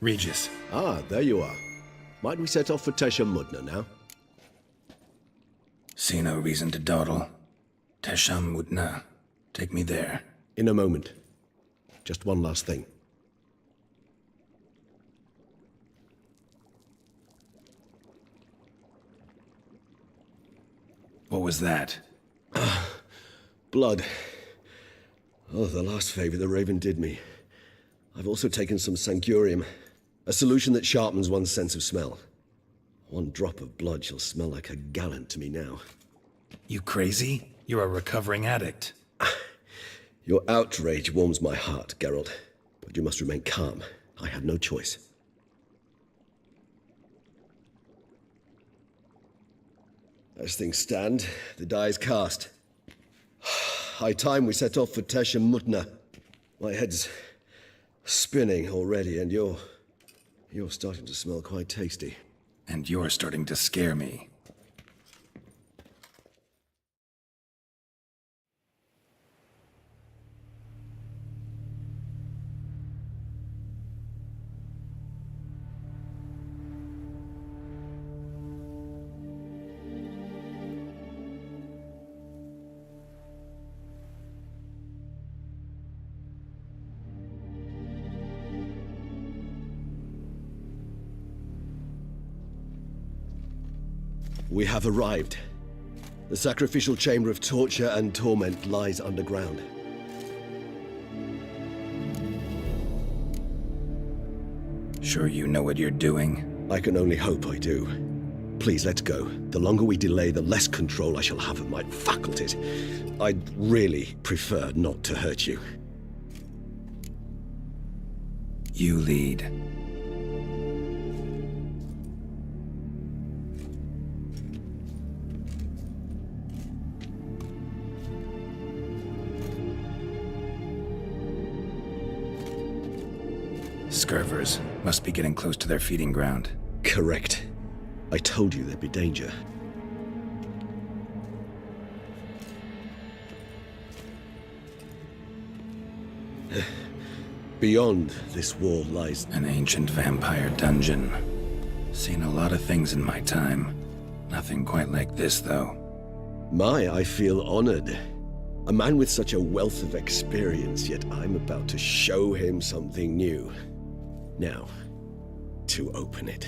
Regis. Ah, there you are. Might we set off for Tesham now? See no reason to dawdle. Tesham. Take me there. In a moment. Just one last thing. What was that? Blood. Oh, the last favor the Raven did me. I've also taken some Sancurium, a solution that sharpens one's sense of smell. One drop of blood shall smell like a gallon to me now. You crazy? You're a recovering addict. Your outrage warms my heart, Geralt. But you must remain calm. I have no choice. As things stand, the die is cast. High time we set off for Tesham. My head's spinning already, and you're starting to smell quite tasty. And you're starting to scare me. We have arrived. The sacrificial chamber of torture and torment lies underground. Sure you know what you're doing? I can only hope I do. Please, let's go. The longer we delay, the less control I shall have of my faculties. I'd really prefer not to hurt you. You lead. Scurvers must be getting close to their feeding ground. Correct. I told you there'd be danger. Beyond this wall lies an ancient vampire dungeon. Seen a lot of things in my time. Nothing quite like this, though. I feel honored. A man with such a wealth of experience, yet I'm about to show him something new. Now, to open it.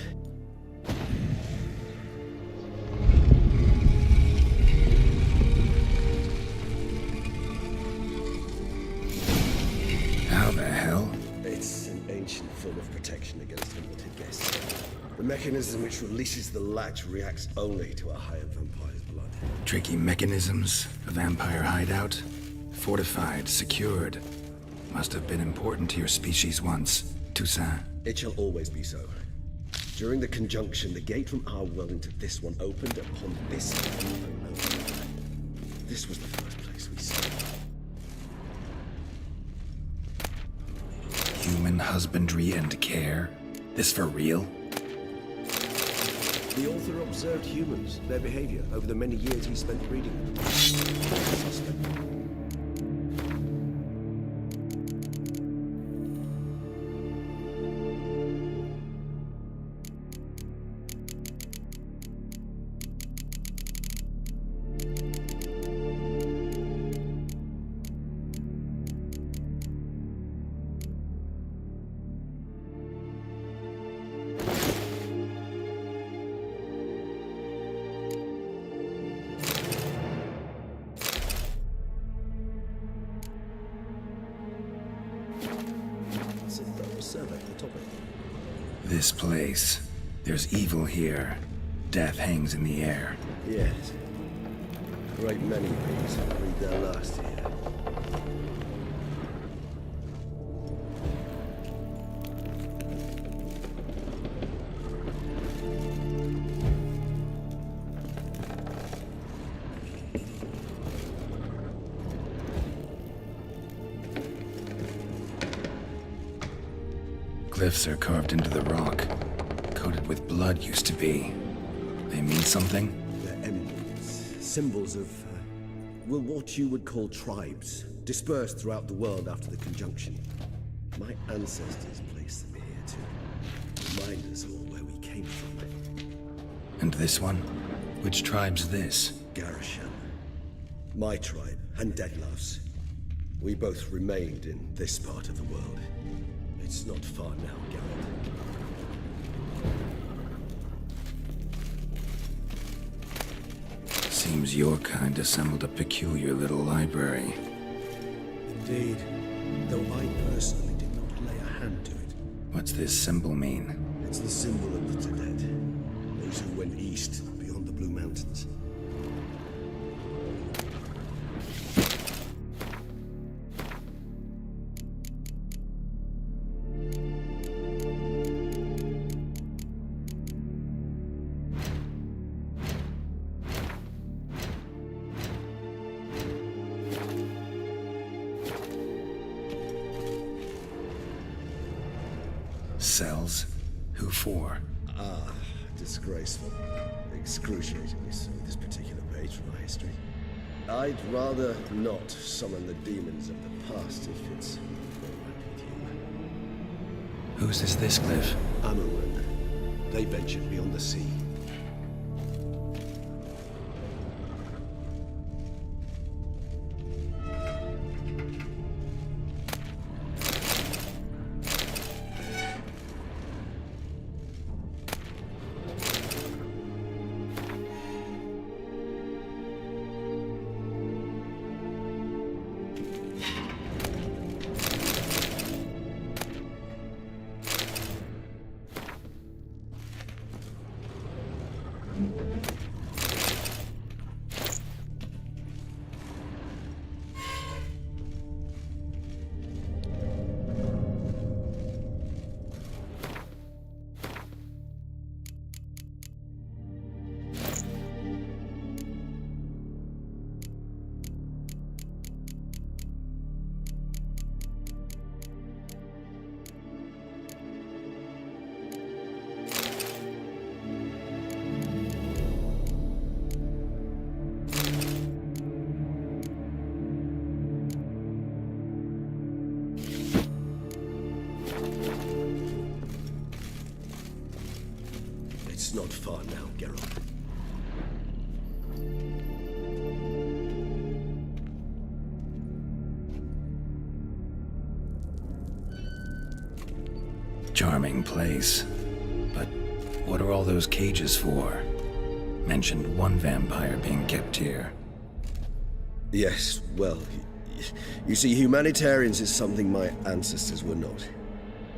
How the hell? It's an ancient form of protection against unwanted guests. The mechanism which releases the latch reacts only to a higher vampire's blood. Tricky mechanisms, a vampire hideout. Fortified, secured. Must have been important to your species once. Toussaint. It shall always be so. During the conjunction, the gate from our world into this one opened upon this unknown. This was the first place we saw. Human husbandry and care? This for real? The author observed humans, their behavior, over the many years he spent reading them. Suspect. This place. There's evil here. Death hangs in the air. Yes. A great many things breathe their last here. Glyphs are carved into the rock. Coated with blood used to be. They mean something? They're emblems, symbols of, what you would call tribes, dispersed throughout the world after the conjunction. My ancestors placed them here too. remind us all where we came from. And this one? Which tribe's this? Garisham. My tribe, and Deglav's. We both remained in this part of the world. It's not far now, Geralt. Seems your kind assembled a peculiar little library. Indeed, though I personally did not lay a hand to it. What's this symbol mean? It's the symbol of the Tedet, those who went east beyond the Blue Mountains. Cells? Who for? Disgraceful. Excruciatingly so, this particular page from our history. I'd rather not summon the demons of the past if it's all right with you. Whose is this cliff? Amaran. They ventured beyond the sea. It's not far now, Geralt. Charming place. But what are all those cages for? Mentioned one vampire being kept here. Yes, well, you see, humanitarians is something my ancestors were not.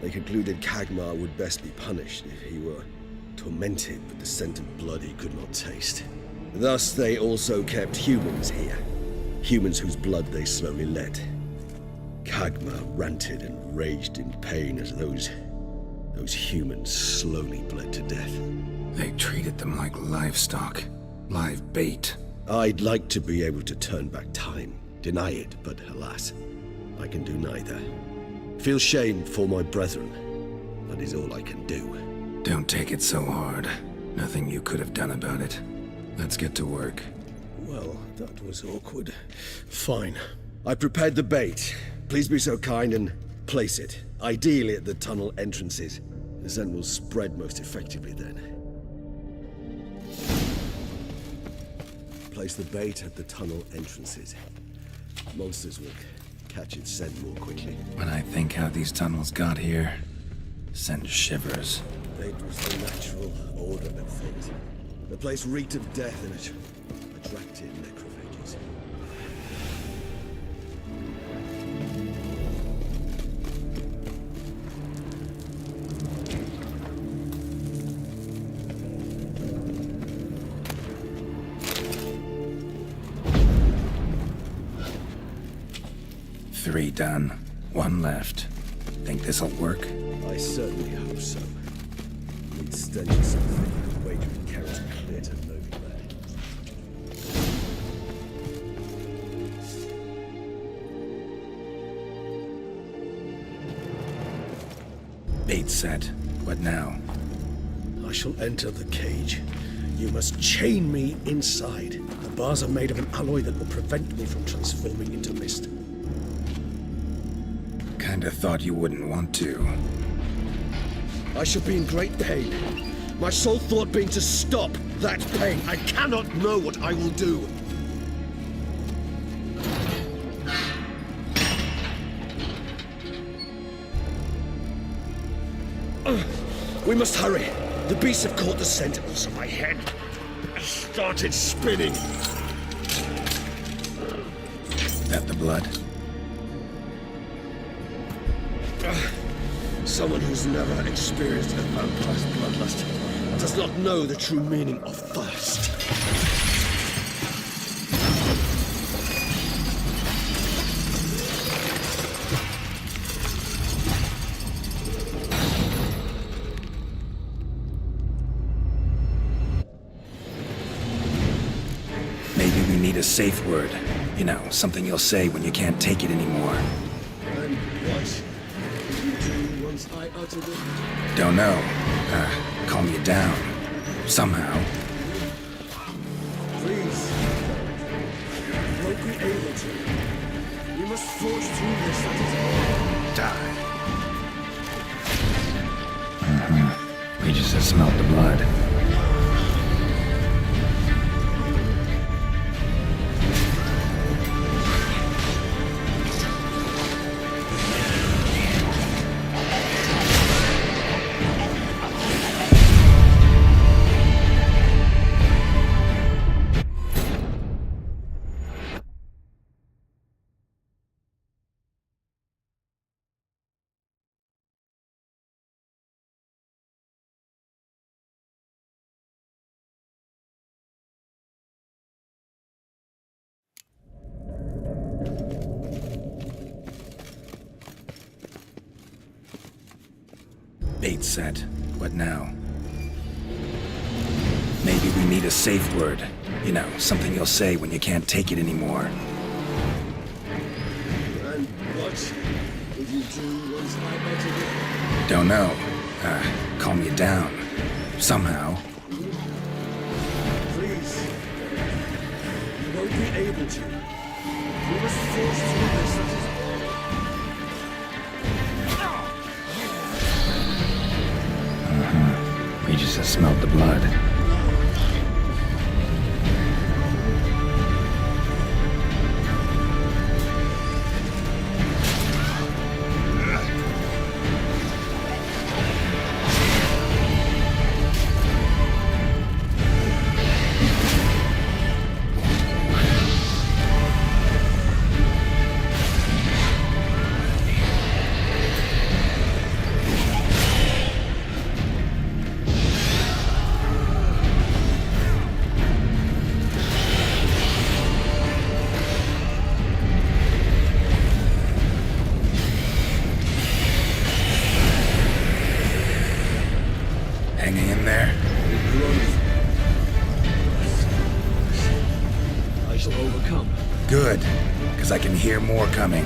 They concluded Kagmar would best be punished if he were tormented with the scent of blood he could not taste. Thus, they also kept humans here. Humans whose blood they slowly let. Kagmar ranted and raged in pain as those humans slowly bled to death. They treated them like livestock. Live bait. I'd like to be able to turn back time, deny it, but alas, I can do neither. Feel shame for my brethren. That is all I can do. Don't take it so hard. Nothing you could have done about it. Let's get to work. Well, that was awkward. Fine. I prepared the bait. Please be so kind and place it. Ideally at the tunnel entrances. The scent will spread most effectively then. Place the bait at the tunnel entrances. Monsters will catch its scent more quickly. When I think how these tunnels got here, sends shivers. It was the natural order of things. The place reeked of death and it attracted necrophages. Three done. One left. Think this'll work? I certainly hope so. Need stench or something. Wagering carrots clear to Novigrad. Bait set. What now? I shall enter the cage. You must chain me inside. The bars are made of an alloy that will prevent me from transforming into mist. Kinda thought you wouldn't want to. I should be in great pain. My sole thought being to stop that pain. I cannot know what I will do. We must hurry. The beasts have caught the sentinels, and my head has started spinning. That the blood? Someone who's never experienced a vampire's bloodlust does not know the true meaning of thirst. Maybe we need a safe word. You know, something you'll say when you can't take it anymore. And what did you do once I uttered it? Don't know. Calm you down. Somehow. Please. You won't be able to. We must forge through this, that is all. Die. We just have smelled the blood. Bait set. What now? Maybe we need a safe word. You know, something you'll say when you can't take it anymore. And what did you do once I uttered it? Don't know. Calm you down. Somehow. Please. You won't be able to. We must forge through this, that is all. We just have smelled the blood. Hanging in there? I shall overcome. Good, because I can hear more coming.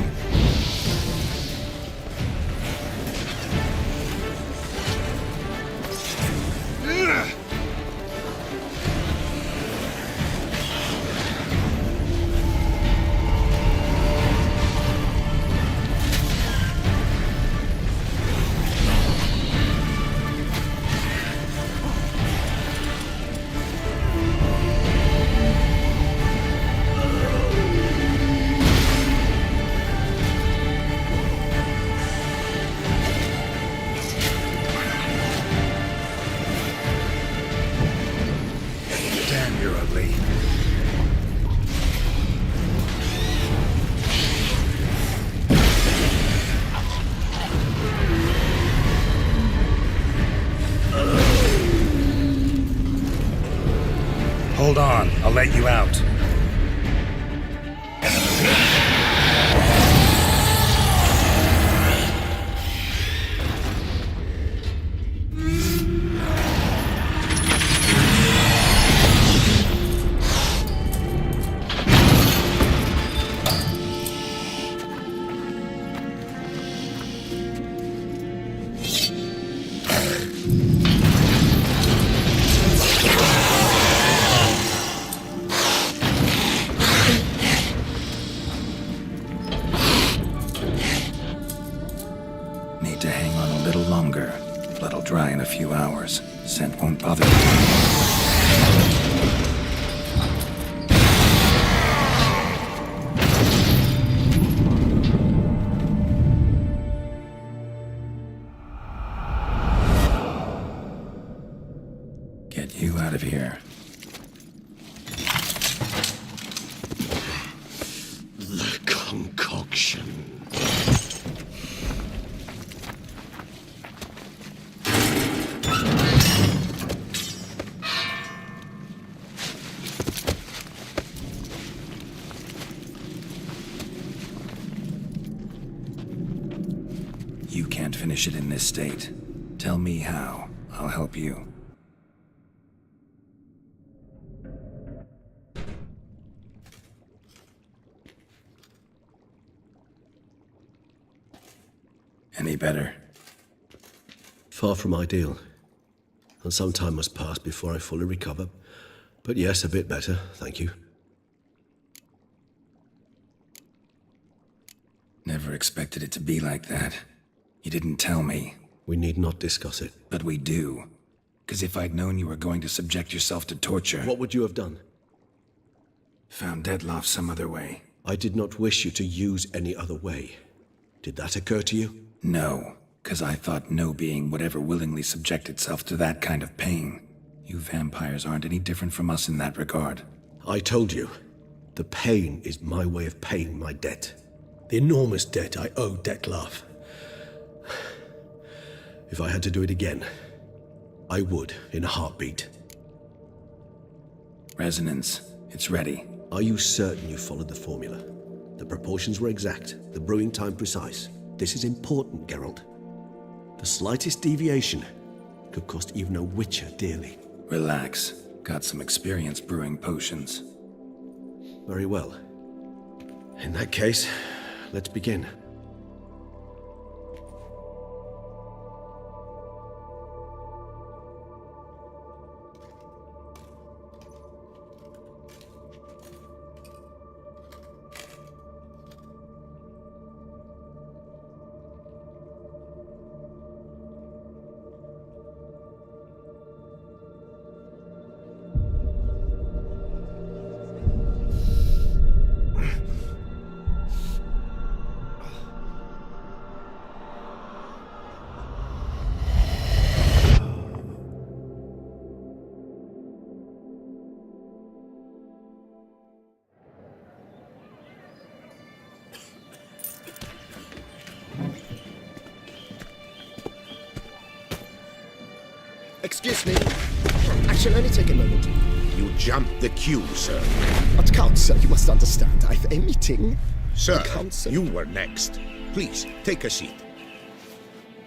Damn, you're ugly. Hold on, I'll let you out. Don't bother me. Get you out of here. The concoction. You can't finish it in this state. Tell me how. I'll help you. Any better? Far from ideal. And some time must pass before I fully recover. But yes, a bit better, thank you. Never expected it to be like that. You didn't tell me. We need not discuss it. But we do. Because if I'd known you were going to subject yourself to torture... What would you have done? Found Dettlaff some other way. I did not wish you to use any other way. Did that occur to you? No, because I thought no being would ever willingly subject itself to that kind of pain. You vampires aren't any different from us in that regard. I told you, the pain is my way of paying my debt. The enormous debt I owe Dettlaff. If I had to do it again, I would, in a heartbeat. Resonance, it's ready. Are you certain you followed the formula? The proportions were exact, the brewing time precise. This is important, Geralt. The slightest deviation could cost even a witcher dearly. Relax. Got some experience brewing potions. Very well. In that case, let's begin. Excuse me. I shall only take a moment. You jumped the queue, sir. But Count, sir, you must understand. I've a meeting. Sir, Count, you were next. Please, take a seat.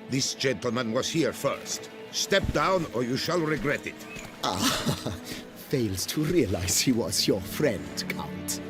This gentleman was here first. Step down or you shall regret it. Fails to realize he was your friend, Count.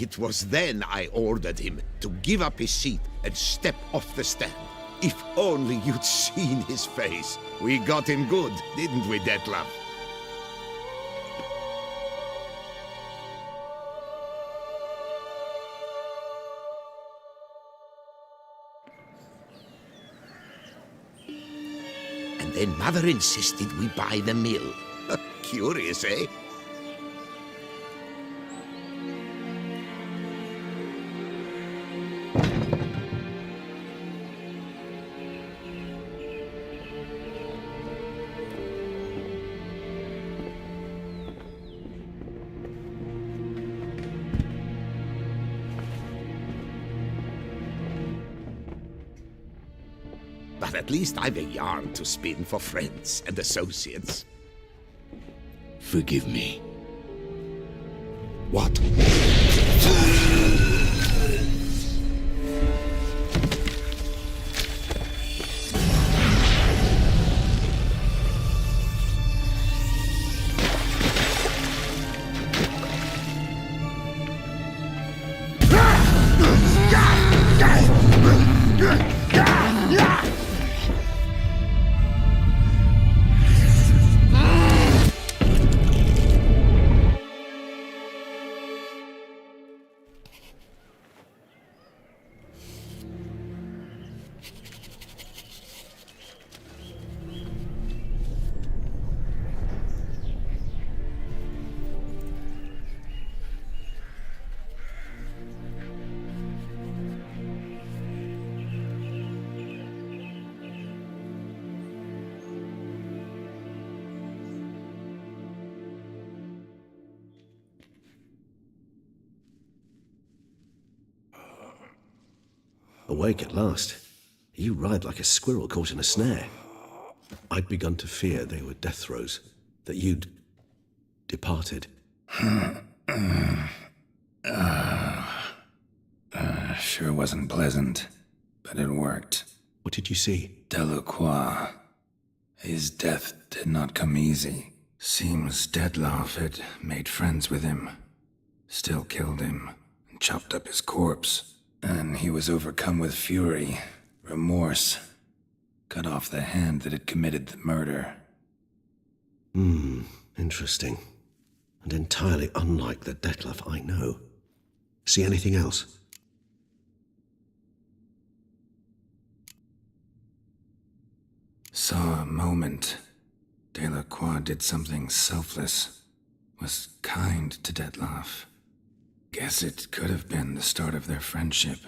It was then I ordered him to give up his seat and step off the stand. If only you'd seen his face. We got him good, didn't we, Dettlaff? And then Mother insisted we buy the mill. Curious, eh? But at least I've a yarn to spin for friends and associates. Forgive me. What? Awake at last. You writhe like a squirrel caught in a snare. I'd begun to fear they were death throes, that you'd departed. Sure wasn't pleasant, but it worked. What did you see? Delacroix. His death did not come easy. Seems Detloff had made friends with him, still killed him, and chopped up his corpse. And he was overcome with fury, remorse, cut off the hand that had committed the murder. Interesting. And entirely unlike the Detloff I know. See anything else? Saw a moment. Delacroix did something selfless. Was kind to Detloff. Guess it could have been the start of their friendship.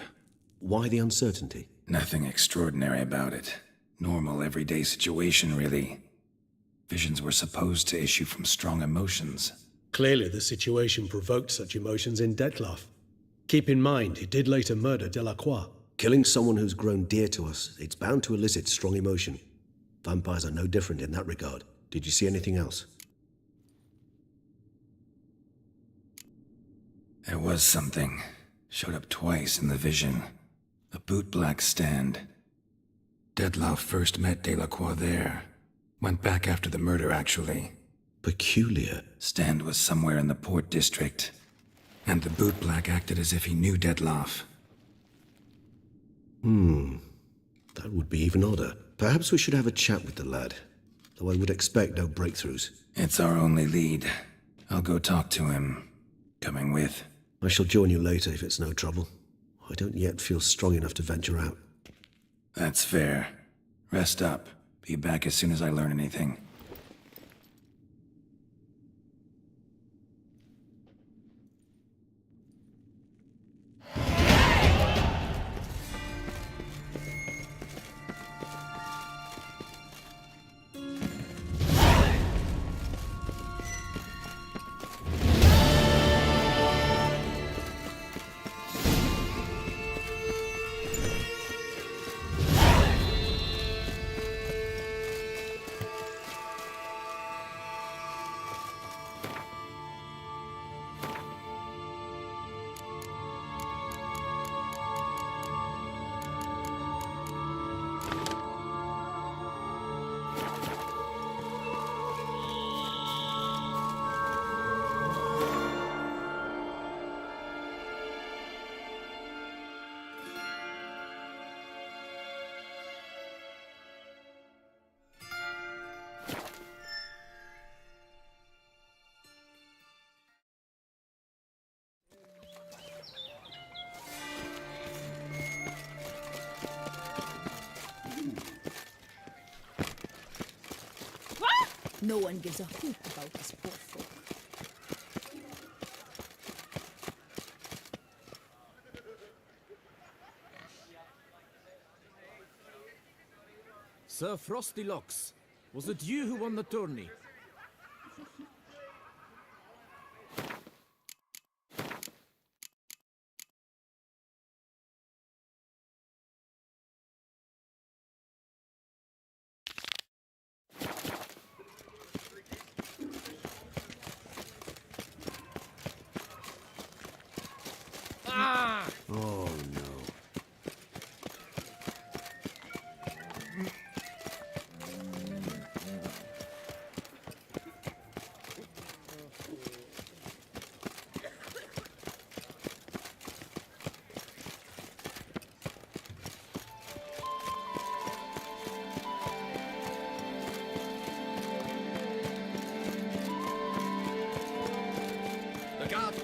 Why the uncertainty? Nothing extraordinary about it. Normal, everyday situation, really. Visions were supposed to issue from strong emotions. Clearly the situation provoked such emotions in Detloff. Keep in mind, he did later murder Delacroix. Killing someone who's grown dear to us, it's bound to elicit strong emotion. Vampires are no different in that regard. Did you see anything else? There was something. Showed up twice in the vision. A bootblack stand. Detloff first met Delacroix there. Went back after the murder, actually. Peculiar. Stand was somewhere in the Port District. And the bootblack acted as if he knew Detloff. That would be even odder. Perhaps we should have a chat with the lad. Though I would expect no breakthroughs. It's our only lead. I'll go talk to him. Coming with? I shall join you later if it's no trouble. I don't yet feel strong enough to venture out. That's fair. Rest up. Be back as soon as I learn anything. No one gives a hoot about this poor folk. Sir Frosty Locks, was it you who won the tourney? Oh no.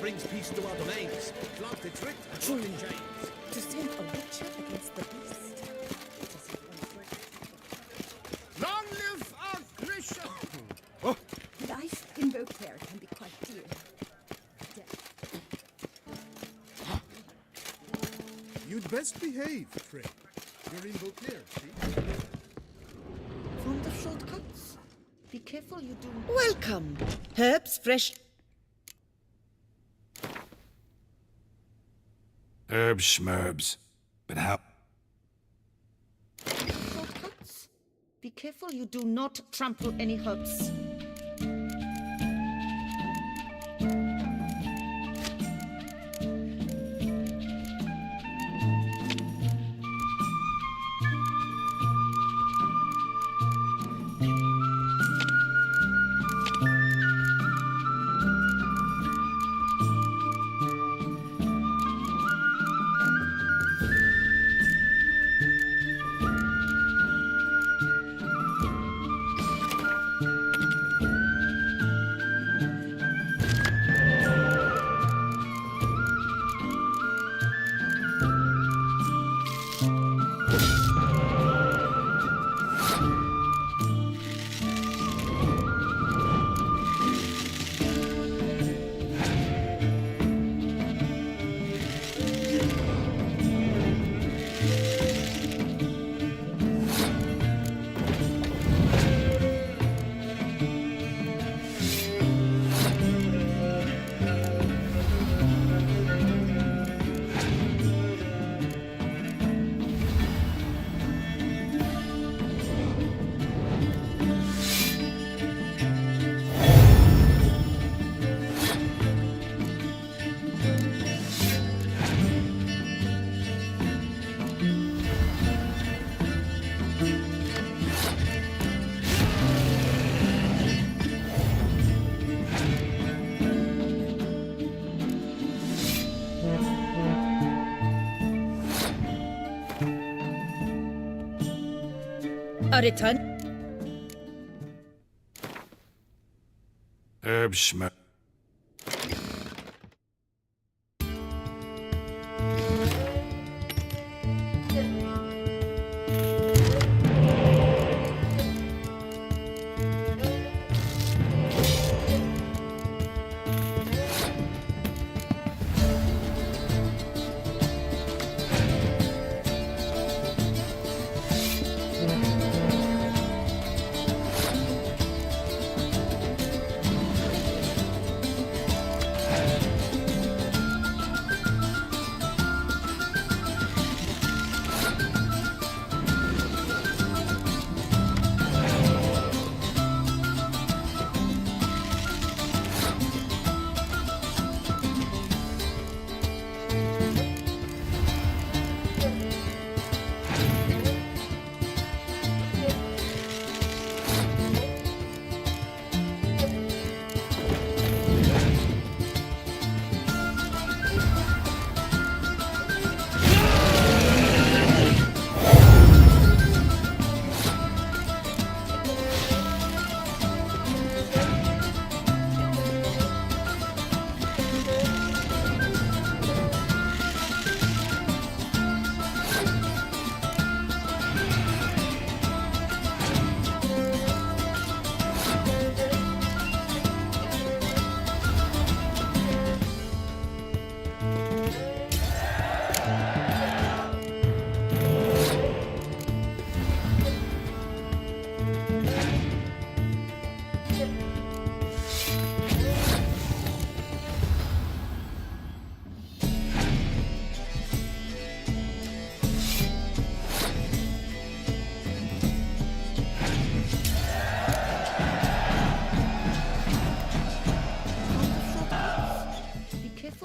brings peace to our domains. Flaunt its writ and put in chains. To send a witcher against the beast. Long live our Grisha! Life invoked here can be quite dear. Death. You'd best behave, Trey. You're in Beauclair, see? Fond of shortcuts? Be careful you do. Welcome! Herbs, fresh. Herbs schmerbs. But how? Shortcuts? Be careful you do not trample any herbs. A return. Herbs schmerb.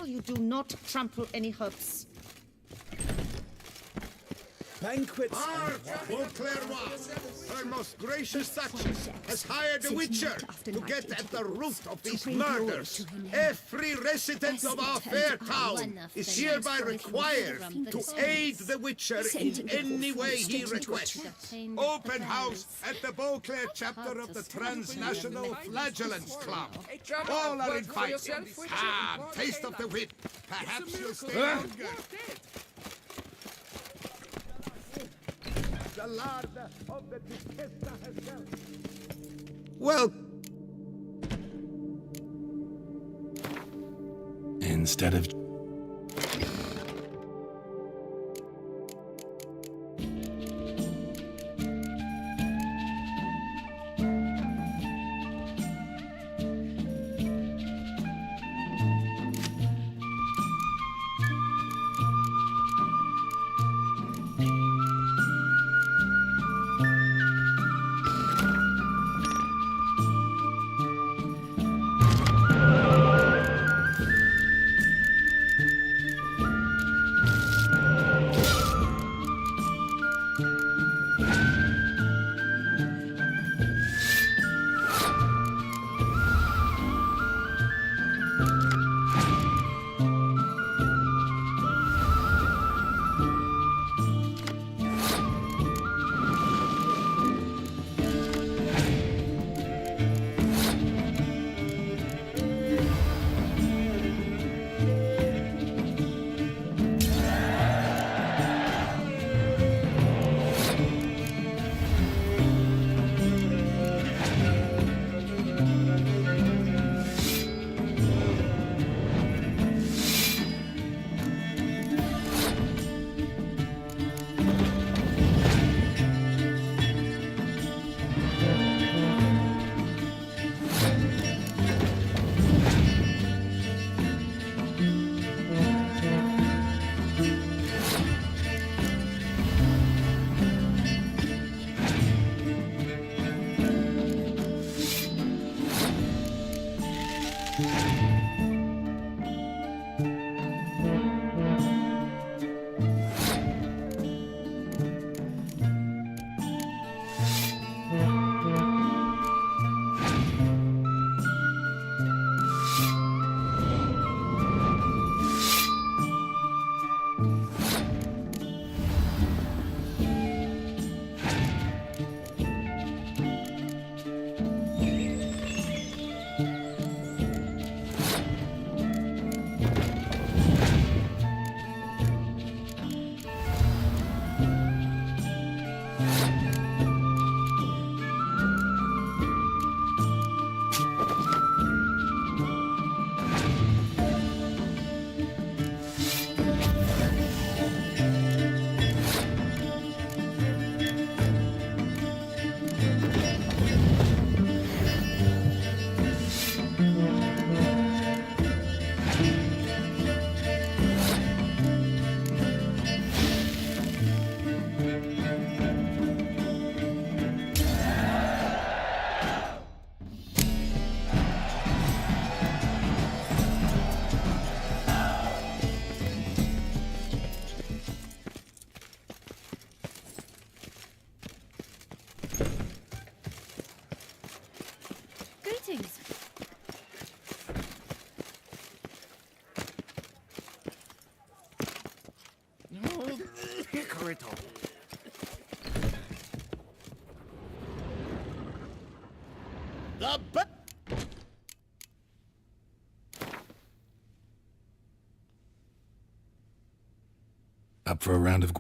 You do not trample any herbs. banquets. Her most gracious Duchess has hired a witcher to get at the root of these murders. Every resident of our fair town is hereby required to aid the witcher in any way he requests. Open house at the Beauclair chapter of the Transnational Flagellants Club. All are invited. Taste of the whip. Perhaps you'll stay longer. The Lord of the Duchessa herself. Well, Instead of... Greetings. Hickoryto. The Up for a round of...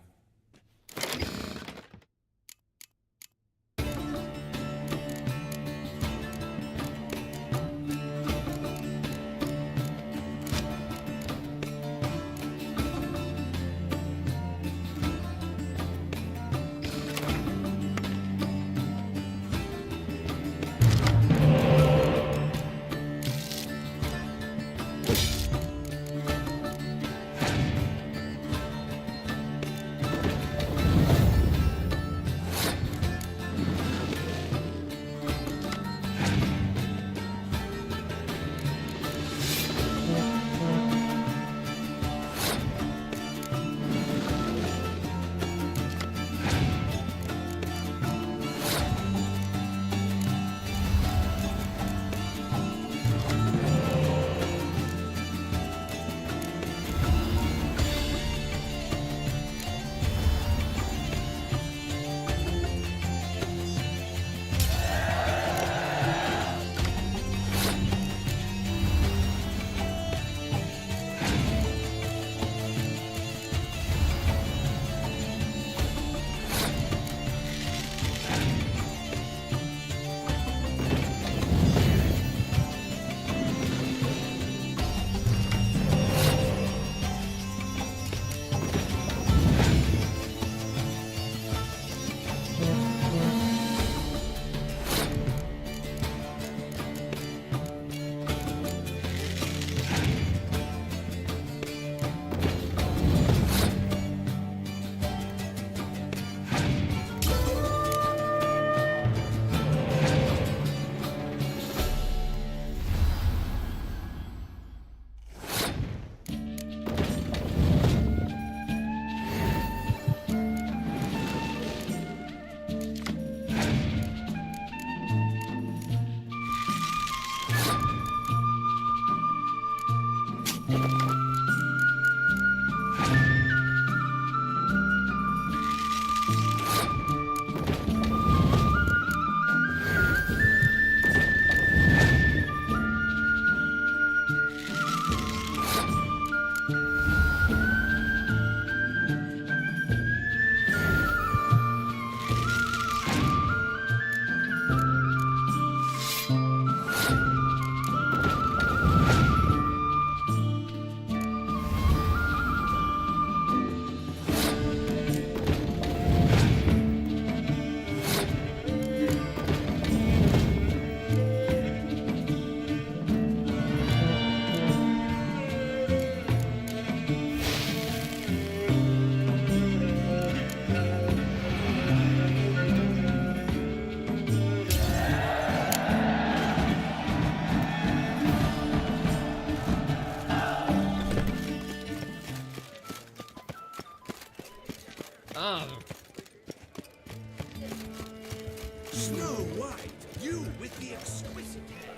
Snow White, you with the exquisite hair.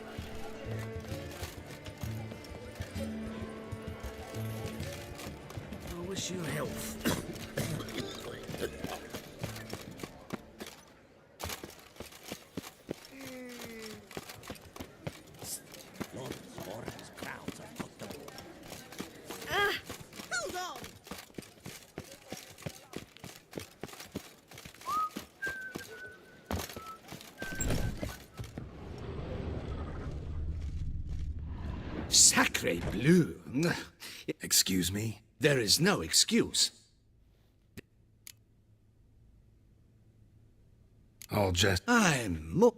I wish you health. Hold on! Sacre bleu. Excuse me? There is no excuse. I'll just... I'm more...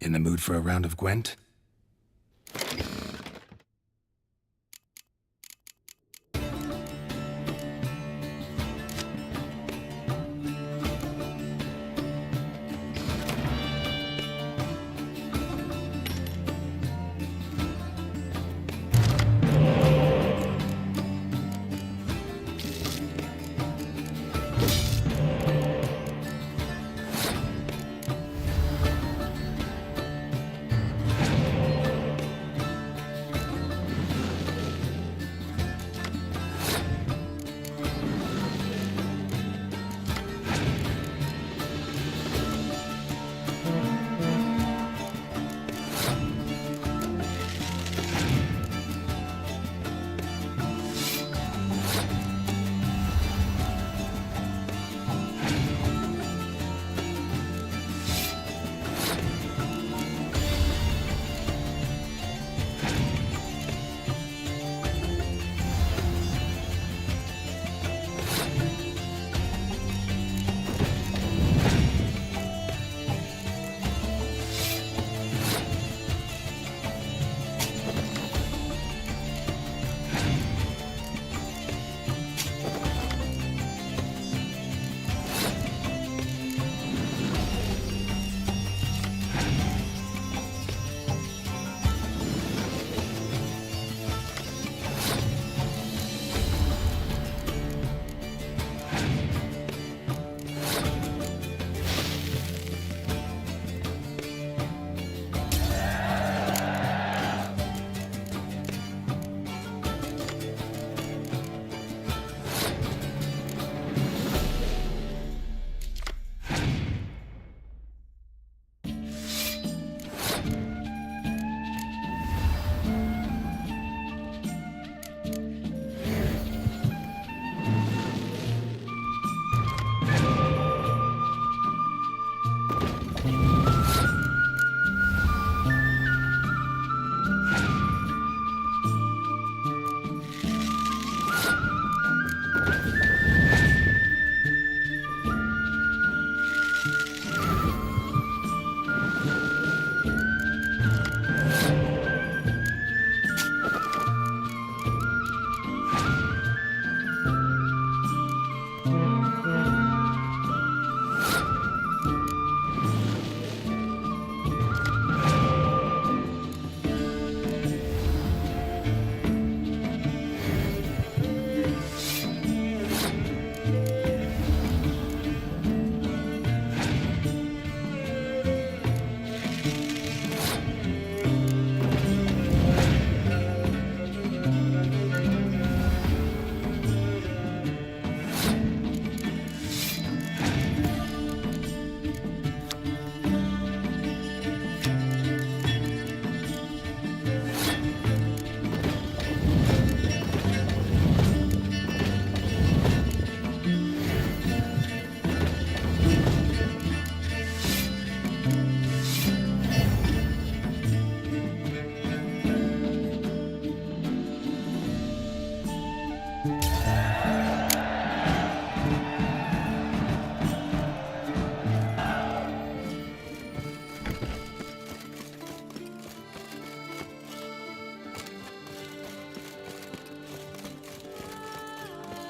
In the mood for a round of Gwent?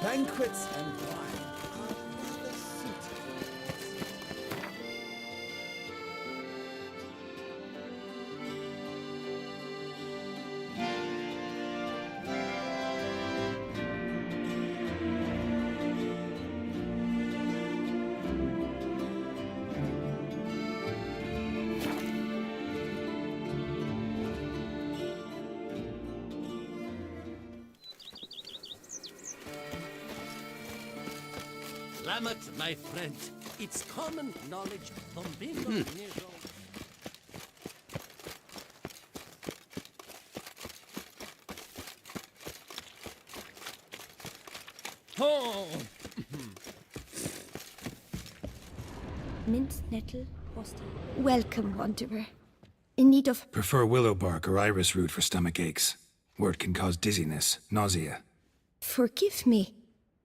Banquets and wine are the suitors. Lamet, my friend. It's common knowledge from being of Nero. Oh! Mint nettle, hostel. Welcome, wanderer. In need of... Prefer willow bark or iris root for stomach aches. Wort can cause dizziness, nausea. Forgive me.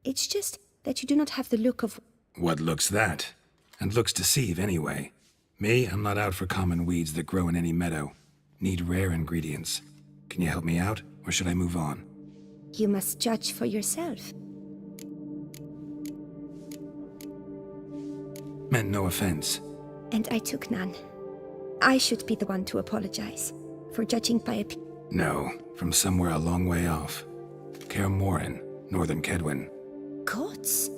It's just that you do not have the look of... What looks that? And looks deceive anyway. Me, I'm not out for common weeds that grow in any meadow. Need rare ingredients. Can you help me out, or should I move on? You must judge for yourself. Meant no offense. And I took none. I should be the one to apologize for judging by a... No, from somewhere a long way off. Kaer Morhen, northern Kedwin. Gods?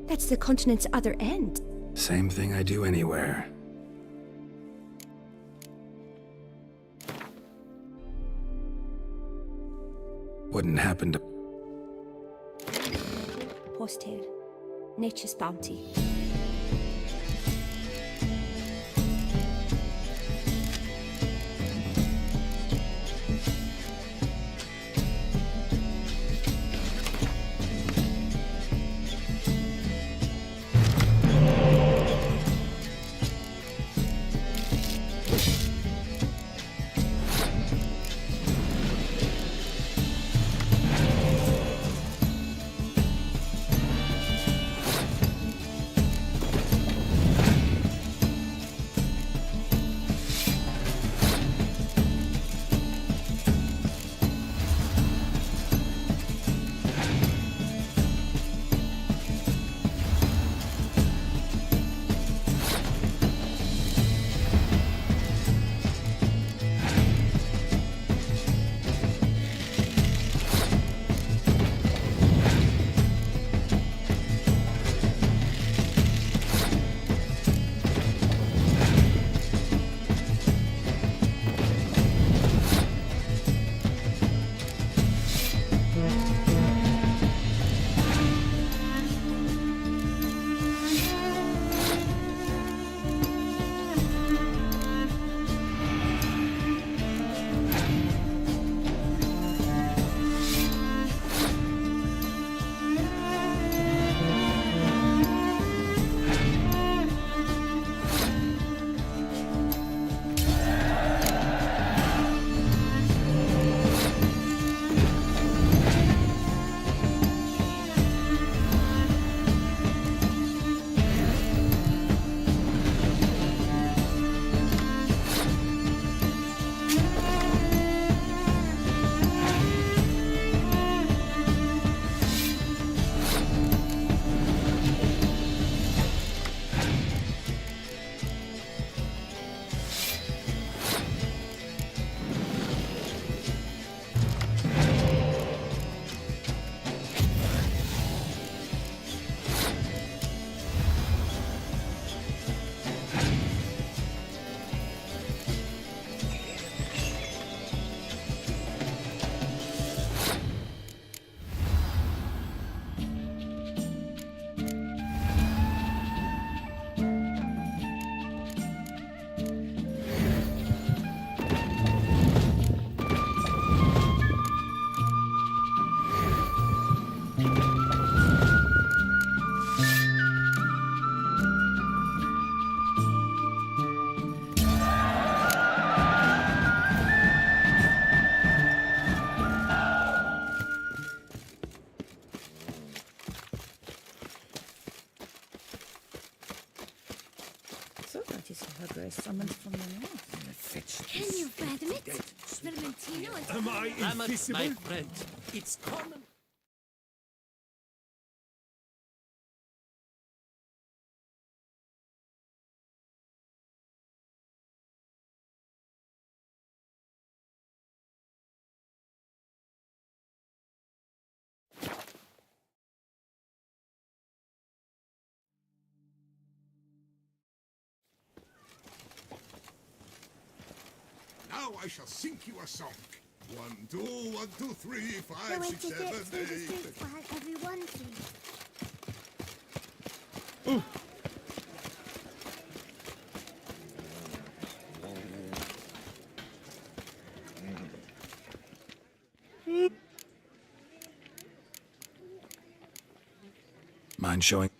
That's the continent's other end. Same thing I do anywhere. Wouldn't happen to... Horsetail. Nature's bounty. Summoned from the north. Can you fathom it? Vermentino and... Am I Lamet, invisible? my friend. It's common Now I shall sink you a song. 1, 2, 1, 2, 3, 5, No, 6, 7, 8. while everyone sings. Mind showing?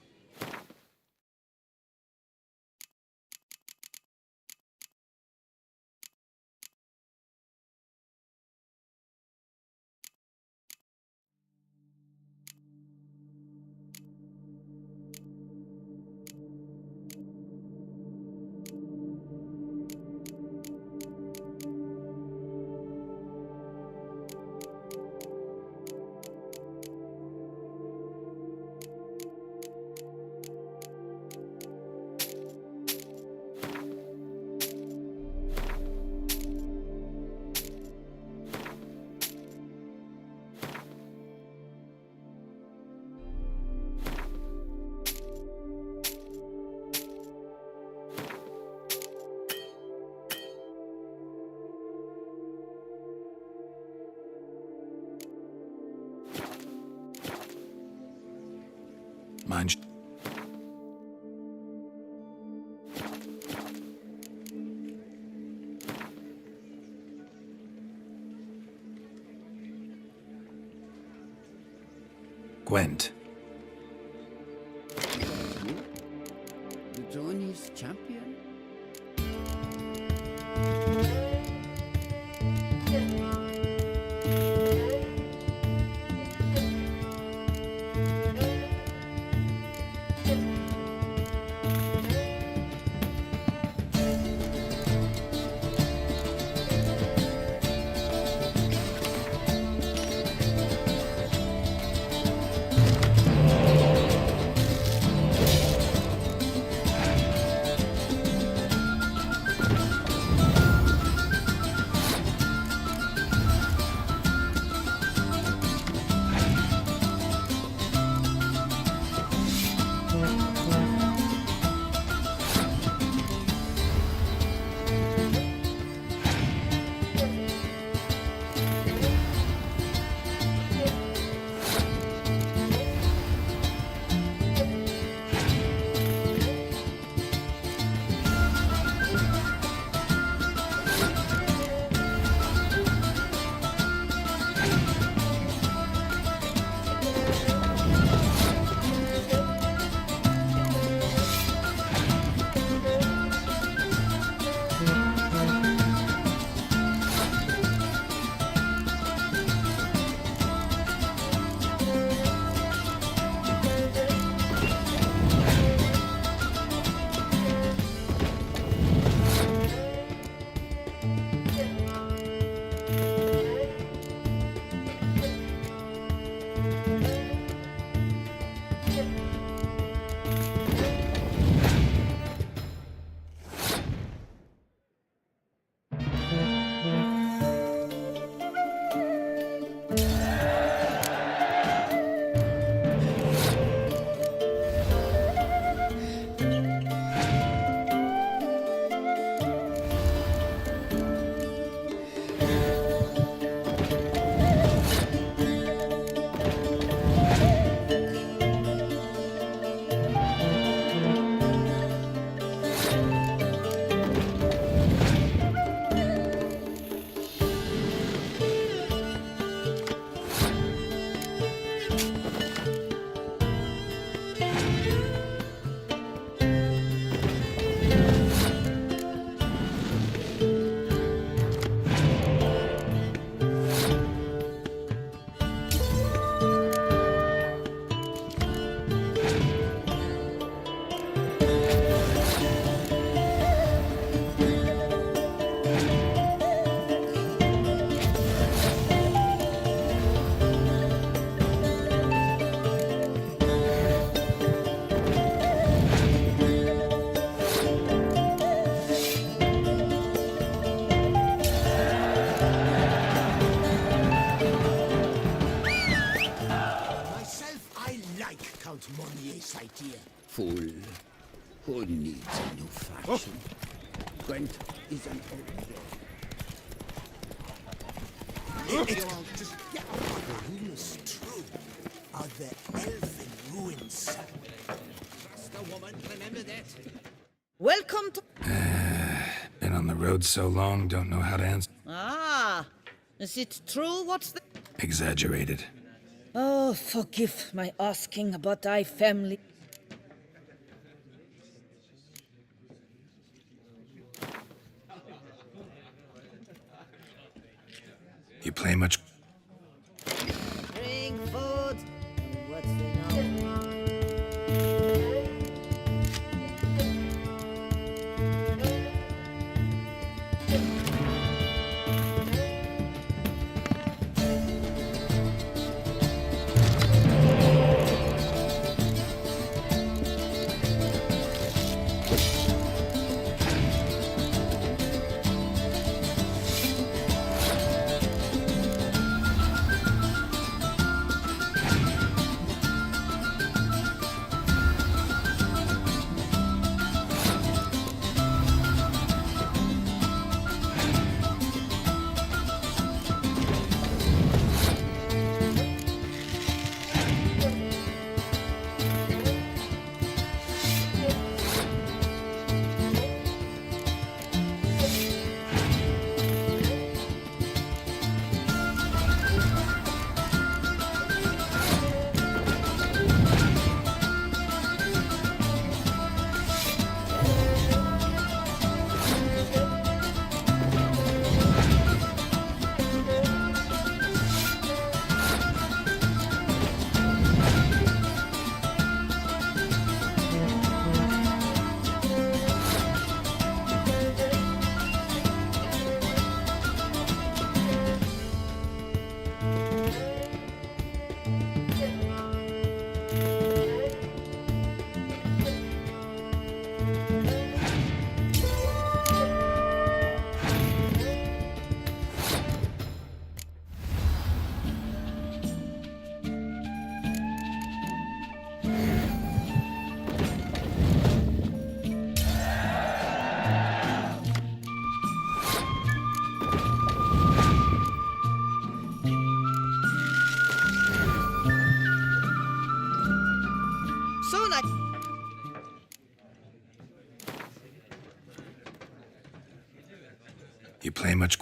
Mind. Gwent. The Tony's champion? Fool. Who needs a new faction? Gwent is an old dog. Just get the rumours true. Are the elfin ruins? Trust a woman, remember that. Welcome to... Been on the road so long, don't know how to answer. Ah, is it true? What's the... Exaggerated. Oh, forgive my asking, but I family... You play much? Bring food. What's the number? You play much?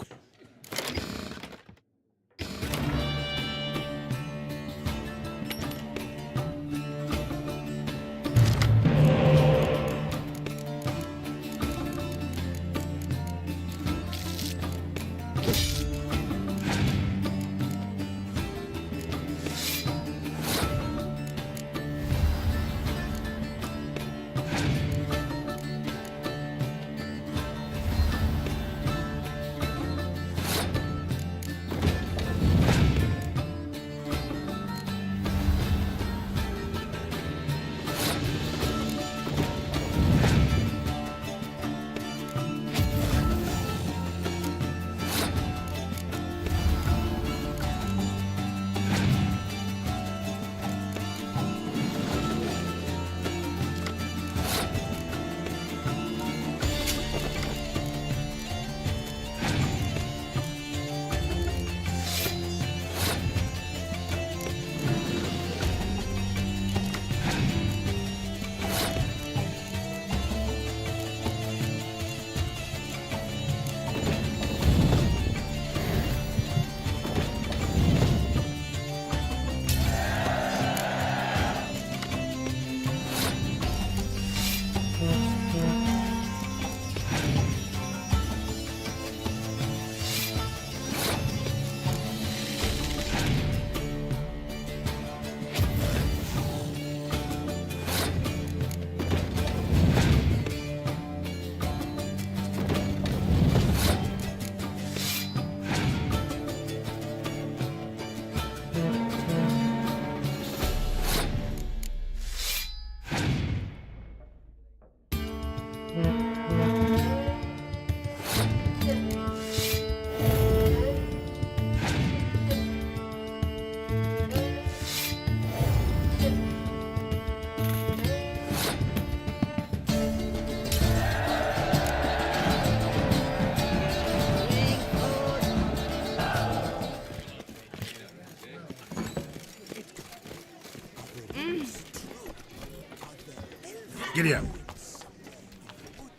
Giddy up.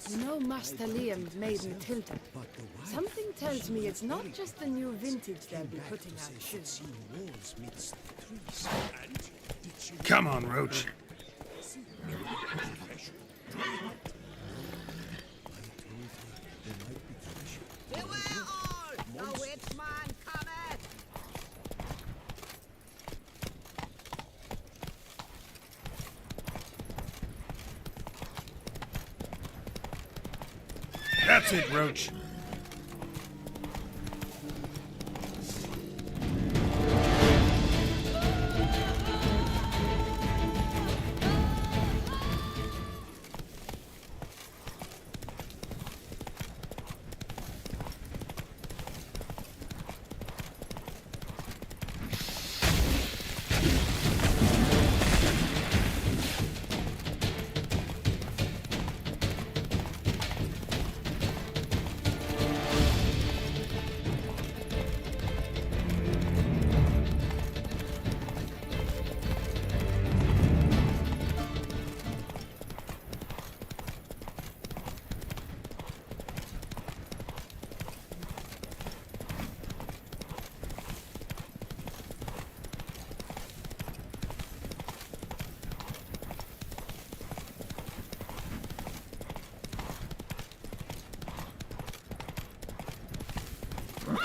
You know Master Liam's maiden Tilda. Something tells me it's not just the new vintage they'll be putting out soon. Come on, Roach. Beware all! The witchman cometh! That's it, Roach.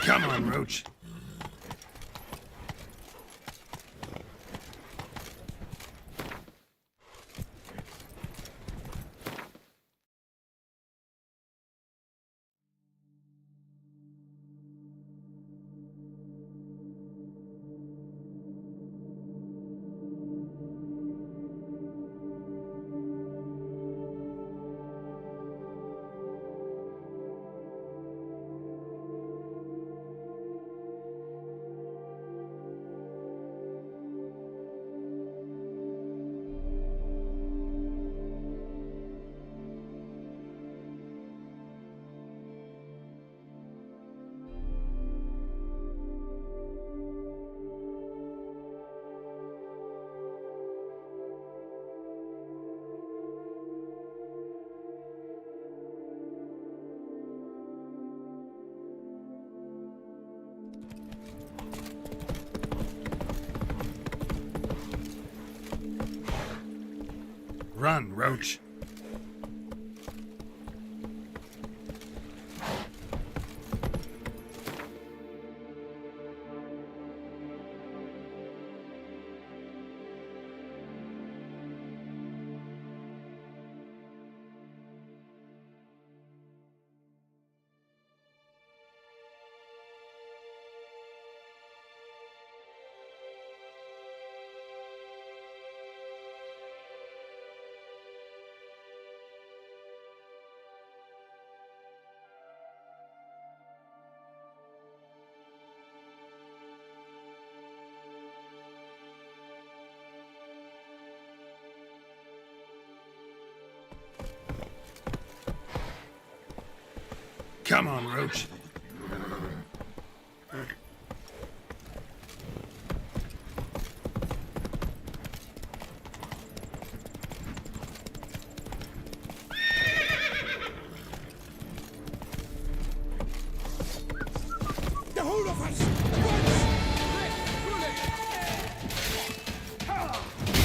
Come on, Roach. Run, Roach. Come on, Roach. The whole of us!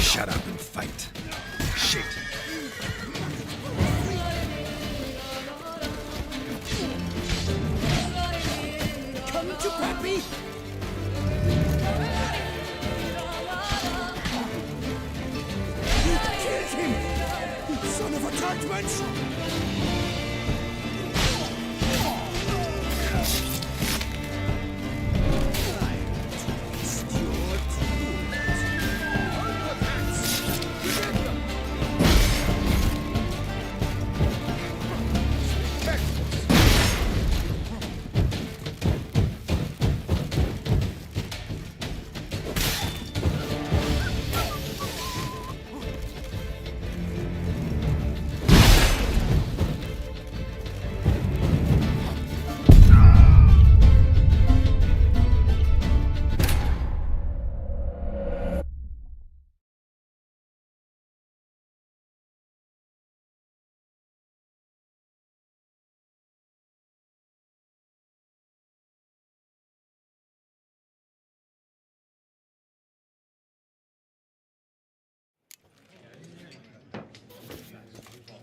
Shut up and fight. Shit. Come to Pappy! You killed him! You son of a judgment!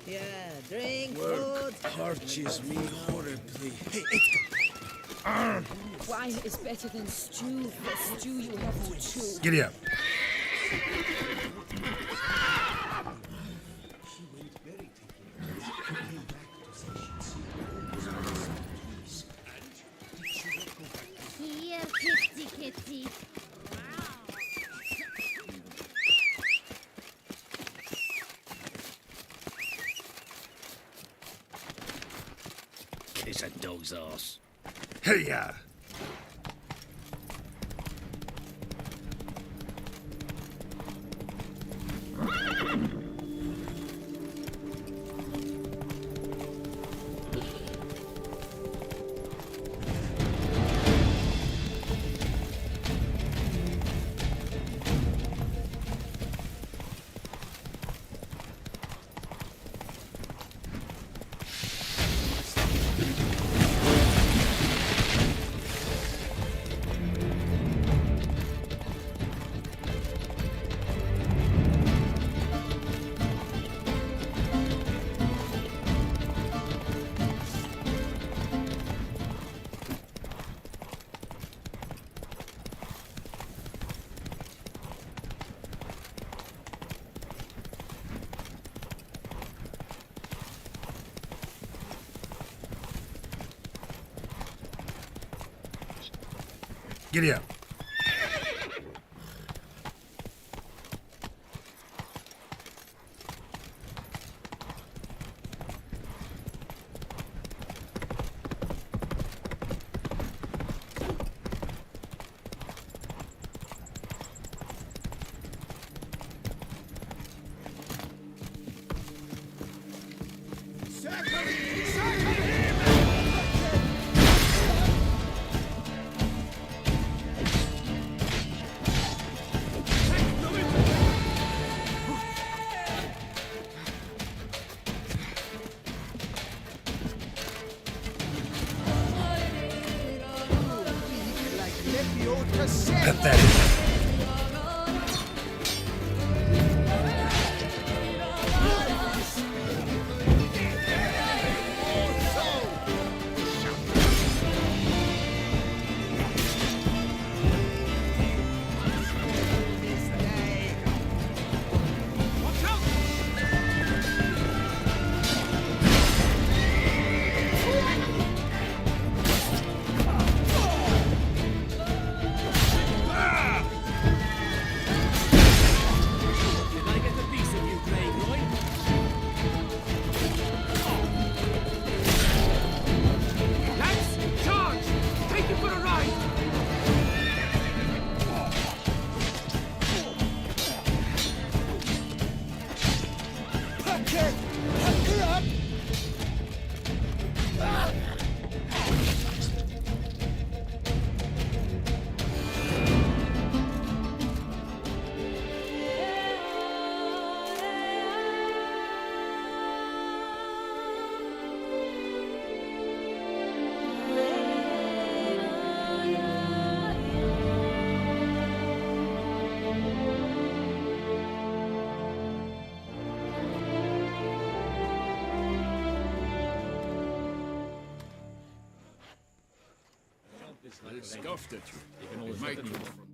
Yeah, drink, Work food. parches me horribly. Hey, Wine is better than stew. For stew you have to chew. Giddy up. Here, kitty, kitty. kiss a dog's ass. Hey ya! Giddy up. Pathetic. I scoffed at you. You can always make me one.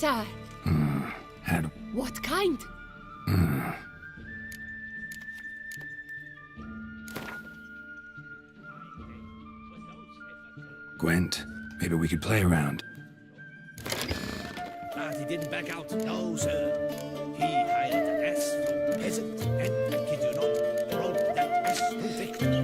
sir. Had What kind? Gwent, maybe we could play around. But he didn't back out. No, sir. He hired an ass from peasant, and I kid you not, rode that ass to victory.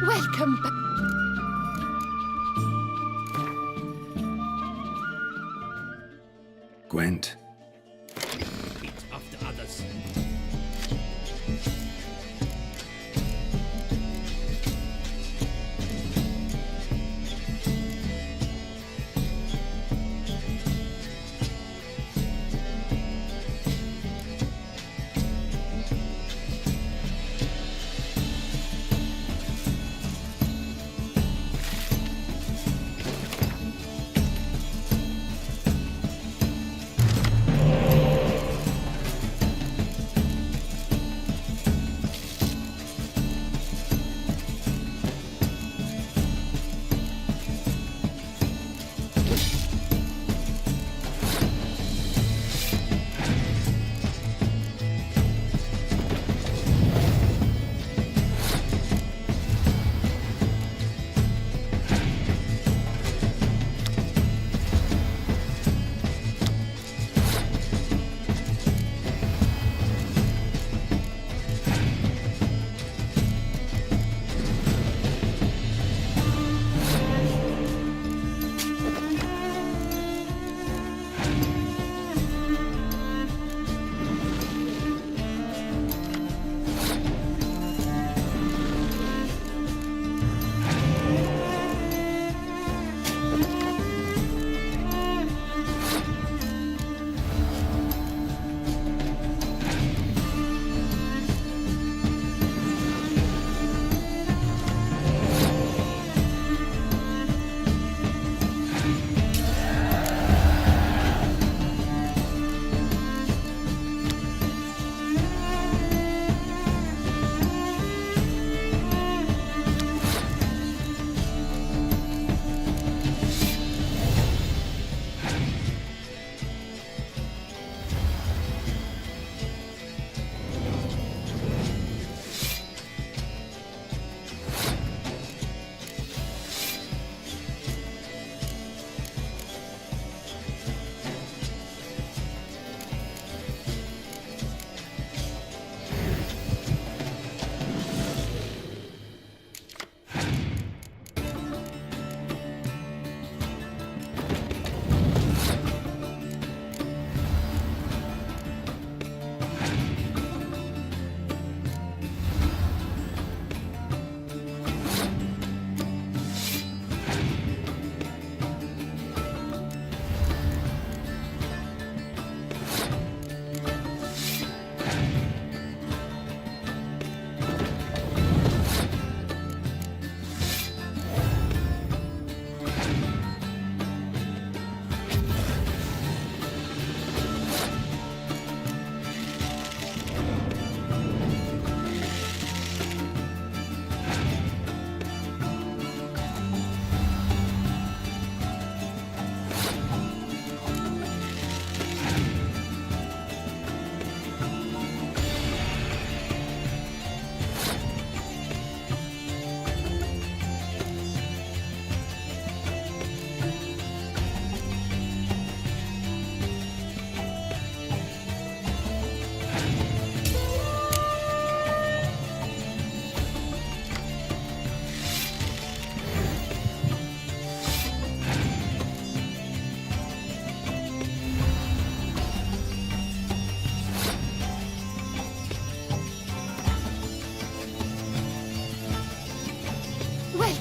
Welcome back. Gwent, Beat after others.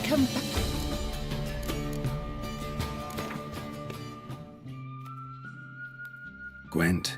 come. Gwent.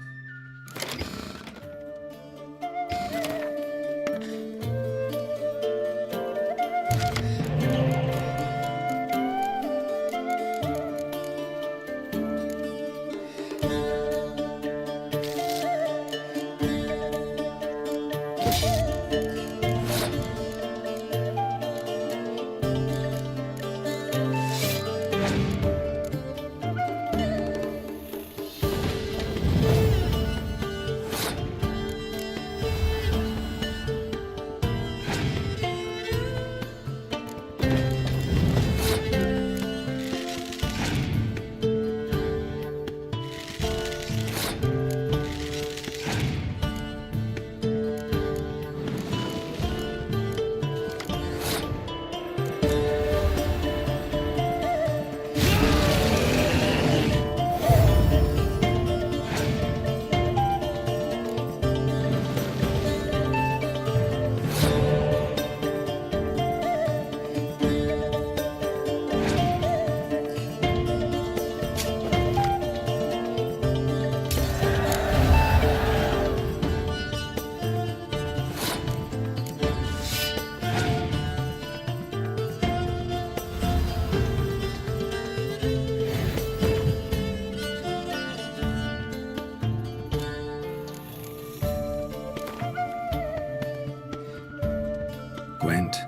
Gwent.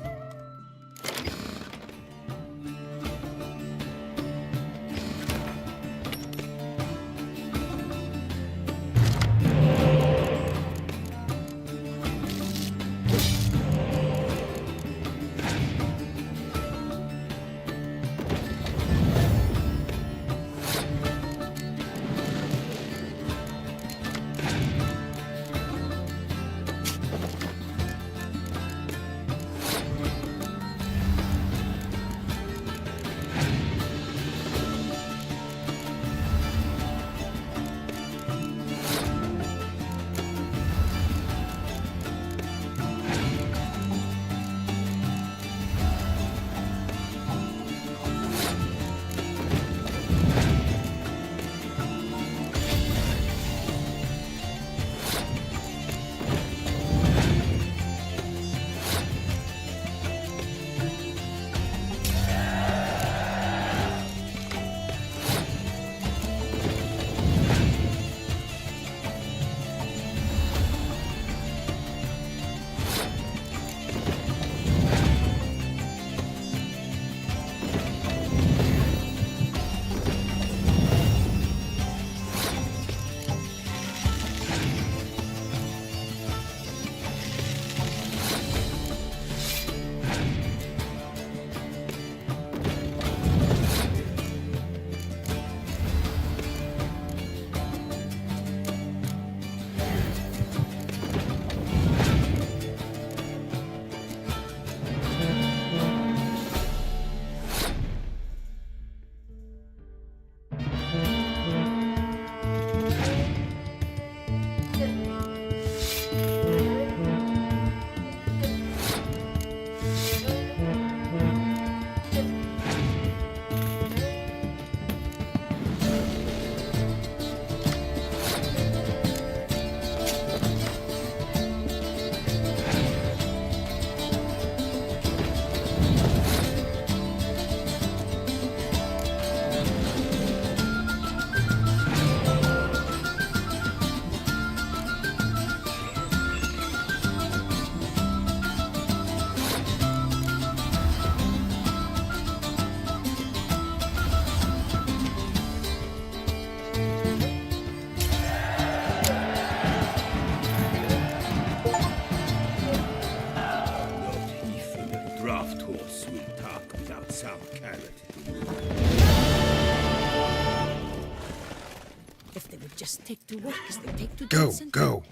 Just take to work as they take to Go, dance and go.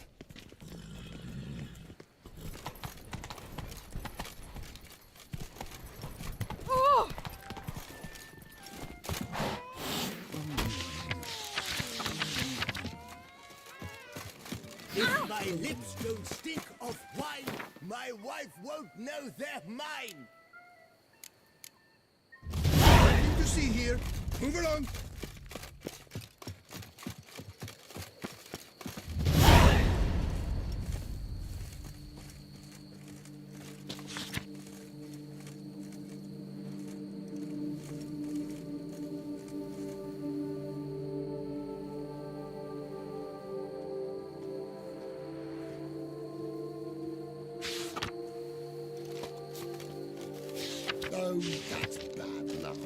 Oh! If my lips don't stink of wine, my wife won't know they're mine. here. Move along. Oh, that's bad luck.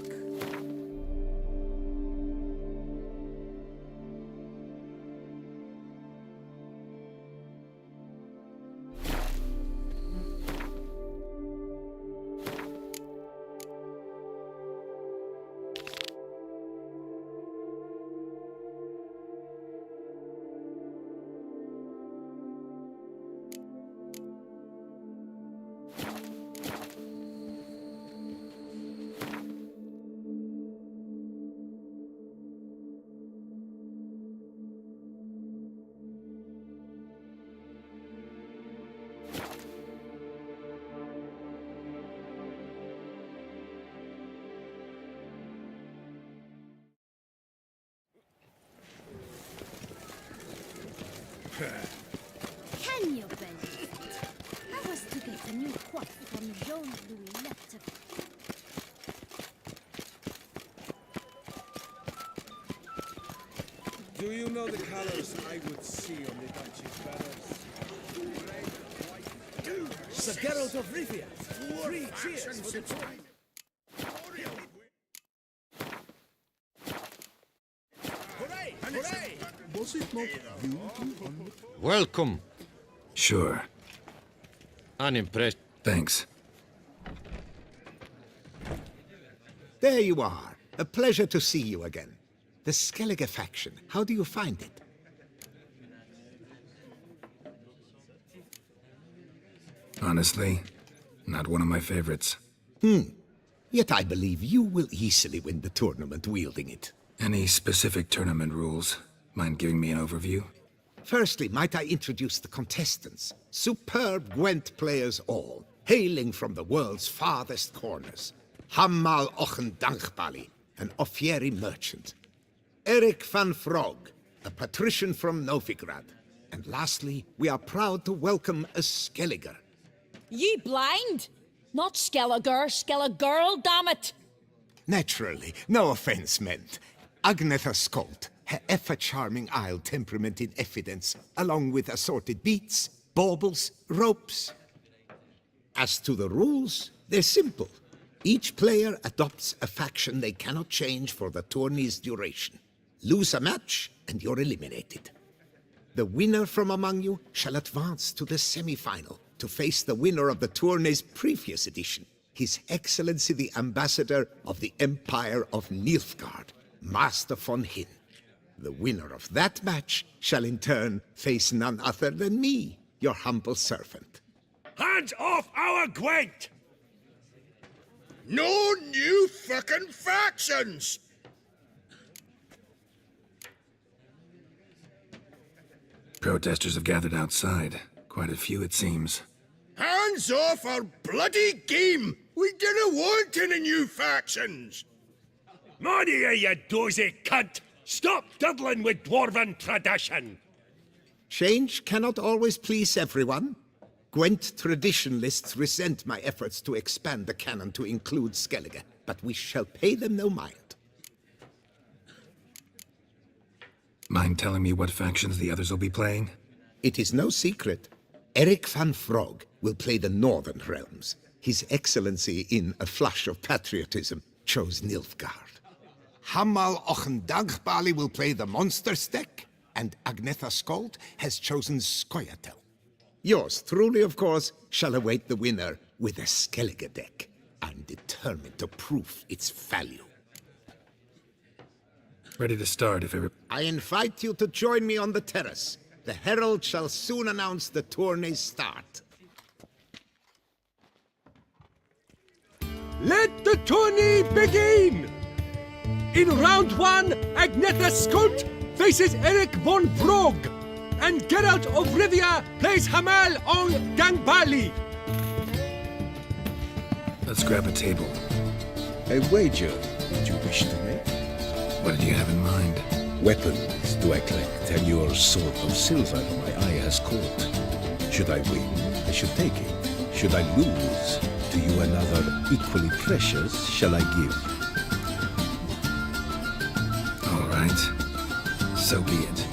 Can you believe it? I was to get a new coif from Jean-Louis Lepte. Do you know the colors I would see on the Duchy's banners? Red, white, blue. The Geralt of Rivia. 3 cheers for the toy. Hooray! Hooray! Was it not you who on the... Welcome. Sure. Unimpressed. Thanks. There you are. A pleasure to see you again. The Skellige faction, how do you find it? Honestly, not one of my favorites. Yet I believe you will easily win the tournament wielding it. Any specific tournament rules? Mind giving me an overview? Firstly, might I introduce the contestants? Superb Gwent players all, hailing from the world's farthest corners. Hammal Ochen Dankbali, an Offieri merchant. Eric van Frog, a patrician from Novigrad. And lastly, we are proud to welcome a Skelliger. Ye blind? Not Skelliger, damn it! Naturally, no offense meant. Agnetha Skolt, her ever-charming Isle temperament in evidence, along with assorted beats, baubles, ropes. As to the rules, they're simple. Each player adopts a faction they cannot change for the tourney's duration. Lose a match, and you're eliminated. The winner from among you shall advance to the semi-final to face the winner of the tourney's previous edition, His Excellency the Ambassador of the Empire of Nilfgaard, Master von Hin. The winner of that match shall in turn face none other than me, your humble servant. Hands off our Gwent! No new fucking factions! Protesters have gathered outside. Quite a few, it seems. Hands off our bloody game! We didn't want any new factions! Monia, you dozy cunt! Stop diddling with dwarven tradition! Change cannot always please everyone. Gwent traditionalists resent my efforts to expand the canon to include Skellige, but we shall pay them no mind. Mind telling me what factions the others will be playing? It is no secret. Eric van Frog will play the Northern Realms. His Excellency, in a flush of patriotism, chose Nilfgaard. Hammal Ochen Dankbali will play the Monsters deck, and Agnetha Skolt has chosen Scoia'tael. Yours truly, of course, shall await the winner with a Skellige deck. I'm determined to prove its value. Ready to start if ever... I invite you to join me on the terrace. The herald shall soon announce the tourney's start. Let the tourney begin! In round 1, Agnetha Skolt faces Eric von Frog, and Geralt of Rivia plays Hammal on Dankbali. Let's grab a table. A wager. that you wish to make? What did you have in mind? Weapons do I collect, and your sword of silver my eye has caught. Should I win, I should take it. Should I lose, to you another equally precious shall I give. All right. So be it.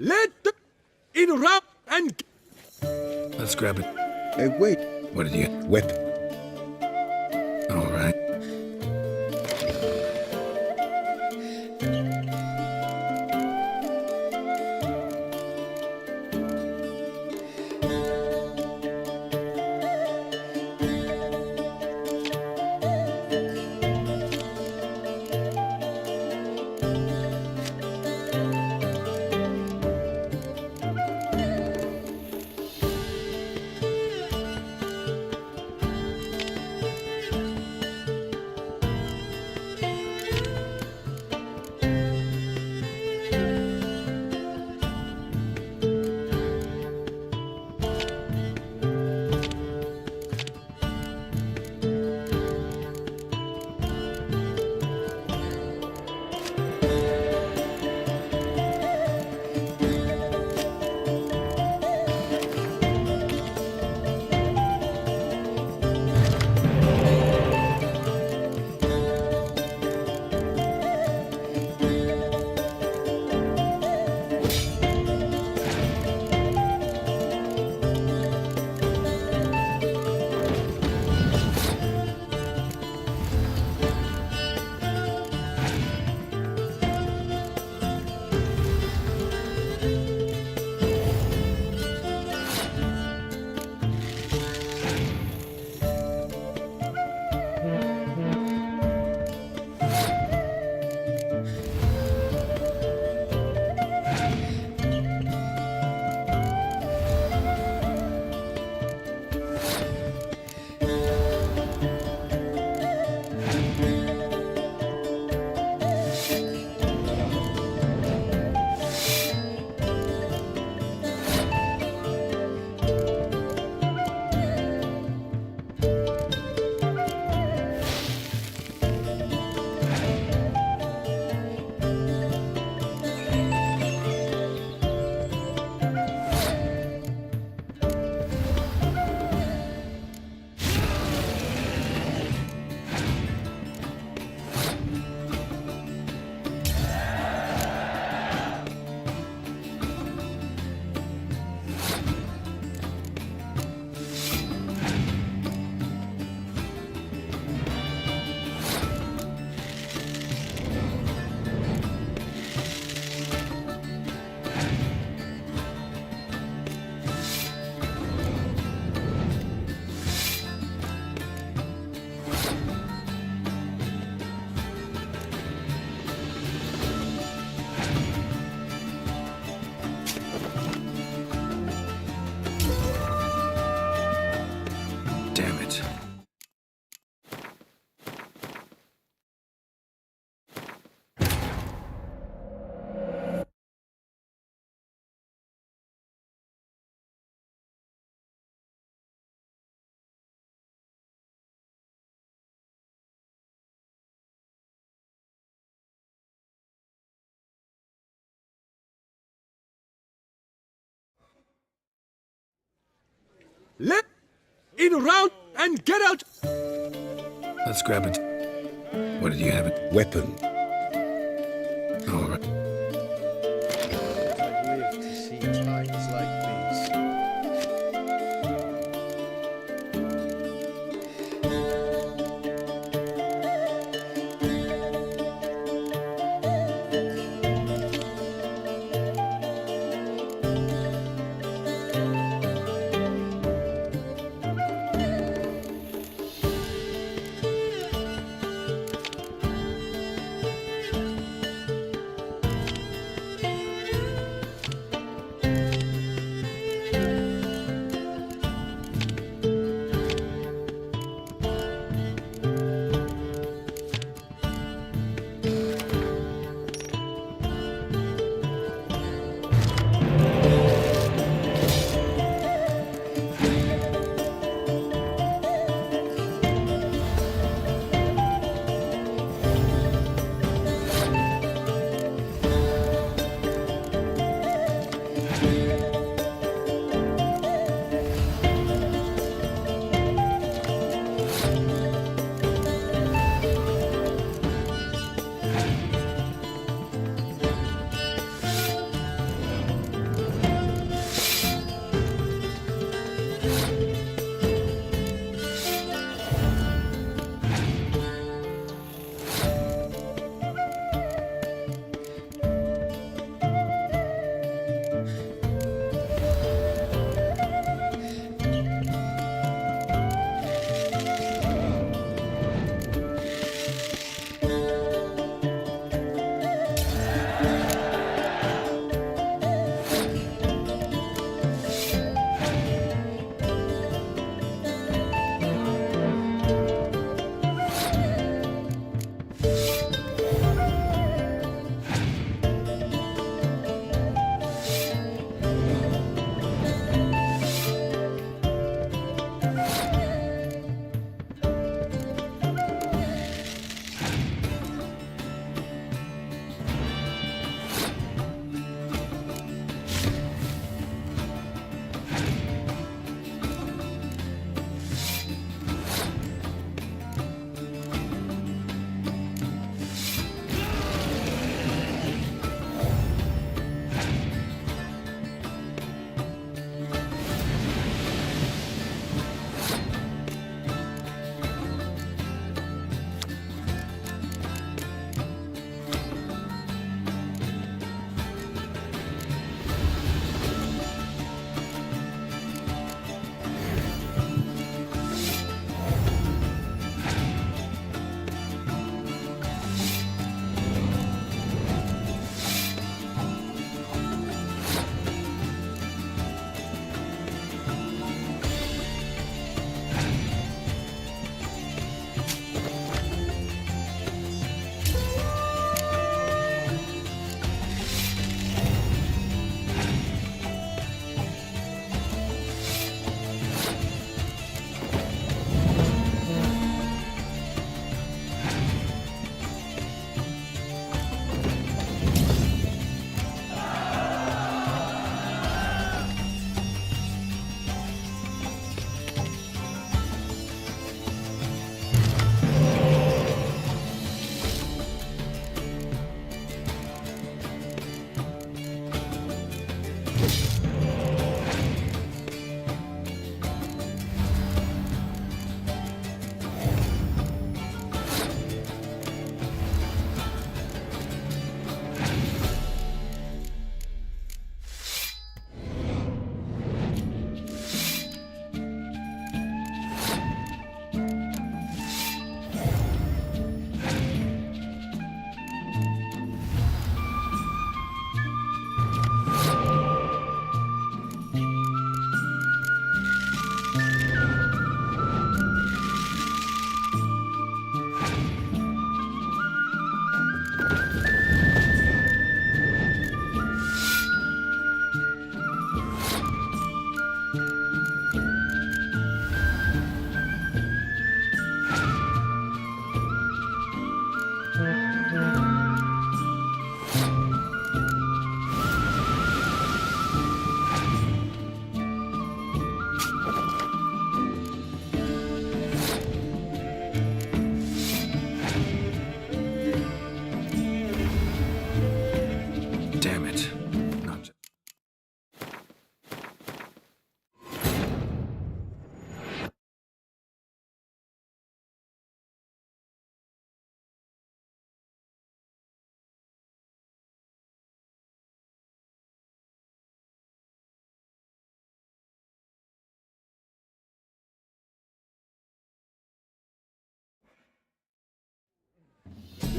Let them interrupt and... Let's grab it. Hey, wait. What did you... Weapon. All right. In round and get out. Let's grab it. What did you have it? Weapon. All right. I've lived to see times like these.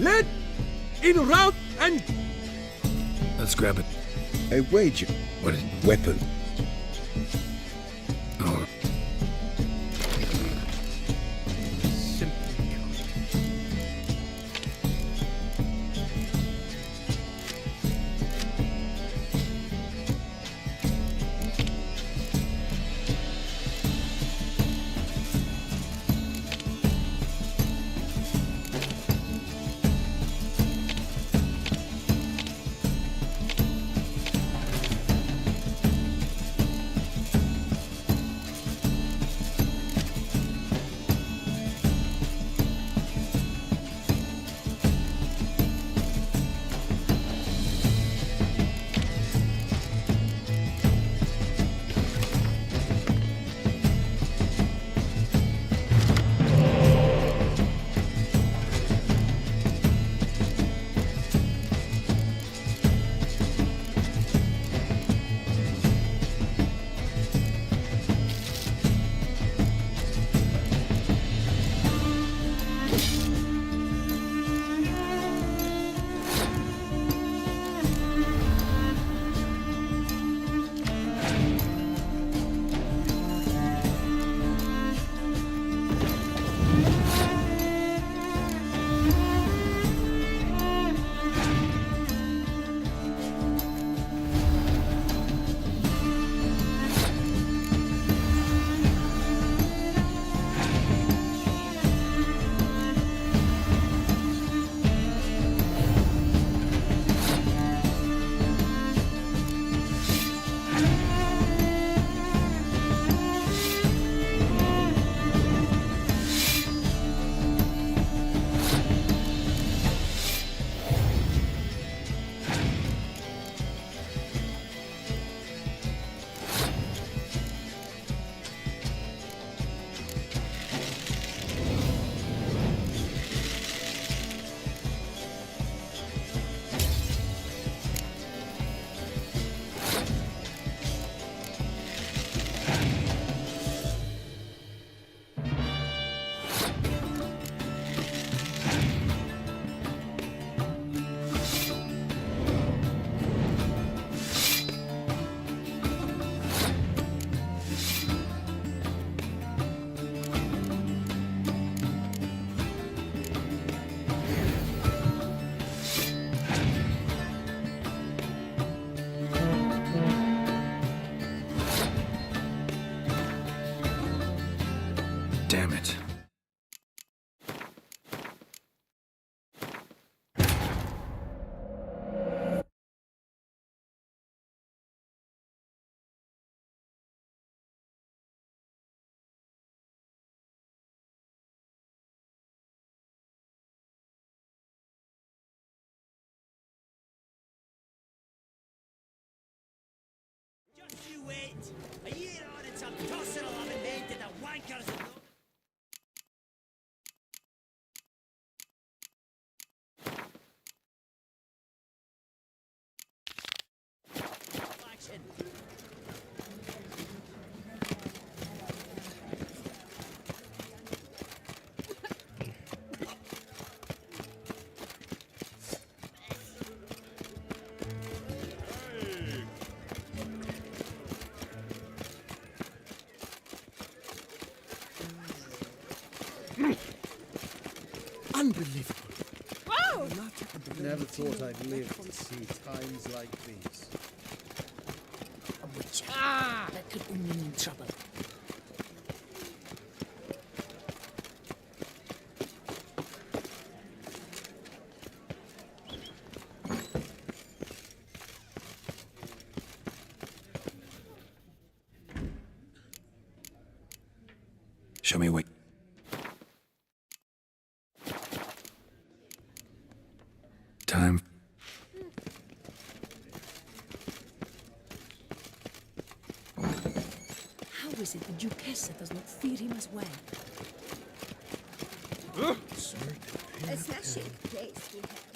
Let in round and Let's grab it. A wager. What is Weapon. Oh. Damn it. Just you wait. A year on and some tosser will have invented the wankers of action. Unbelievable. Wow! Never thought I'd live to see times like these. A witch. Ah, that could only mean trouble. Show me what. Time. How is it the Duchessa does not fear him as well? A smashing place we have.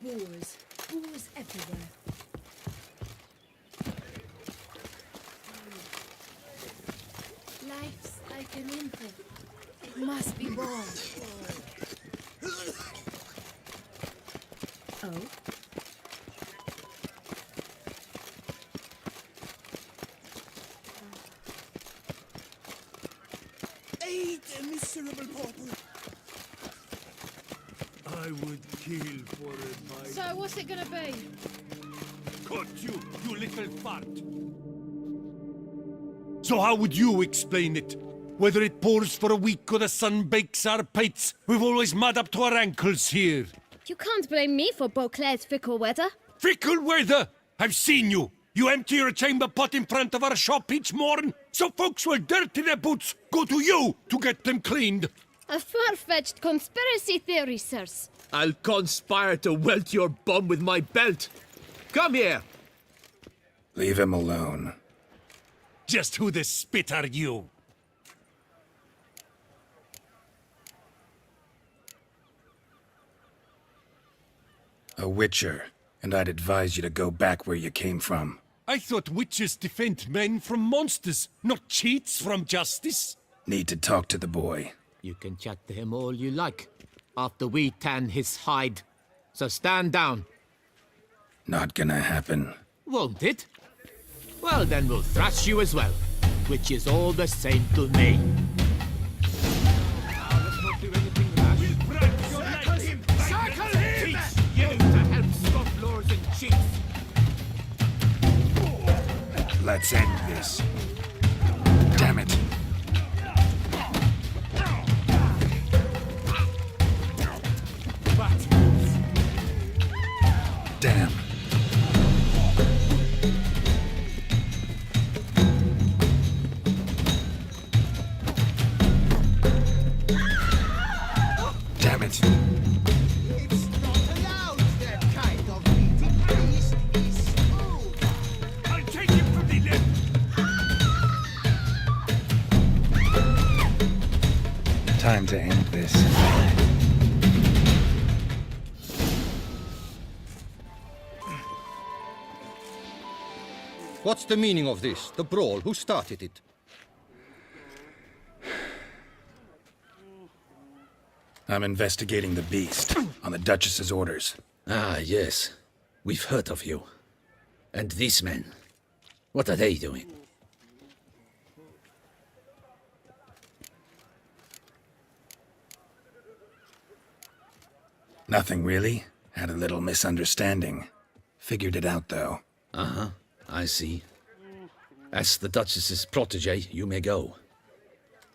Wars, Tools everywhere. Life's like an infant. It must be born. Oh? Aid a miserable pauper. I would kill for advice. So what's it gonna be? Cut you, you little fart! So how would you explain it? Whether it pours for a week or the sun bakes our pates, we've always mud up to our ankles here. You can't blame me for Beauclair's fickle weather. Fickle weather! I've seen you! You empty your chamber pot in front of our shop each morn, so folks will dirty their boots, go to you to get them cleaned. A far-fetched conspiracy theory, sirs. I'll conspire to welt your bum with my belt. Come here. Leave him alone. Just who the spit are you? A witcher, and I'd advise you to go back where you came from. I thought witches defend men from monsters, not cheats from justice. Need to talk to the boy. You can chat to him all you like, after we tan his hide. So stand down. Not gonna happen. Won't it? Well, then we'll thrash you as well, which is all the same to me. Now, let's not do anything rash. We'll break your legs. Circle him! Teach you to help scofflaws and cheats. Let's end this. Damn it. Damn. Damn it. It's not allowed, that kind of beating. Please be smooth. I'll take him from the left. Time to end this. What's the meaning of this? The brawl? Who started it? I'm investigating the beast on the Duchess's orders. Ah, yes. We've heard of you. And these men, what are they doing? Nothing really. Had a little misunderstanding. Figured it out, though. Uh-huh. I see. As the Duchess's protege, you may go.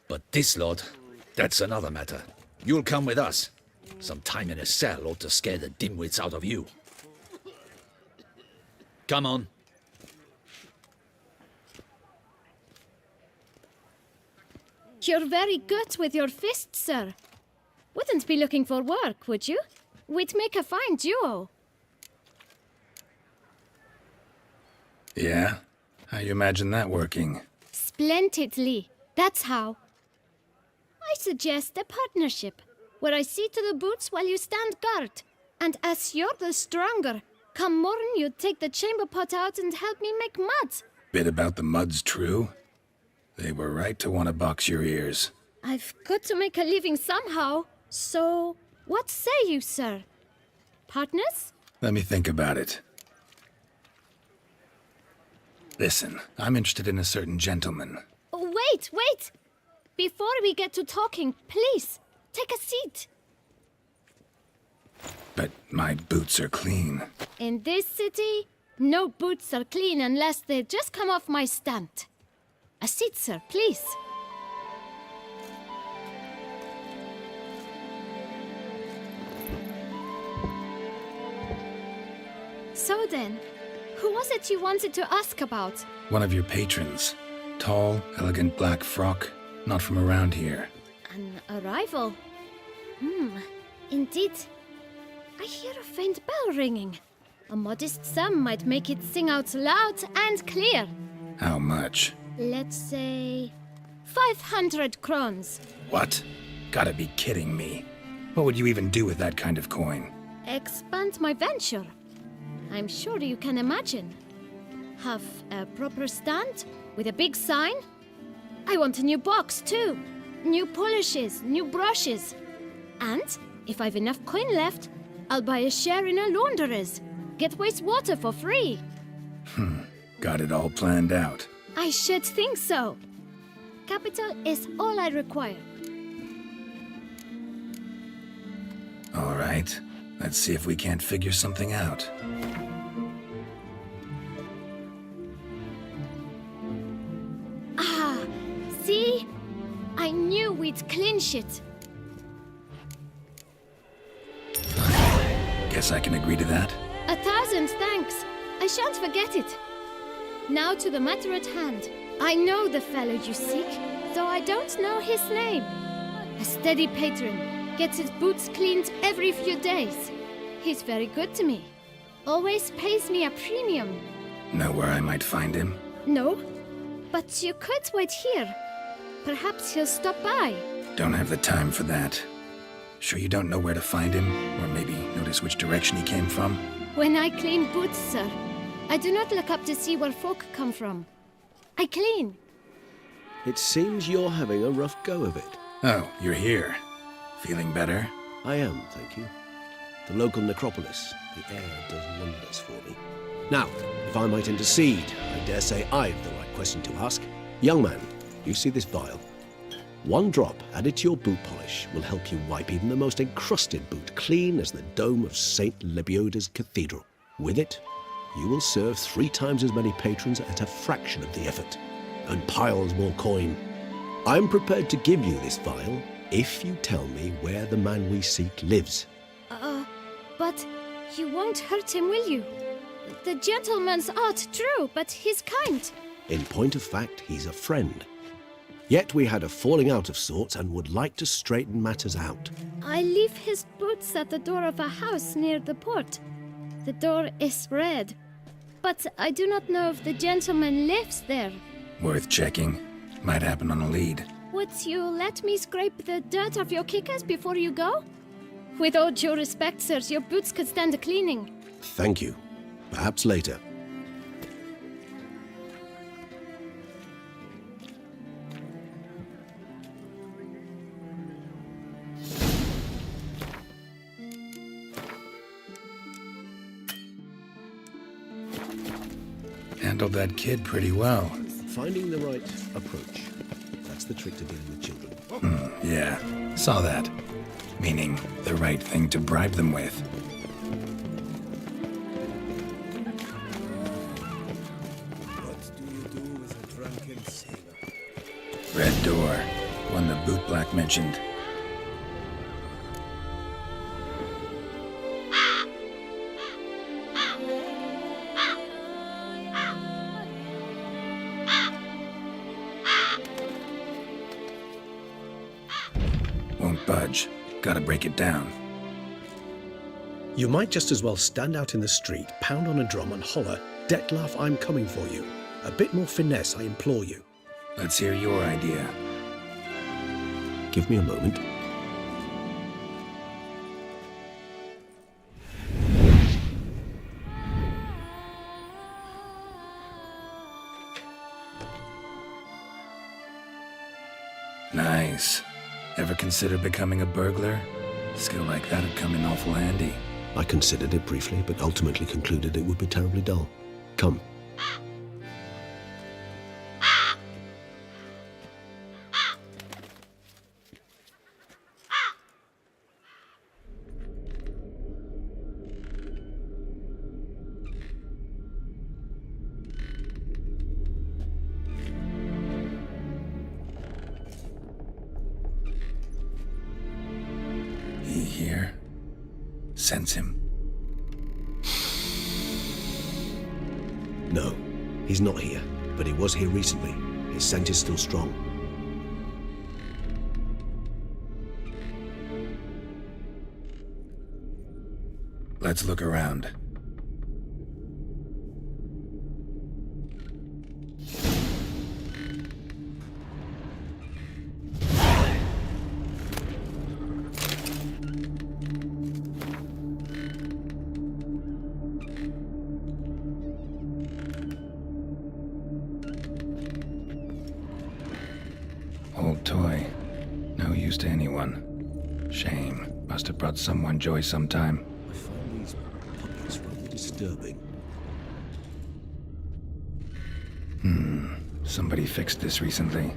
But this lot, that's another matter. You'll come with us. Some time in a cell ought to scare the dimwits out of you. Come on. You're very good with your fists, sir. Wouldn't be looking for work, would you? We'd make a fine duo. Yeah? How you imagine that working? Splendidly. That's how. I suggest a partnership, where I see to the boots while you stand guard. And as you're the stronger, come morn you take the chamber pot out and help me make mud. Bit about the mud's true? They were right to want to box your ears. I've got to make a living somehow. So, what say you, sir? Partners? Let me think about it. Listen, I'm interested in a certain gentleman. Wait, wait! Before we get to talking, please, take a seat. But my boots are clean. In this city, no boots are clean unless they just come off my stand. A seat, sir, please. So then, who was it you wanted to ask about? One of your patrons. Tall, elegant black frock. Not from around here. An arrival? Indeed. I hear a faint bell ringing. A modest sum might make it sing out loud and clear. How much? Let's say 500 crowns. What? Gotta be kidding me. What would you even do with that kind of coin? Expand my venture. I'm sure you can imagine. Have a proper stand with a big sign. I want a new box too. New polishes, new brushes. And if I've enough coin left, I'll buy a share in a launderer's. Get wastewater for free. Got it all planned out. I should think so. Capital is all I require. All right. Let's see if we can't figure something out. Ah, see? I knew we'd clinch it. Guess I can agree to that. 1,000 thanks. I shan't forget it. Now to the matter at hand. I know the fellow you seek, though I don't know his name. A steady patron, gets his boots cleaned every few days. He's very good to me. Always pays me a premium. Know where I might find him? No, but you could wait here. Perhaps he'll stop by. Don't have the time for that. Sure you don't know where to find him? Or maybe notice which direction he came from? When I clean boots, sir, I do not look up to see where folk come from. I clean. It seems you're having a rough go of it. Oh, you're here. Feeling better? I am, thank you. The local necropolis. The air does wonders for me. Now, if I might intercede, I dare say I've the right question to ask. Young man, you see this vial? One drop added to your boot polish will help you wipe even the most encrusted boot clean as the dome of St. Lebioda's Cathedral. With it, you will serve 3 times as many patrons at a fraction of the effort, and piles more coin. I'm prepared to give you this vial if you tell me where the man we seek lives. But you won't hurt him, will you? The gentleman's odd, true, but he's kind. In point of fact, he's a friend. Yet we had a falling out of sorts and would like to straighten matters out. I leave his boots at the door of a house near the port. The door is red, but I do not know if the gentleman lives there. Worth checking. Might happen on a lead. Would you let me scrape the dirt off your kickers before you go? With all due respect, sirs, your boots could stand a cleaning. Thank you. Perhaps later. Handled that kid pretty well. Finding the right approach. That's the trick to dealing with children. Yeah, saw that. Meaning, the right thing to bribe them with. What do you do with a drunken sailor? Red door. One the boot black mentioned. Won't budge. Gotta break it down. You might just as well stand out in the street, pound on a drum and holler, "Detlef, I'm coming for you." A bit more finesse, I implore you. Let's hear your idea. Give me a moment. Nice. Ever consider becoming a burglar? Skill like that'd come in awful handy. I considered it briefly, but ultimately concluded it would be terribly dull. Come. Here? Sense him? No, he's not here, but he was here recently. His scent is still strong. Let's look around. use to anyone. Shame. Must have brought someone joy sometime. I find these puppets rather disturbing. Somebody fixed this recently.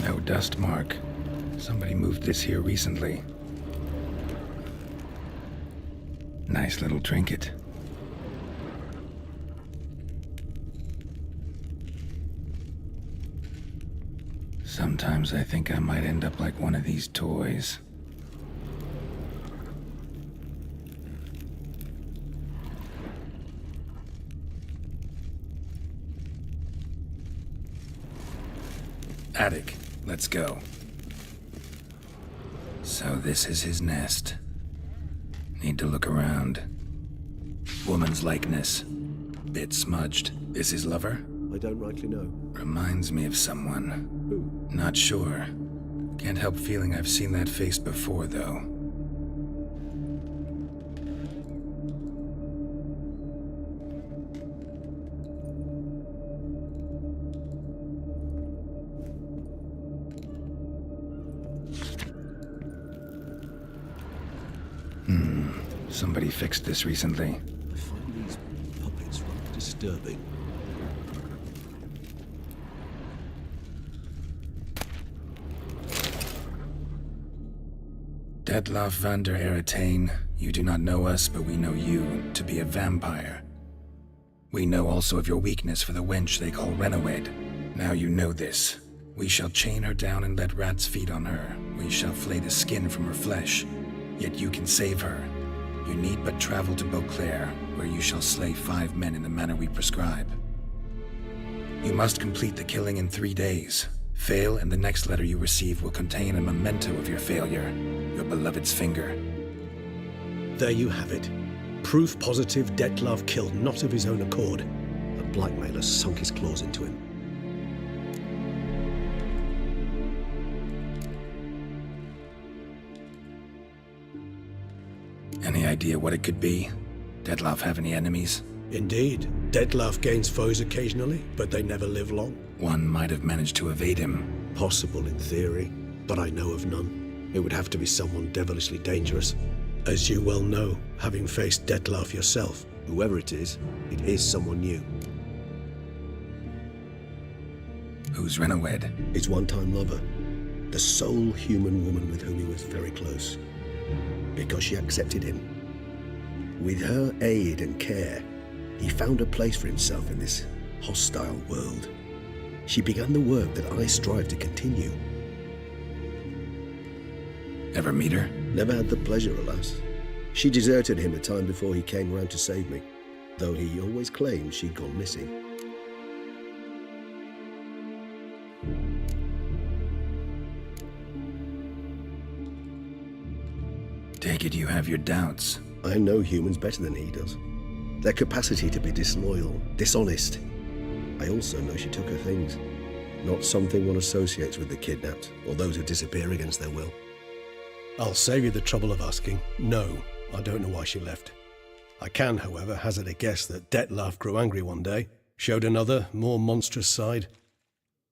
No dust mark. Somebody moved this here recently. Nice little trinket. Sometimes I think I might end up like one of these toys. Attic. Let's go. So this is his nest. Need to look around. Woman's likeness. Bit smudged. This his lover? I don't rightly know. Reminds me of someone. Who? Not sure. Can't help feeling I've seen that face before, though. Somebody fixed this recently. I find these puppets rather disturbing. Detlaff van der Eretain, you do not know us, but we know you to be a vampire. We know also of your weakness for the wench they call Renawed. Now you know this. We shall chain her down and let rats feed on her. We shall flay the skin from her flesh. Yet you can save her. You need but travel to Beauclair, where you shall slay 5 men in the manner we prescribe. You must complete the killing in 3 days. Fail, and the next letter you receive will contain a memento of your failure, your beloved's finger. There you have it. Proof positive Detlaff killed not of his own accord. A blackmailer sunk his claws into him. Any idea what it could be? Detlaff have any enemies? Indeed. Detlaff gains foes occasionally, but they never live long. One might have managed to evade him. Possible in theory, but I know of none. It would have to be someone devilishly dangerous. As you well know, having faced Detlaff yourself. Whoever it is someone new. Who's Renawed? His one-time lover. The sole human woman with whom he was very close. Because she accepted him. With her aid and care, he found a place for himself in this hostile world. She began the work that I strive to continue. Ever meet her? Never had the pleasure, alas. She deserted him a time before he came round to save me, though he always claimed she'd gone missing. Take it you have your doubts. I know humans better than he does. Their capacity to be disloyal, dishonest. I also know she took her things. Not something one associates with the kidnapped, or those who disappear against their will. I'll save you the trouble of asking. No, I don't know why she left. I can, however, hazard a guess that Detlaff grew angry one day, showed another, more monstrous side.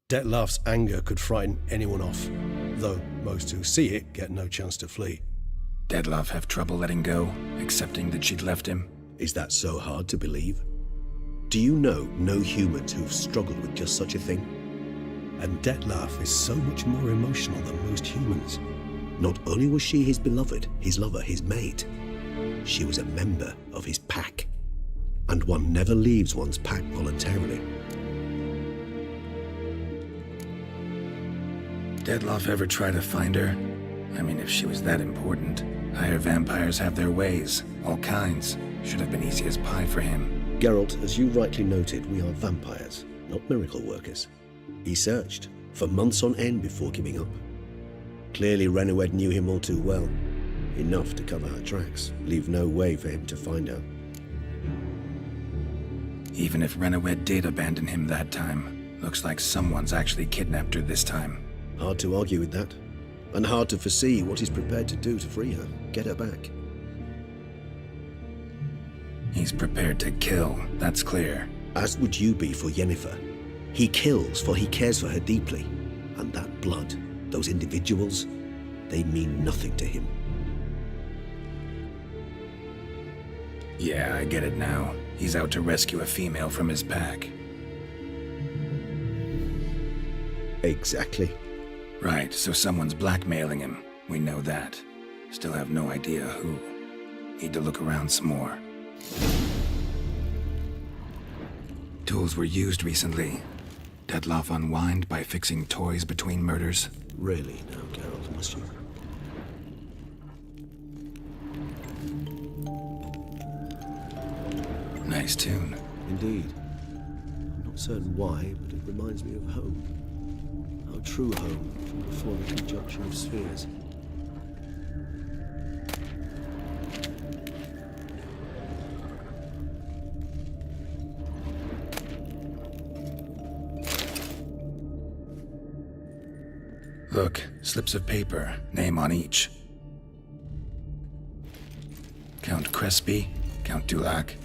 Detlaff's anger could frighten anyone off, though most who see it get no chance to flee. Detlaff have trouble letting go, accepting that she'd left him? Is that so hard to believe? Do you know no humans who've struggled with just such a thing? And Detlaff is so much more emotional than most humans. Not only was she his beloved, his lover, his mate, she was a member of his pack. And one never leaves one's pack voluntarily. Detlaff ever try to find her? I mean, if she was that important. Higher vampires have their ways, all kinds. Should have been easy as pie for him. Geralt, as you rightly noted, we are vampires, not miracle workers. He searched for months on end before giving up. Clearly Renowed knew him all too well. Enough to cover her tracks, leave no way for him to find out. Even if Renowed did abandon him that time, looks like someone's actually kidnapped her this time. Hard to argue with that. And hard to foresee what he's prepared to do to free her, get her back. He's prepared to kill, that's clear. As would you be for Yennefer. He kills for he cares for her deeply. And that blood, those individuals, they mean nothing to him. Yeah, I get it now. He's out to rescue a female from his pack. Exactly. Right, so someone's blackmailing him. We know that. Still have no idea who. Need to look around some more. Tools were used recently. Detloff unwind by fixing toys between murders. Really now, Geralt, must you? Nice tune. Indeed. I'm not certain why, but it reminds me of home. Our true home from before the conjunction of spheres. Look, slips of paper, name on each. Count Crespi, Count Dulac,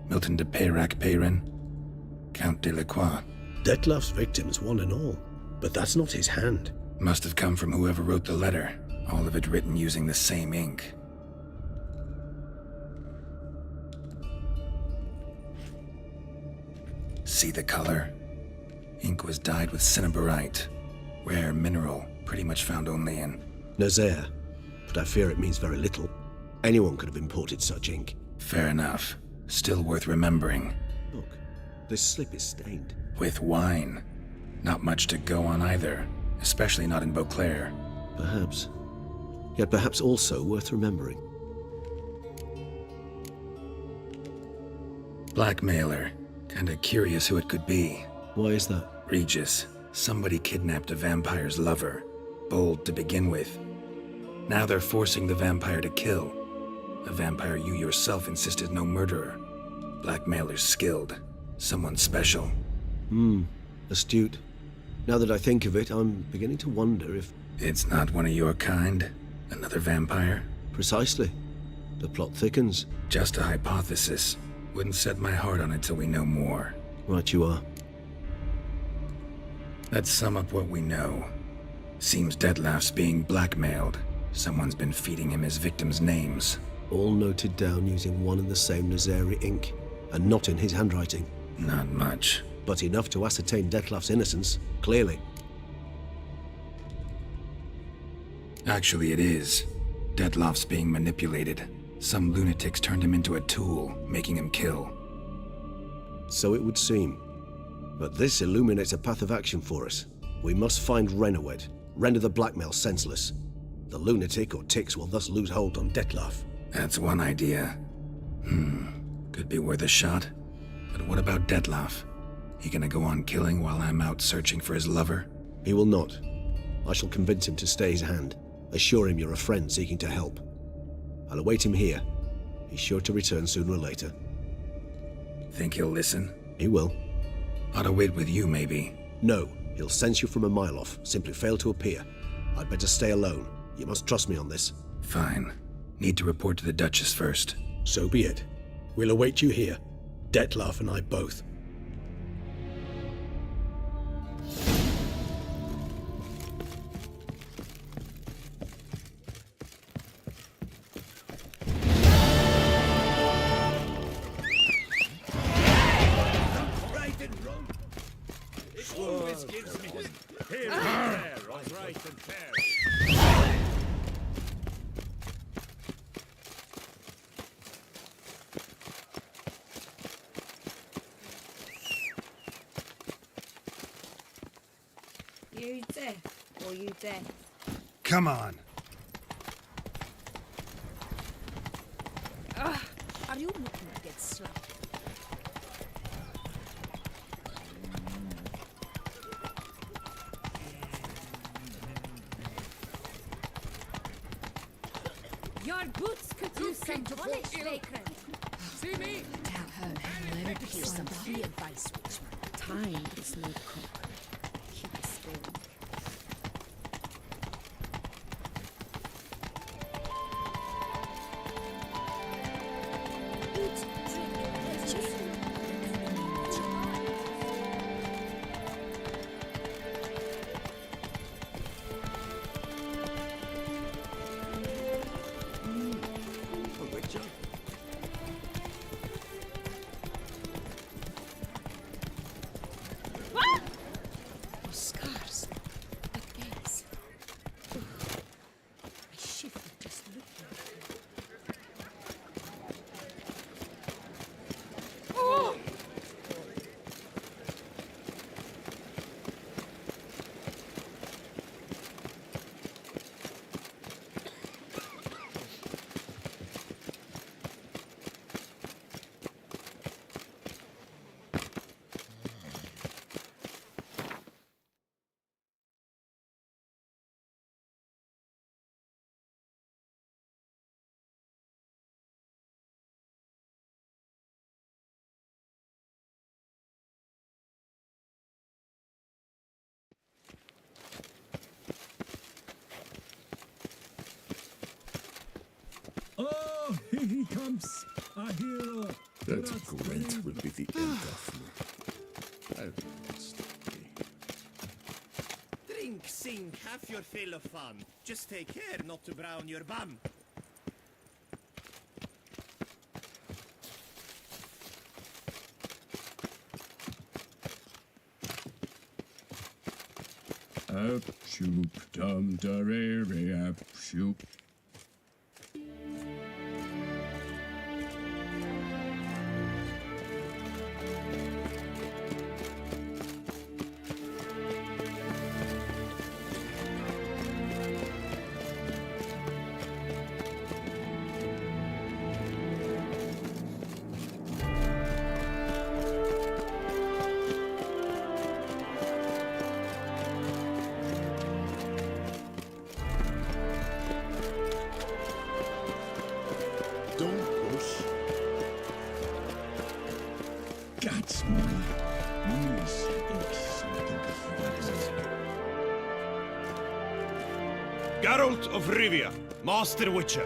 Milton de Peyrac-Peyrin, Count Delacroix. Detloff's victims, one and all. But that's not his hand. Must have come from whoever wrote the letter. All of it written using the same ink. See the color? Ink was dyed with cinnabarite. Rare mineral, pretty much found only in Nazaire. But I fear it means very little. Anyone could have imported such ink. Fair enough. Still worth remembering. Look, this slip is stained. With wine. Not much to go on either, especially not in Beauclair. Perhaps. Yet perhaps also worth remembering. Blackmailer. Kinda curious who it could be. Why is that? Regis. Somebody kidnapped a vampire's lover. Bold to begin with. Now they're forcing the vampire to kill. A vampire you yourself insisted no murderer. Blackmailer's skilled. Someone special. Astute. Now that I think of it, I'm beginning to wonder if... It's not one of your kind? Another vampire? Precisely. The plot thickens. Just a hypothesis. Wouldn't set my heart on it till we know more. Right you are. Let's sum up what we know. Seems Detloff's being blackmailed. Someone's been feeding him his victims' names. All noted down using one and the same Nazari ink, and not in his handwriting. Not much. But enough to ascertain Detloff's innocence, clearly. Actually, it is. Detloff's being manipulated. Some lunatics turned him into a tool, making him kill. So it would seem. But this illuminates a path of action for us. We must find Renowed, render the blackmail senseless. The lunatic or ticks will thus lose hold on Detloff. That's one idea. Could be worth a shot. But what about Detloff? He gonna go on killing while I'm out searching for his lover? He will not. I shall convince him to stay his hand. Assure him you're a friend seeking to help. I'll await him here. He's sure to return sooner or later. Think he'll listen? He will. Ought to wait with you, maybe. No, he'll sense you from a mile off. Simply fail to appear. I'd better stay alone. You must trust me on this. Fine. Need to report to the Duchess first. So be it. We'll await you here. Detloff and I both. You deaf or you deaf? Come on. I Are you looking to get slapped? Your boots could use some polish, Vagrant. See me? Tell her I'll ever pierce some free advice, Witchman. Time is no cook. Keep us going. Eat, drink, cheer. Scars. Against. I shivered just looking at him. Oh! Oh, here he comes, a hero. That grunt will be the end of you. I'll Drink, sing, have your fill of fun. Just take care not to brown your bum. Up, shoop, dum, darere, up, shoop. Don't push. That's me. Yes, it's something. Geralt of Rivia, Master Witcher.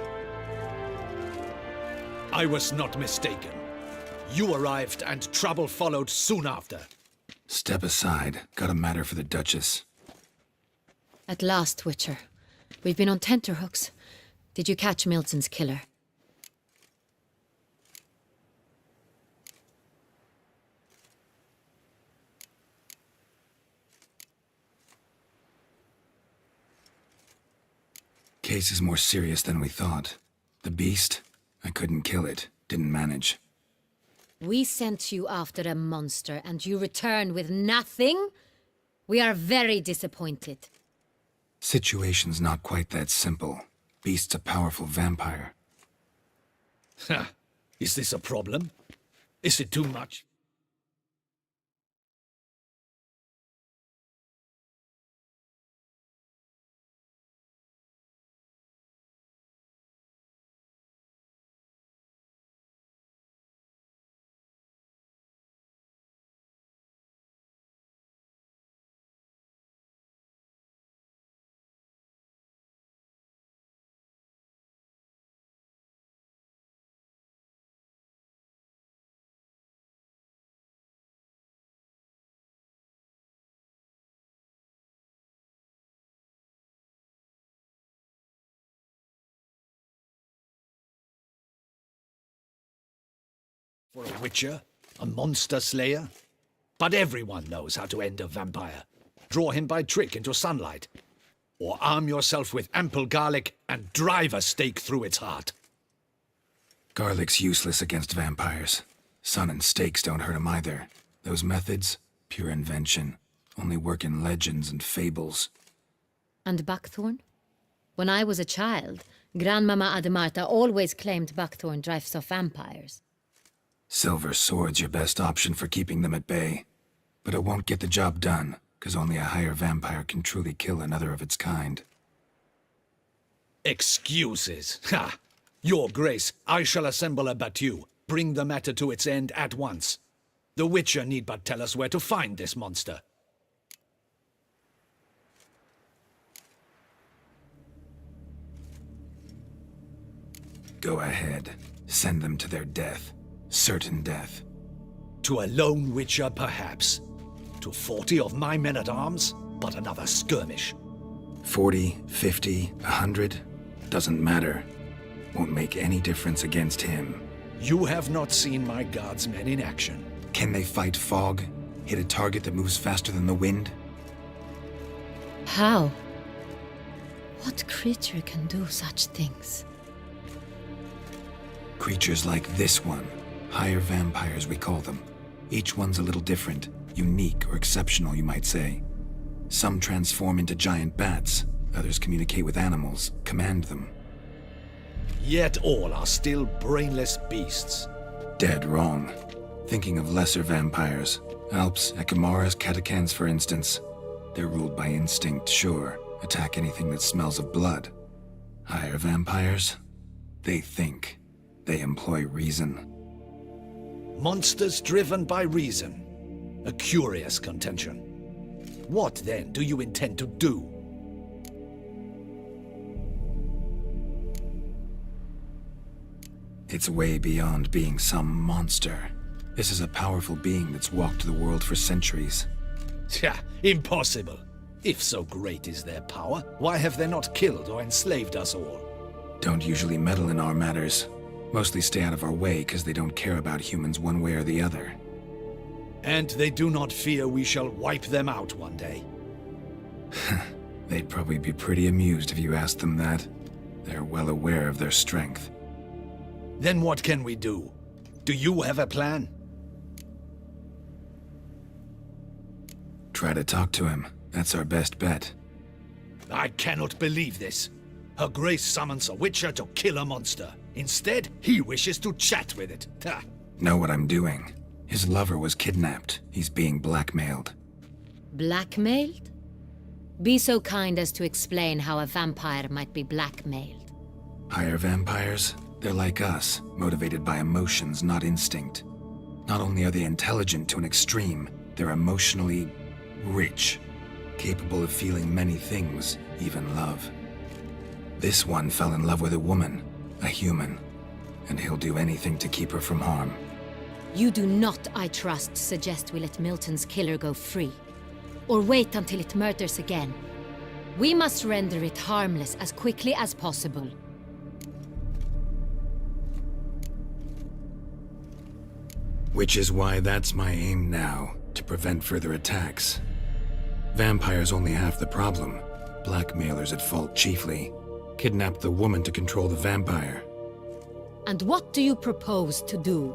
I was not mistaken. You arrived and trouble followed soon after. Step aside. Got a matter for the Duchess. At last, Witcher. We've been on tenterhooks. Did you catch Milton's killer? Case is more serious than we thought. The beast? I couldn't kill it. Didn't manage. We sent you after a monster, and you return with nothing? We are very disappointed. Situation's not quite that simple. Beast's a powerful vampire. Ha! Is this a problem? Is it too much? For a witcher? A monster slayer? But everyone knows how to end a vampire. Draw him by trick into sunlight. Or arm yourself with ample garlic and drive a stake through its heart. Garlic's useless against vampires. Sun and stakes don't hurt him either. Those methods, pure invention. Only work in legends and fables. And buckthorn? When I was a child, Grandmama Ademarta always claimed buckthorn drives off vampires. Silver sword's your best option for keeping them at bay. But it won't get the job done, because only a higher vampire can truly kill another of its kind. Excuses. Ha! Your Grace, I shall assemble a battue. Bring the matter to its end at once. The Witcher need but tell us where to find this monster. Go ahead. Send them to their death. Certain death. To a lone Witcher, perhaps. To 40 of my men-at-arms, but another skirmish. 40, 50, 100? Doesn't matter. Won't make any difference against him. You have not seen my guardsmen in action. Can they fight fog? Hit a target that moves faster than the wind? How? What creature can do such things? Creatures like this one. Higher vampires, we call them. Each one's a little different. Unique or exceptional, you might say. Some transform into giant bats. Others communicate with animals, command them. Yet all are still brainless beasts. Dead wrong. Thinking of lesser vampires. Alps, Ekamaras, Catacans, for instance. They're ruled by instinct, sure. Attack anything that smells of blood. Higher vampires? They think. They employ reason. Monsters driven by reason. A curious contention. What, then, do you intend to do? It's way beyond being some monster. This is a powerful being that's walked the world for centuries. Tja, impossible. If so great is their power, why have they not killed or enslaved us all? Don't usually meddle in our matters. Mostly stay out of our way because they don't care about humans one way or the other. And they do not fear we shall wipe them out one day. They'd probably be pretty amused if you asked them that. They're well aware of their strength. Then what can we do? Do you have a plan? Try to talk to him. That's our best bet. I cannot believe this. Her Grace summons a Witcher to kill a monster. Instead, he wishes to chat with it. Ha. Know what I'm doing. His lover was kidnapped. He's being blackmailed. Blackmailed? Be so kind as to explain how a vampire might be blackmailed. Higher vampires? They're like us, motivated by emotions, not instinct. Not only are they intelligent to an extreme, they're emotionally rich, capable of feeling many things, even love. This one fell in love with a woman, a human, and he'll do anything to keep her from harm. You do not, I trust, suggest we let Milton's killer go free, or wait until it murders again. We must render it harmless as quickly as possible. Which is why that's my aim now, to prevent further attacks. Vampires only half the problem. Blackmailers at fault chiefly. Kidnapped the woman to control the vampire. And what do you propose to do?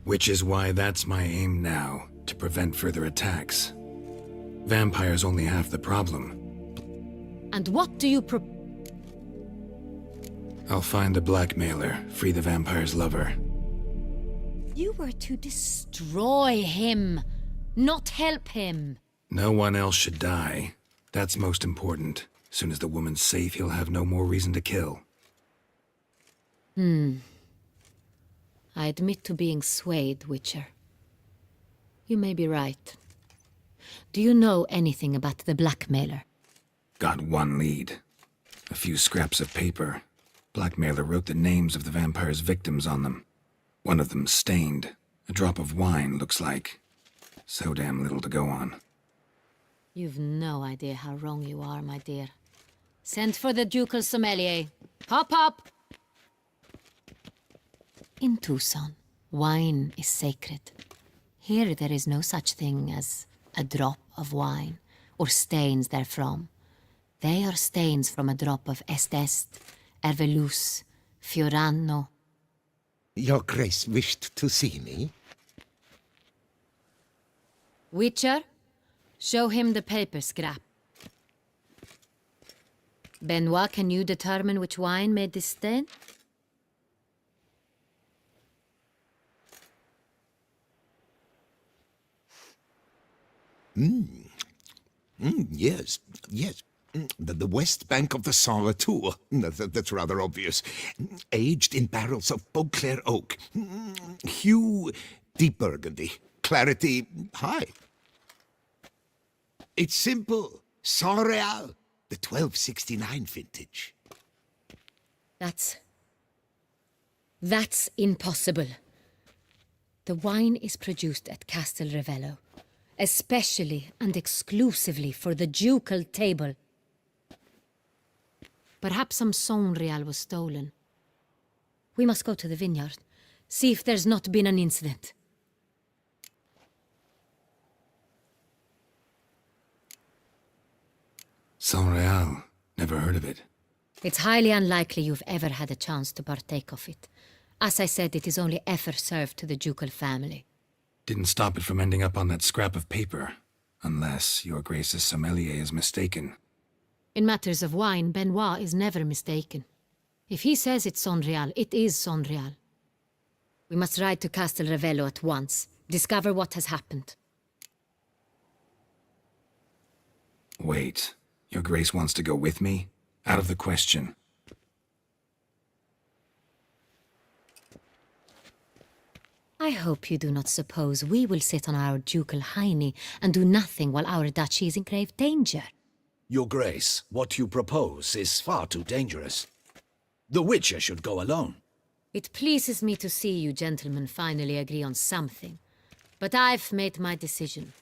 Which is why that's my aim now, to prevent further attacks. Vampires only half the problem. And what do you I'll find the blackmailer, free the vampire's lover. You were to destroy him, not help him. No one else should die. That's most important. Soon as the woman's safe, he'll have no more reason to kill. I admit to being swayed, Witcher. You may be right. Do you know anything about the blackmailer? Got one lead. A few scraps of paper. Blackmailer wrote the names of the vampire's victims on them. One of them stained. A drop of wine, looks like. So damn little to go on. You've no idea how wrong you are, my dear. Send for the ducal sommelier. Hop, hop! In Tucson, wine is sacred. Here there is no such thing as a drop of wine, or stains therefrom. They are stains from a drop of Est, Ervelus, Fiorano. Your Grace wished to see me? Witcher, show him the paper scrap. Benoit, can you determine which wine made this stain? Yes, yes. The west bank of the Saint Tour. That's rather obvious. Aged in barrels of Beauclair oak. Hue, deep burgundy. Clarity, high. It's simple. Saint Real, the 1269 vintage. That's impossible. The wine is produced at Castel Ravello, especially and exclusively for the ducal table. Perhaps some Saint Real was stolen. We must go to the vineyard, see if there's not been an incident. Saint Real. Never heard of it. It's highly unlikely you've ever had a chance to partake of it. As I said, it is only ever served to the ducal family. Didn't stop it from ending up on that scrap of paper. Unless your Grace's sommelier is mistaken. In matters of wine, Benoit is never mistaken. If he says it's Saint Real, it is Saint Real. We must ride to Castel Ravello at once, discover what has happened. Wait, your Grace wants to go with me? Out of the question. I hope you do not suppose we will sit on our ducal hiney and do nothing while our duchy is in grave danger. Your Grace, what you propose is far too dangerous. The Witcher should go alone. It pleases me to see you gentlemen finally agree on something. But I've made my decision.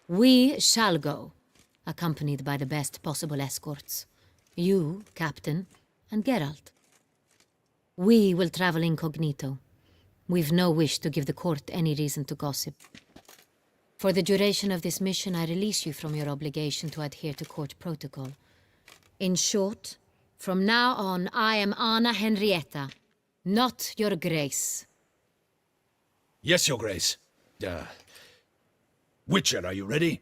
We shall go, accompanied by the best possible escorts. You, Captain, and Geralt. We will travel incognito. We've no wish to give the court any reason to gossip. For the duration of this mission, I release you from your obligation to adhere to court protocol. In short, from now on, I am Anna Henrietta, not your Grace. Yes, Your Grace. Witcher, are you ready?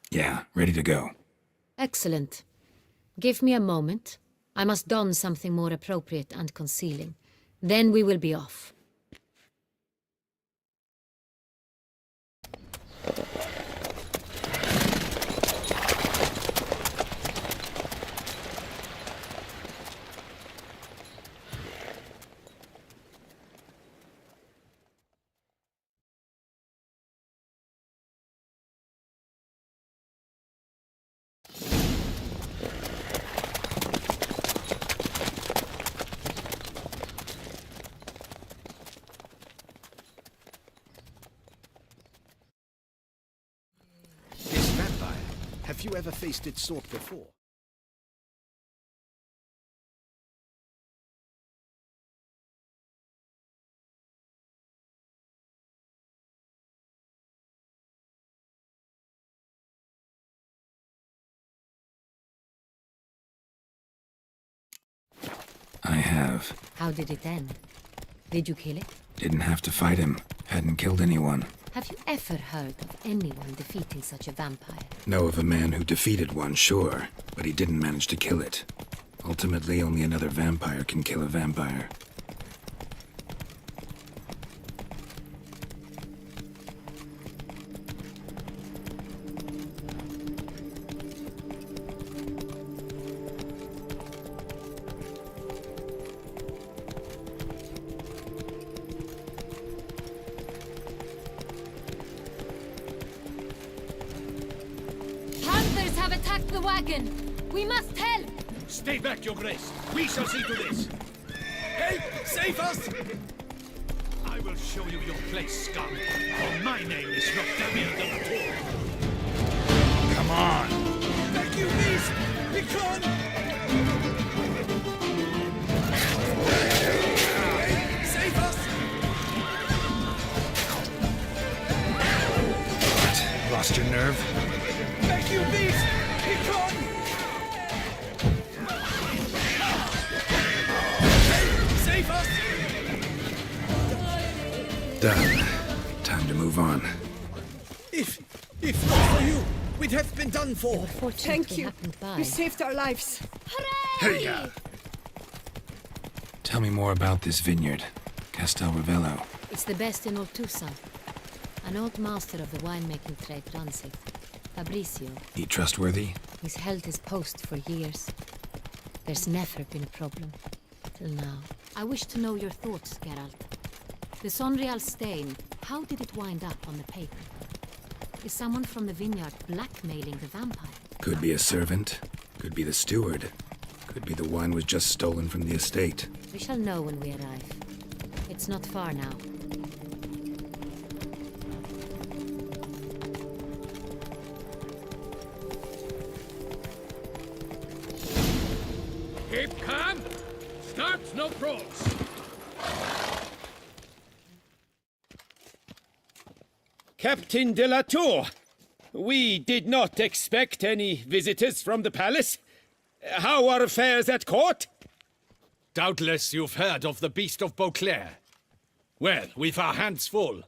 Yeah, ready to go. Excellent. Give me a moment. I must don something more appropriate and concealing. Then we will be off. Have you ever faced its sort before? I have. How did it end? Did you kill it? Didn't have to fight him. Hadn't killed anyone. Have you ever heard of anyone defeating such a vampire? Know of a man who defeated one, sure, but he didn't manage to kill it. Ultimately, only another vampire can kill a vampire. Hunters have attacked the wagon! We must help! Stay back, Your Grace. We shall see to this. Help! Save us! I will show you your place, scum. For my name is not Damir de la Tour. Come on! Thank you, beast! Be gone! Save us! What? Lost your nerve? Thank you, beast! Be gone! Save us! Done. Time to move on. If not for you, we'd have been done for. Thank you. You saved our lives. Hey-ya! Tell me more about this vineyard, Castel Ravello. It's the best in Oltusa. An old master of the winemaking trade runs it. Fabrizio. He trustworthy? He's held his post for years. There's never been a problem. Till now. I wish to know your thoughts, Geralt. The Sonreal stain, how did it wind up on the paper? Is someone from the vineyard blackmailing the vampire? Could be a servant. Could be the steward. Could be the wine was just stolen from the estate. We shall know when we arrive. It's not far now. Keep calm. Start no pros. Captain de la Tour, we did not expect any visitors from the palace. How are affairs at court? Doubtless you've heard of the Beast of Beauclair. Well, we've our hands full.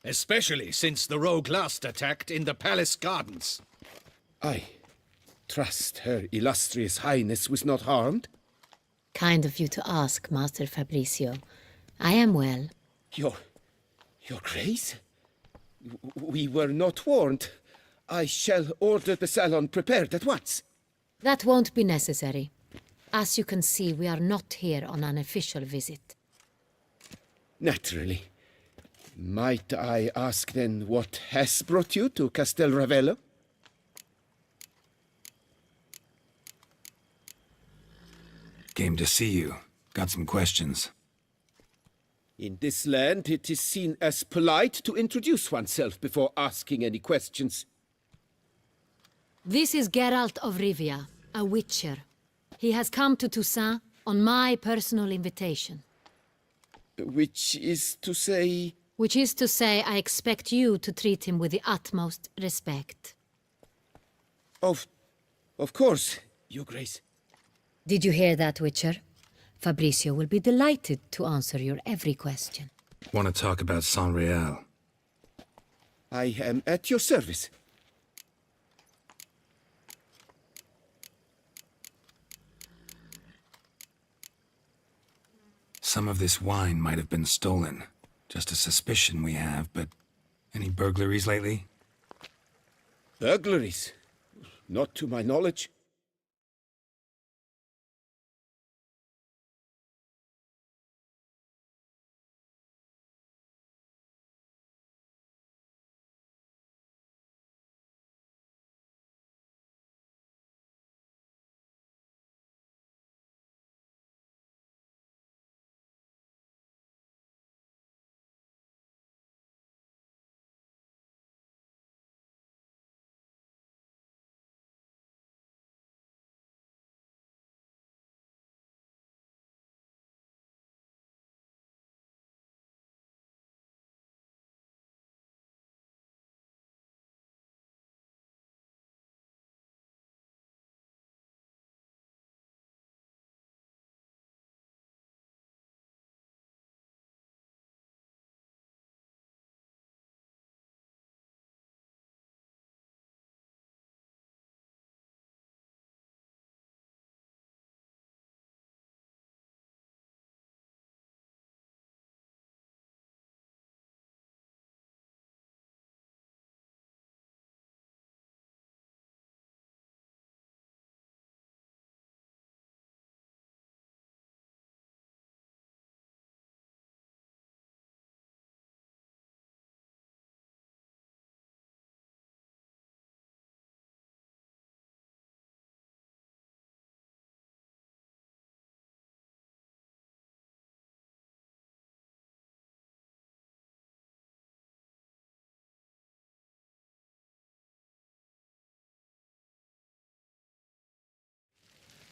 Especially since the rogue last attacked in the palace gardens. I trust Her Illustrious Highness was not harmed? Kind of you to ask, Master Fabrizio. I am well. Your Grace? We were not warned. I shall order the salon prepared at once. That won't be necessary. As you can see, we are not here on an official visit. Naturally. Might I ask then what has brought you to Castel Ravello? Came to see you. Got some questions. In this land, it is seen as polite to introduce oneself before asking any questions. This is Geralt of Rivia, a witcher. He has come to Toussaint on my personal invitation. Which is to say... Which is to say, I expect you to treat him with the utmost respect. Of course, Your Grace. Did you hear that, Witcher? Fabrizio will be delighted to answer your every question. Want to talk about Sonreal? I am at your service. Some of this wine might have been stolen. Just a suspicion we have, but any burglaries lately? Burglaries? Not to my knowledge.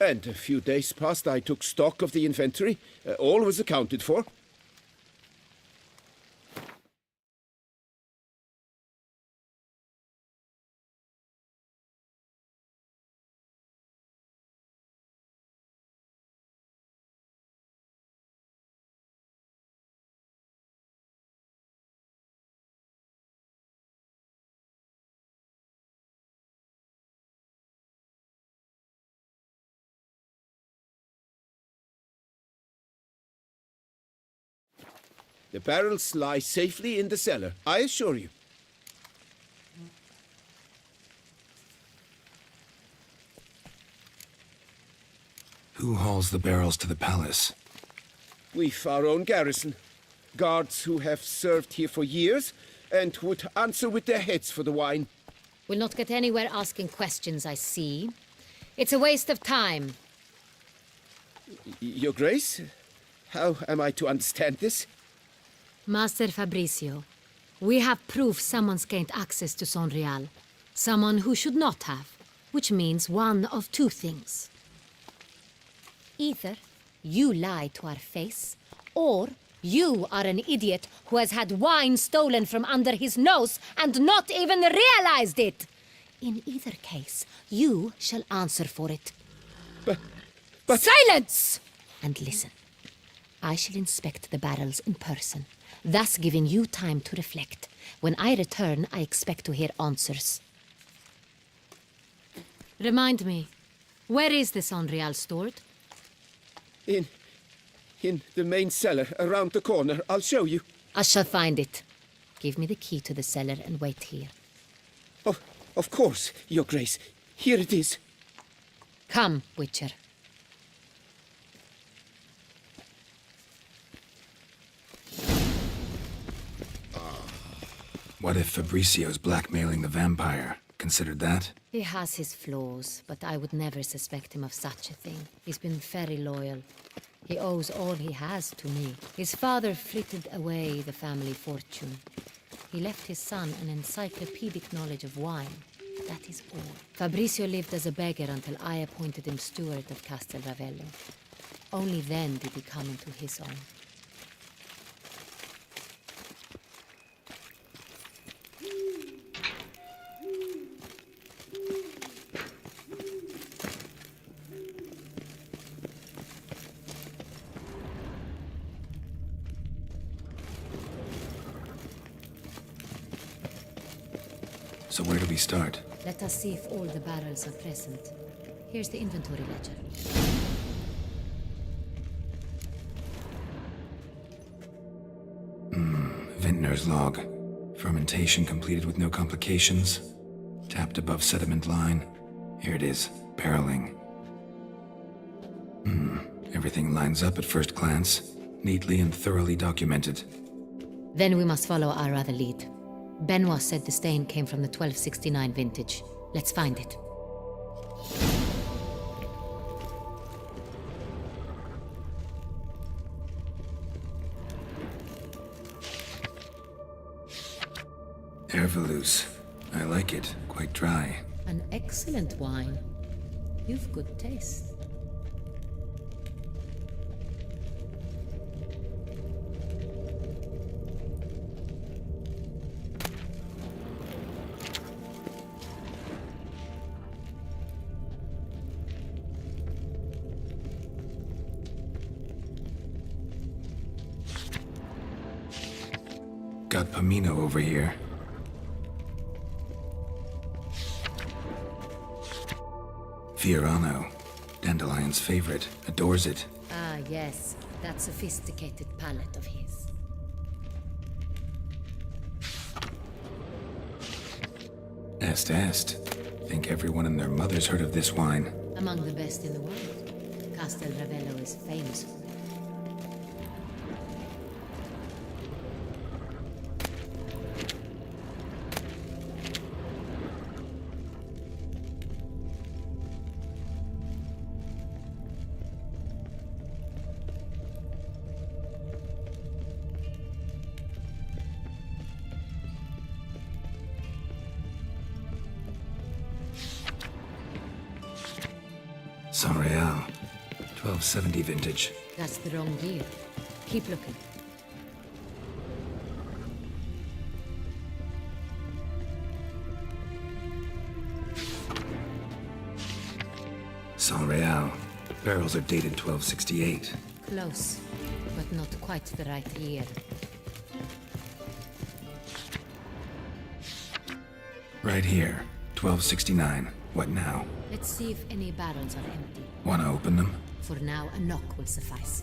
And a few days past, I took stock of the inventory. All was accounted for. The barrels lie safely in the cellar, I assure you. Who hauls the barrels to the palace? We've our own garrison. Guards who have served here for years and would answer with their heads for the wine. We'll not get anywhere asking questions, I see. It's a waste of time. Your Grace? How am I to understand this? Master Fabricio, we have proof someone's gained access to Sonreal. Someone who should not have, which means one of two things. Either you lie to our face, or you are an idiot who has had wine stolen from under his nose and not even realized it. In either case, you shall answer for it. But... Silence! And listen. I shall inspect the barrels in person, thus giving you time to reflect. When I return, I expect to hear answers. Remind me, where is the Sonreal stored? In the main cellar, around the corner. I'll show you. I shall find it. Give me the key to the cellar and wait here. Oh, of course, Your Grace. Here it is. Come, Witcher. What if Fabricio's blackmailing the vampire? Considered that? He has his flaws, but I would never suspect him of such a thing. He's been very loyal. He owes all he has to me. His father frittered away the family fortune. He left his son an encyclopedic knowledge of wine. That is all. Fabricio lived as a beggar until I appointed him steward of Castel Ravello. Only then did he come into his own. So where do we start? Let us see if all the barrels are present. Here's the inventory ledger. Vintner's log. Fermentation completed with no complications. Tapped above sediment line. Here it is. Barreling. Everything lines up at first glance. Neatly and thoroughly documented. Then we must follow our other lead. Benoit said the stain came from the 1269 vintage. Let's find it. Herveloos. I like it. Quite dry. An excellent wine. You've good taste. Got Pomino over here. Fiorano. Dandelion's favorite. Adores it. Ah, yes. That sophisticated palate of his. Est. Think everyone and their mother's heard of this wine. Among the best in the world. Castel Ravello is famous for it. Saint-Réal. 1270 vintage. That's the wrong year. Keep looking. Saint-Réal. Barrels are dated 1268. Close, but not quite the right year. Right here. 1269. What now? Let's see if any barrels are empty. Wanna open them? For now, a knock will suffice.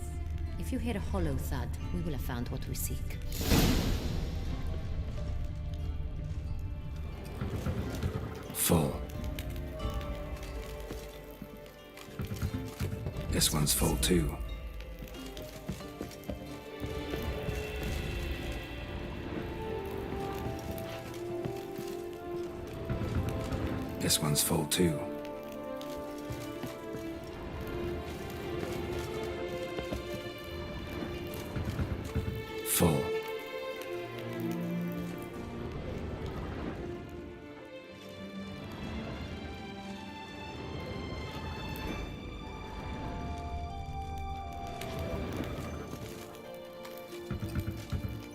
If you hear a hollow thud, we will have found what we seek. Full. This one's full too. This one's full too. Full.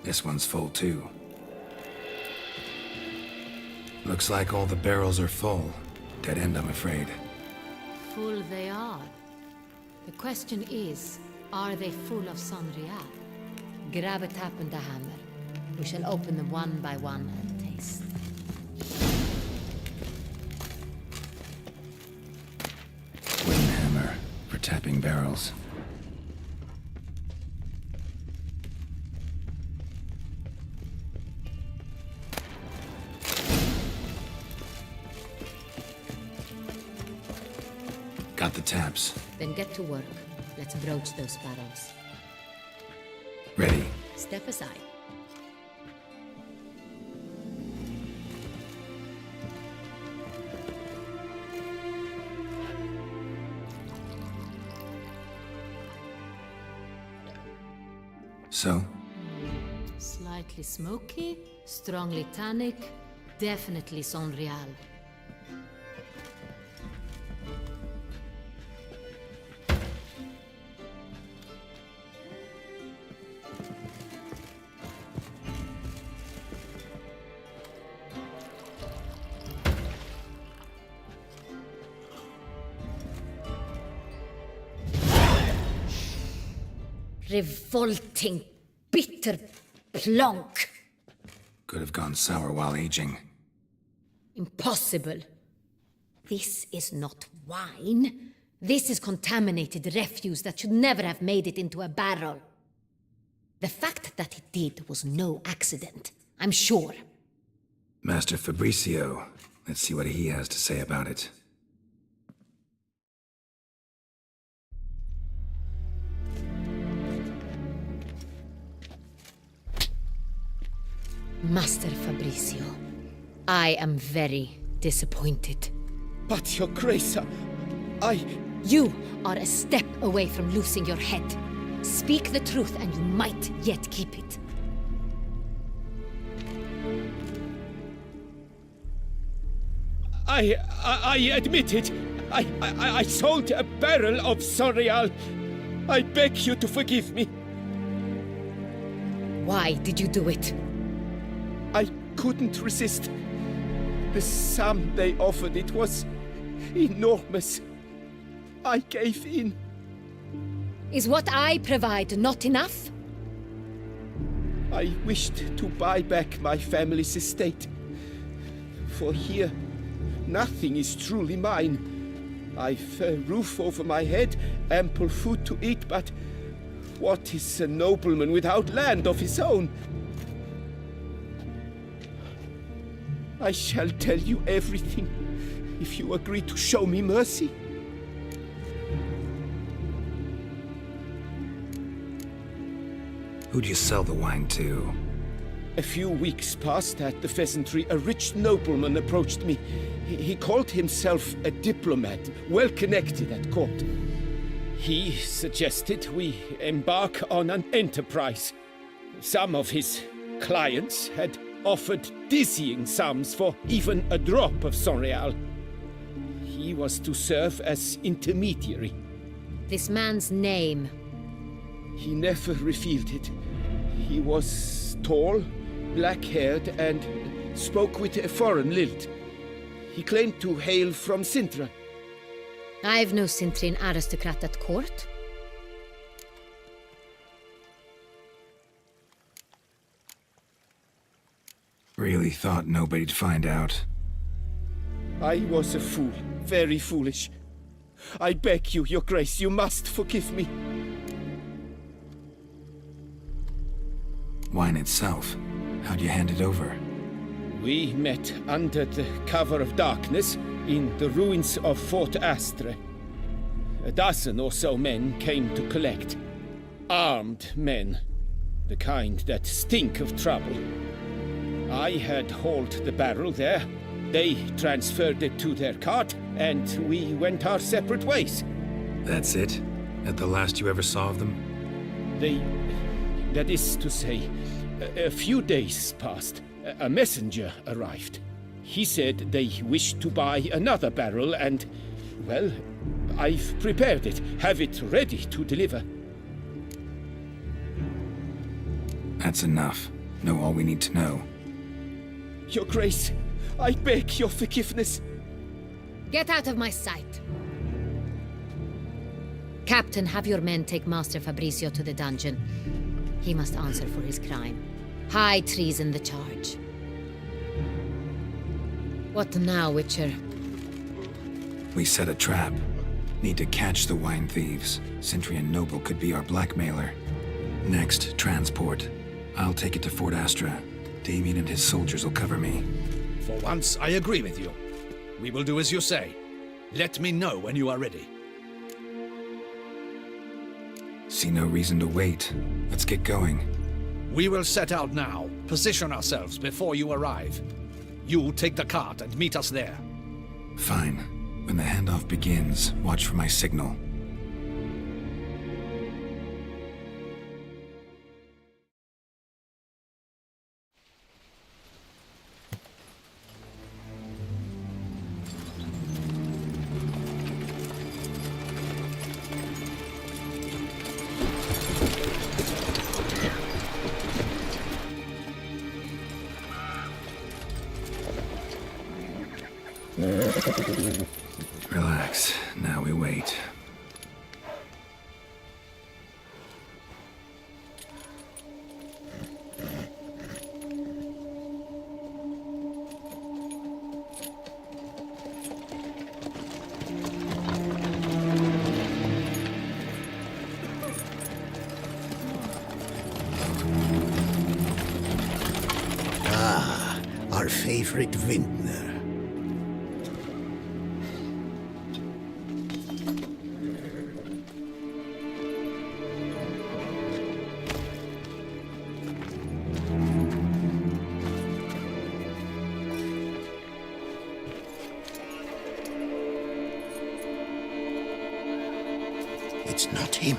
This one's full too. Looks like all the barrels are full. Dead end, I'm afraid. Full they are. The question is, are they full of Saint-Réal? Grab a tap and a hammer. We shall open them one by one and taste. Wooden hammer for tapping barrels. Got the taps. Then get to work. Let's broach those barrels. Ready. Step aside. So? Slightly smoky, strongly tannic, definitely Saint-Réal. Revolting, bitter plonk. Could have gone sour while aging. Impossible. This is not wine. This is contaminated refuse that should never have made it into a barrel. The fact that it did was no accident, I'm sure. Master Fabricio. Let's see what he has to say about it. Master Fabricio, I am very disappointed. But, Your Grace, You are a step away from losing your head. Speak the truth and you might yet keep it. I admit it. I sold a barrel of Saint-Réal. I beg you to forgive me. Why did you do it? I couldn't resist. The sum they offered, it was enormous. I gave in. Is what I provide not enough? I wished to buy back my family's estate. For here, nothing is truly mine. I've a roof over my head, ample food to eat, but what is a nobleman without land of his own? I shall tell you everything, if you agree to show me mercy. Who'd you sell the wine to? A few weeks past at the Pheasantry, a rich nobleman approached me. He called himself a diplomat, well connected at court. He suggested we embark on an enterprise. Some of his clients had offered dizzying sums for even a drop of Saint-Réal. he was to serve as intermediary. This man's name? He never revealed it. He was tall, black-haired, and spoke with a foreign lilt. He claimed to hail from Sintra. I've no Sintrin aristocrat at court. Really thought nobody'd find out. I was a fool, very foolish. I beg you, Your Grace, you must forgive me. Wine itself, how'd you hand it over? We met under the cover of darkness in the ruins of Fort Astre. A dozen or so men came to collect. Armed men, the kind that stink of trouble. I had hauled the barrel there. They transferred it to their cart, and we went our separate ways. That's it? At the last you ever saw of them? That is to say, a few days passed. A messenger arrived. He said they wished to buy another barrel and, well, I've prepared it. Have it ready to deliver. That's enough. Know all we need to know. Your Grace, I beg your forgiveness. Get out of my sight. Captain, have your men take Master Fabrizio to the dungeon. He must answer for his crime. High treason the charge. What now, Witcher? We set a trap. Need to catch the wine thieves. Cintrian Noble could be our blackmailer. Next, transport. I'll take it to Fort Astra. Damien and his soldiers will cover me. For once, I agree with you. We will do as you say. Let me know when you are ready. See no reason to wait. Let's get going. We will set out now. Position ourselves before you arrive. You take the cart and meet us there. Fine. When the handoff begins, watch for my signal. Relax. Now we wait. Ah, our favorite vintner. It's not him.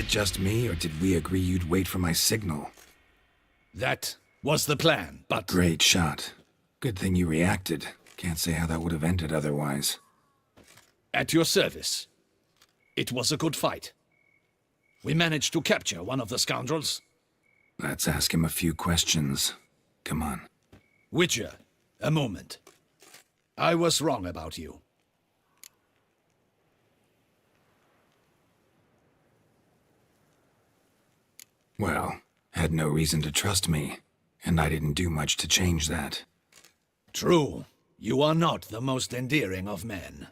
it just me, or did we agree you'd wait for my signal? That was the plan, but... Great shot. Good thing you reacted. Can't say how that would have ended otherwise. At your service. It was a good fight. We managed to capture one of the scoundrels. Let's ask him a few questions. Come on. Witcher, a moment. I was wrong about you. Well, had no reason to trust me, and I didn't do much to change that. True. You are not the most endearing of men.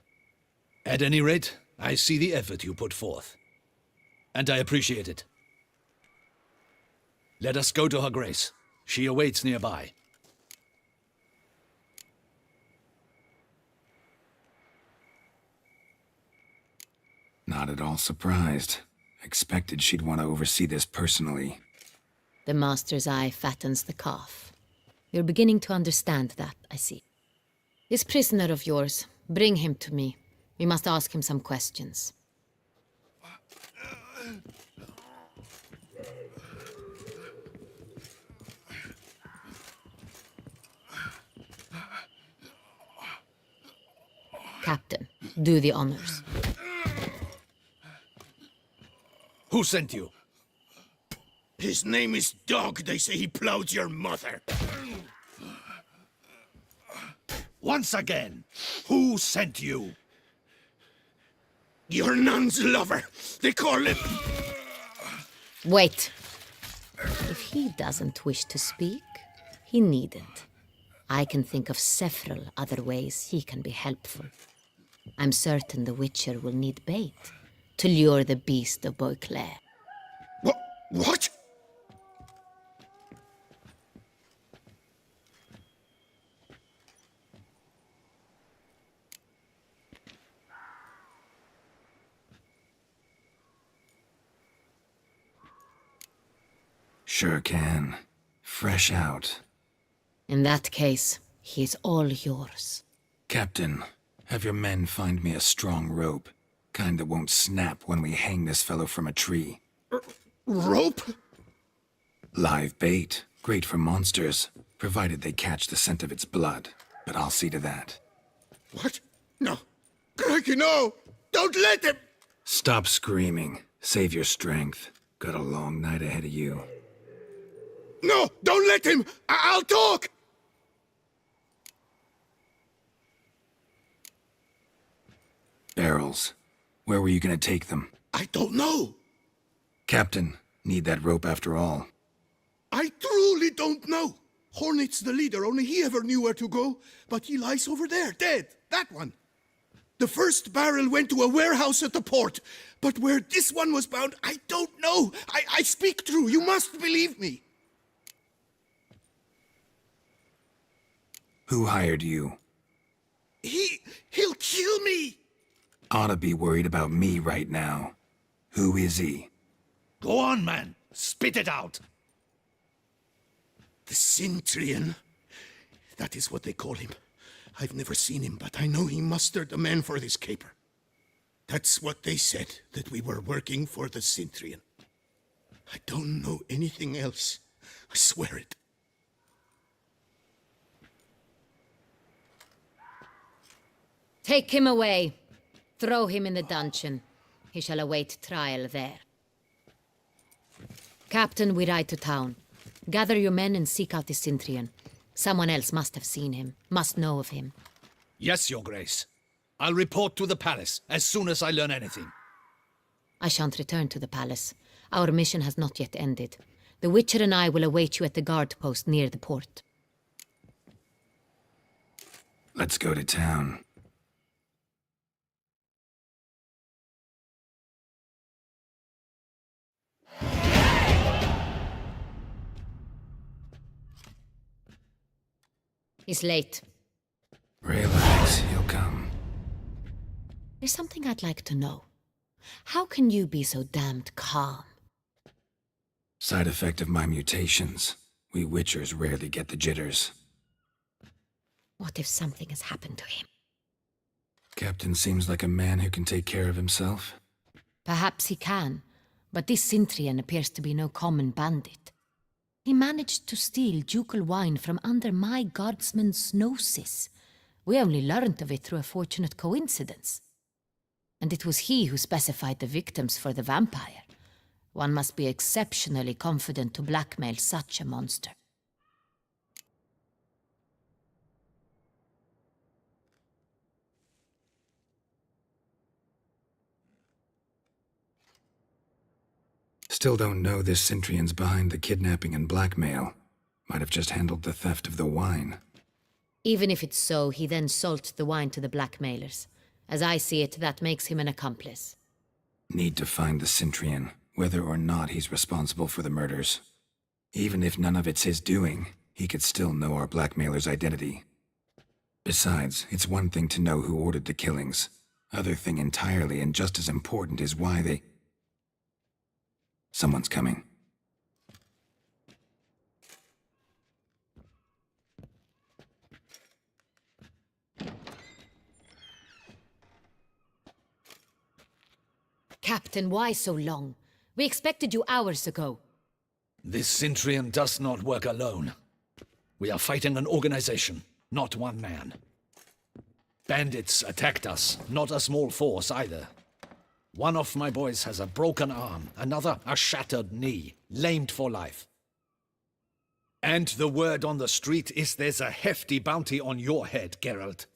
At any rate, I see the effort you put forth. And I appreciate it. Let us go to her grace. She awaits nearby. Not at all surprised. Expected she'd want to oversee this personally. The master's eye fattens the calf. You're beginning to understand that, I see. This prisoner of yours, bring him to me. We must ask him some questions. Captain, do the honors. Who sent you? His name is Dog. They say he plowed your mother. Once again, who sent you? Your nun's lover. They call him... Wait. If he doesn't wish to speak, he needn't. I can think of several other ways he can be helpful. I'm certain the Witcher will need bait to lure the beast of Beauclair. What? Sure can. Fresh out. In that case, he is all yours. Captain, have your men find me a strong rope. Kind that won't snap when we hang this fellow from a tree. Rope? Live bait. Great for monsters, provided they catch the scent of its blood. But I'll see to that. What? No. Crikey, no! Don't let him! Stop screaming. Save your strength. Got a long night ahead of you. No! Don't let him! I'll talk! Barrels. Where were you gonna take them? I don't know. Captain, need that rope after all. I truly don't know. Hornet's the leader, only he ever knew where to go. But he lies over there, dead. That one. The first barrel went to a warehouse at the port. But where this one was bound, I don't know. I speak true. You must believe me. Who hired you? He'll kill me. Ought to be worried about me right now. Who is he? Go on, man. Spit it out. The Centurion. That is what they call him. I've never seen him, but I know he mustered the men for this caper. That's what they said, that we were working for the Centurion. I don't know anything else. I swear it. Take him away. Throw him in the dungeon. He shall await trial there. Captain, we ride to town. Gather your men and seek out the Centurion. Someone else must have seen him, must know of him. Yes, Your Grace. I'll report to the palace as soon as I learn anything. I shan't return to the palace. Our mission has not yet ended. The Witcher and I will await you at the guard post near the port. Let's go to town. He's late. Relax, he'll come. There's something I'd like to know. How can you be so damned calm? Side effect of my mutations. We Witchers rarely get the jitters. What if something has happened to him? Captain seems like a man who can take care of himself. Perhaps he can, But this Cintrian appears to be no common bandit. He managed to steal ducal wine from under my guardsman's noses. We only learned of it through a fortunate coincidence. And it was he who specified the victims for the vampire. One must be exceptionally confident to blackmail such a monster. Still don't know this Cintrian's behind the kidnapping and blackmail. Might have just handled the theft of the wine. Even if it's so, he then sold the wine to the blackmailers. As I see it, that makes him an accomplice. Need to find the Cintrian, whether or not he's responsible for the murders. Even if none of it's his doing, he could still know our blackmailer's identity. Besides, it's one thing to know who ordered the killings. Other thing entirely, and just as important, is why they... Someone's coming. Captain, why so long? We expected you hours ago. This Cintrian does not work alone. We are fighting an organization, not one man. Bandits attacked us, not a small force either. One of my boys has a broken arm, another a shattered knee, lamed for life. And the word on the street is there's a hefty bounty on your head, Geralt.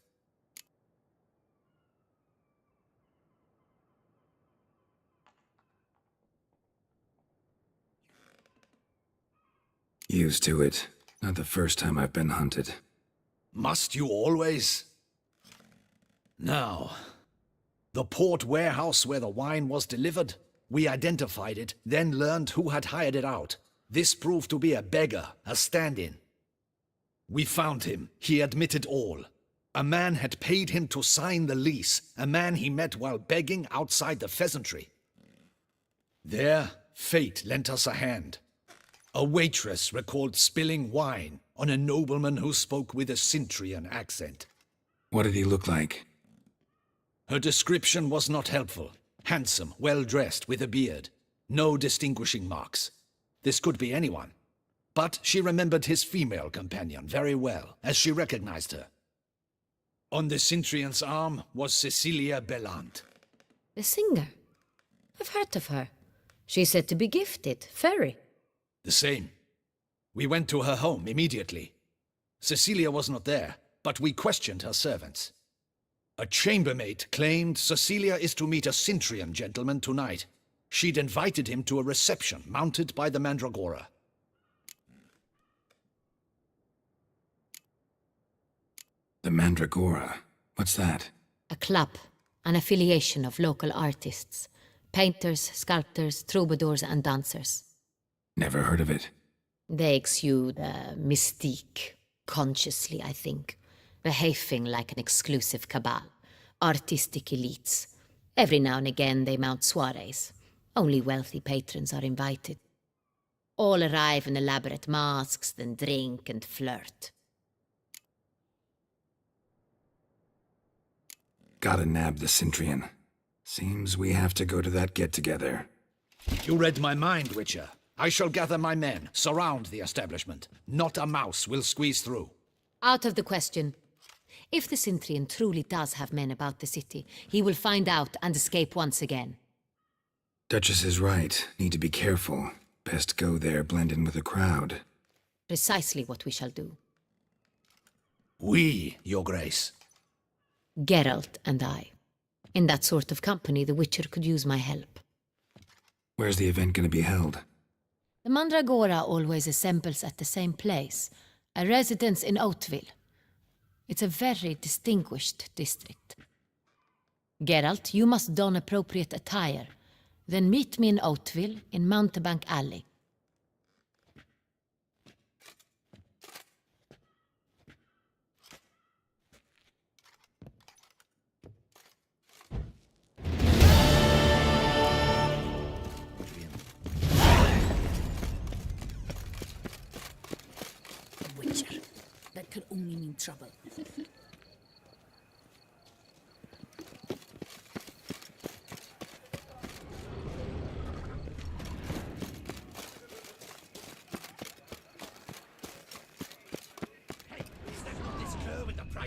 Used to it. Not the first time I've been hunted. Must you always? Now, the port warehouse where the wine was delivered, we identified it, then learned who had hired it out. This proved to be a beggar, a stand-in. We found him. He admitted all. A man had paid him to sign the lease, a man he met while begging outside the pheasantry. There, fate lent us a hand. A waitress recalled spilling wine on a nobleman who spoke with a Cintrian accent. What did he look like? Her description was not helpful. Handsome, well-dressed, with a beard. No distinguishing marks. This could be anyone. But she remembered his female companion very well, as she recognized her. On the Cintrian's arm was Cecilia Bellant. The singer? I've heard of her. She's said to be gifted, fairy. The same. We went to her home immediately. Cecilia was not there, but we questioned her servants. A chambermaid claimed Cecilia is to meet a Cintrian gentleman tonight. She'd invited him to a reception mounted by the Mandragora. The Mandragora? What's that? A club, an affiliation of local artists. Painters, sculptors, troubadours and dancers. Never heard of it. They exude a mystique, consciously, I think. Behaving like an exclusive cabal. Artistic elites. Every now and again they mount soirees. Only wealthy patrons are invited. All arrive in elaborate masks, then drink and flirt. Gotta nab the Cintrian. Seems we have to go to that get-together. You read my mind, Witcher. I shall gather my men, surround the establishment. Not a mouse will squeeze through. Out of the question. If the Cintrian truly does have men about the city, he will find out and escape once again. Duchess is right. Need to be careful. Best go there, blend in with the crowd. Precisely what we shall do. We, Your Grace. Geralt and I. In that sort of company, the Witcher could use my help. Where's the event gonna be held? The Mandragora always assembles at the same place, a residence in Oatville. It's a very distinguished district. Geralt, you must don appropriate attire. Then meet me in Oatville, in Mountebank Alley. Witcher. That could only mean trouble.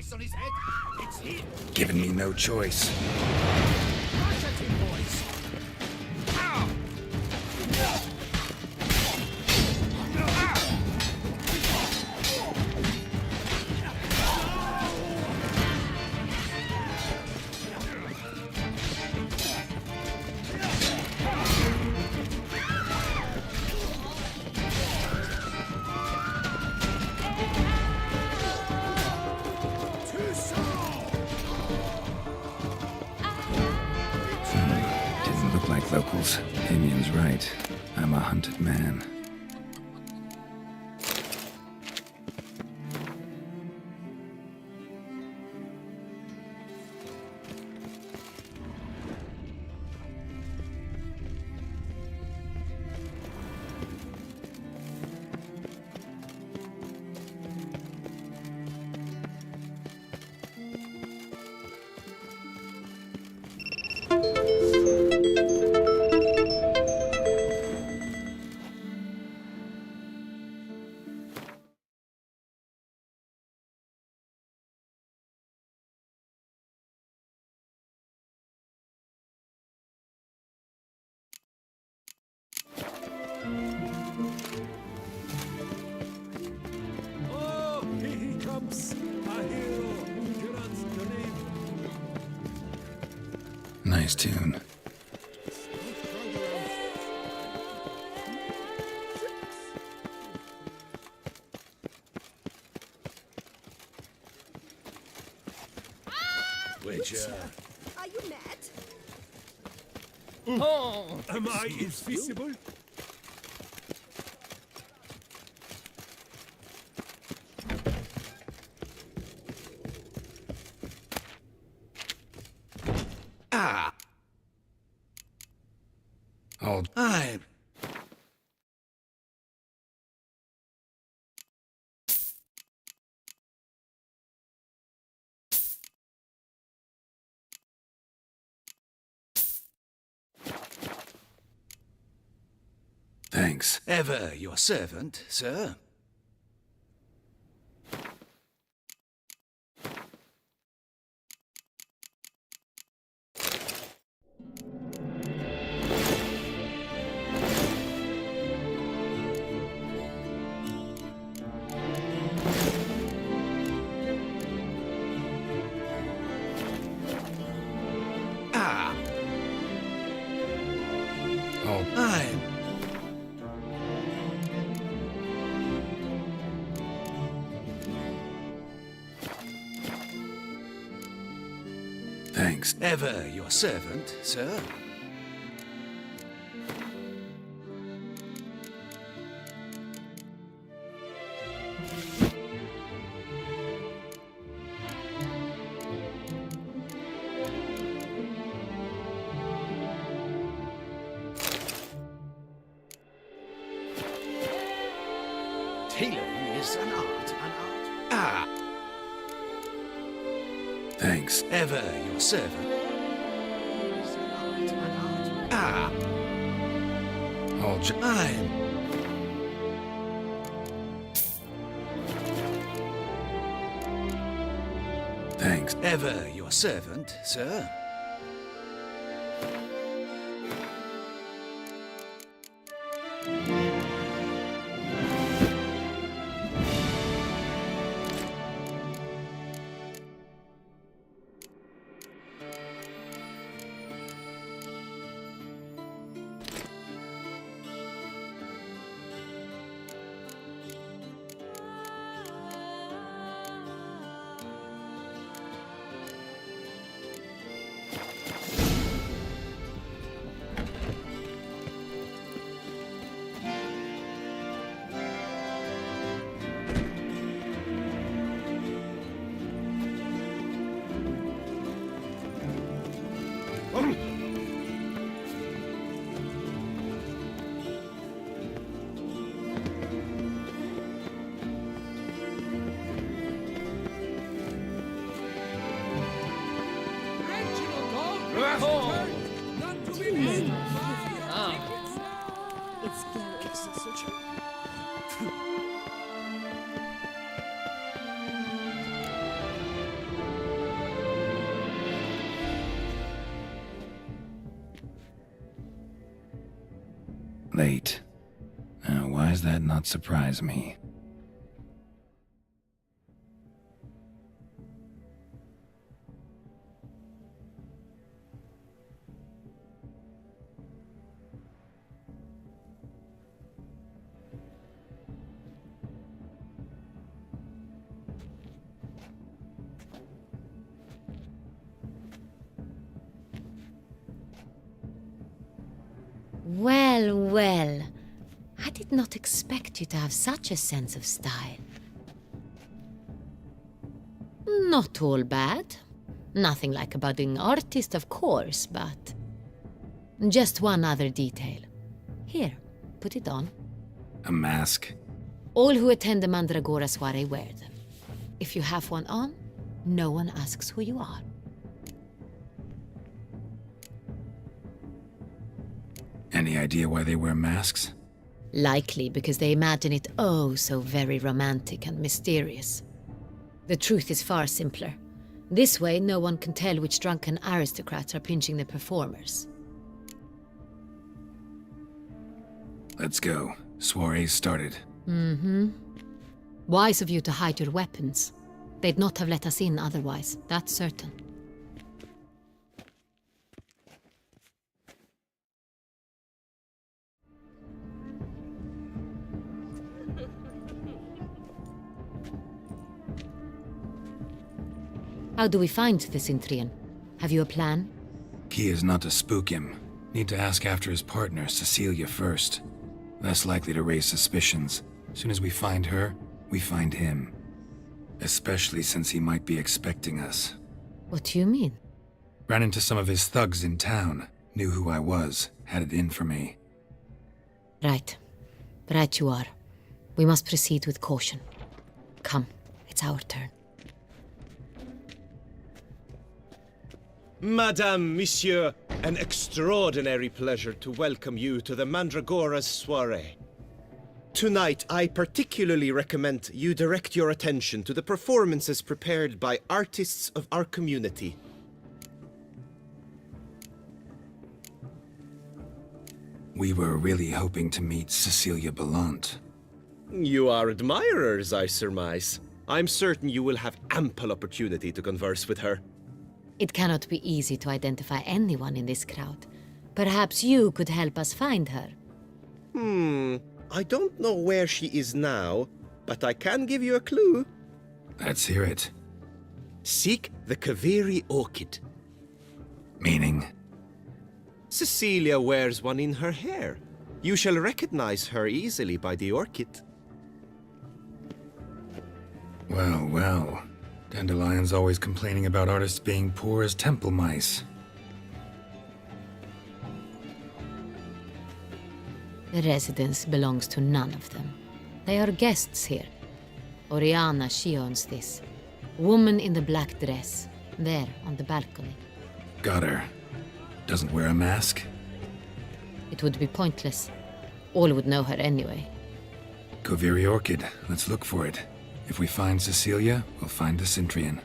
price on his head. It's here. Giving me no choice. Right at him, boys. Ow! Didn't look like locals. Damien's right. I'm a hunted man. Oh, here he comes, a hero who cannot dream. Nice tune. Witcher. Are you mad? Oh, am I invisible? Ah! Oh, I'm... thanks. Ever your servant, sir. Ah! Oh, I'm... thanks. Ever your servant, sir. Tailoring is an art, Ah! Thanks. Ever your servant. Ah! I'm... Thanks. Ever your servant, sir. It's scary. that not surprise me? Well, well. I did not expect you to have such a sense of style. Not all bad. Nothing like a budding artist, of course, but... just one other detail. Here, put it on. A mask? All who attend the Mandragora soiree wear them. If you have one on, no one asks who you are. Any idea why they wear masks? Likely because they imagine it oh so very romantic and mysterious. The truth is far simpler. This way, no one can tell which drunken aristocrats are pinching the performers. Let's go. Soiree's started. Mm-hmm. Wise of you to hide your weapons. They'd not have let us in otherwise, that's certain. How do we find the Cintrian? Have you a plan? Key is not to spook him. Need to ask after his partner, Cecilia, first. Less likely to raise suspicions. Soon as we find her, we find him. Especially since he might be expecting us. What do you mean? Ran into some of his thugs in town. Knew who I was. Had it in for me. Right. Right you are. We must proceed with caution. Come, it's our turn. Madame, Monsieur, an extraordinary pleasure to welcome you to the Mandragora's soiree. Tonight, I particularly recommend you direct your attention to the performances prepared by artists of our community. We were really hoping to meet Cecilia Belant. You are admirers, I surmise. I'm certain you will have ample opportunity to converse with her. It cannot be easy to identify anyone in this crowd. Perhaps you could help us find her. I don't know where she is now, but I can give you a clue. Let's hear it. Seek the Kaveri orchid. Meaning? Cecilia wears one in her hair. You shall recognize her easily by the orchid. Well, well. Dandelion's always complaining about artists being poor as temple mice. The residence belongs to none of them. They are guests here. Oriana, she owns this. Woman in the black dress. There, on the balcony. Got her. Doesn't wear a mask? It would be pointless. All would know her anyway. Kaveri orchid. Let's look for it. If we find Cecilia, we'll find the Cintrian.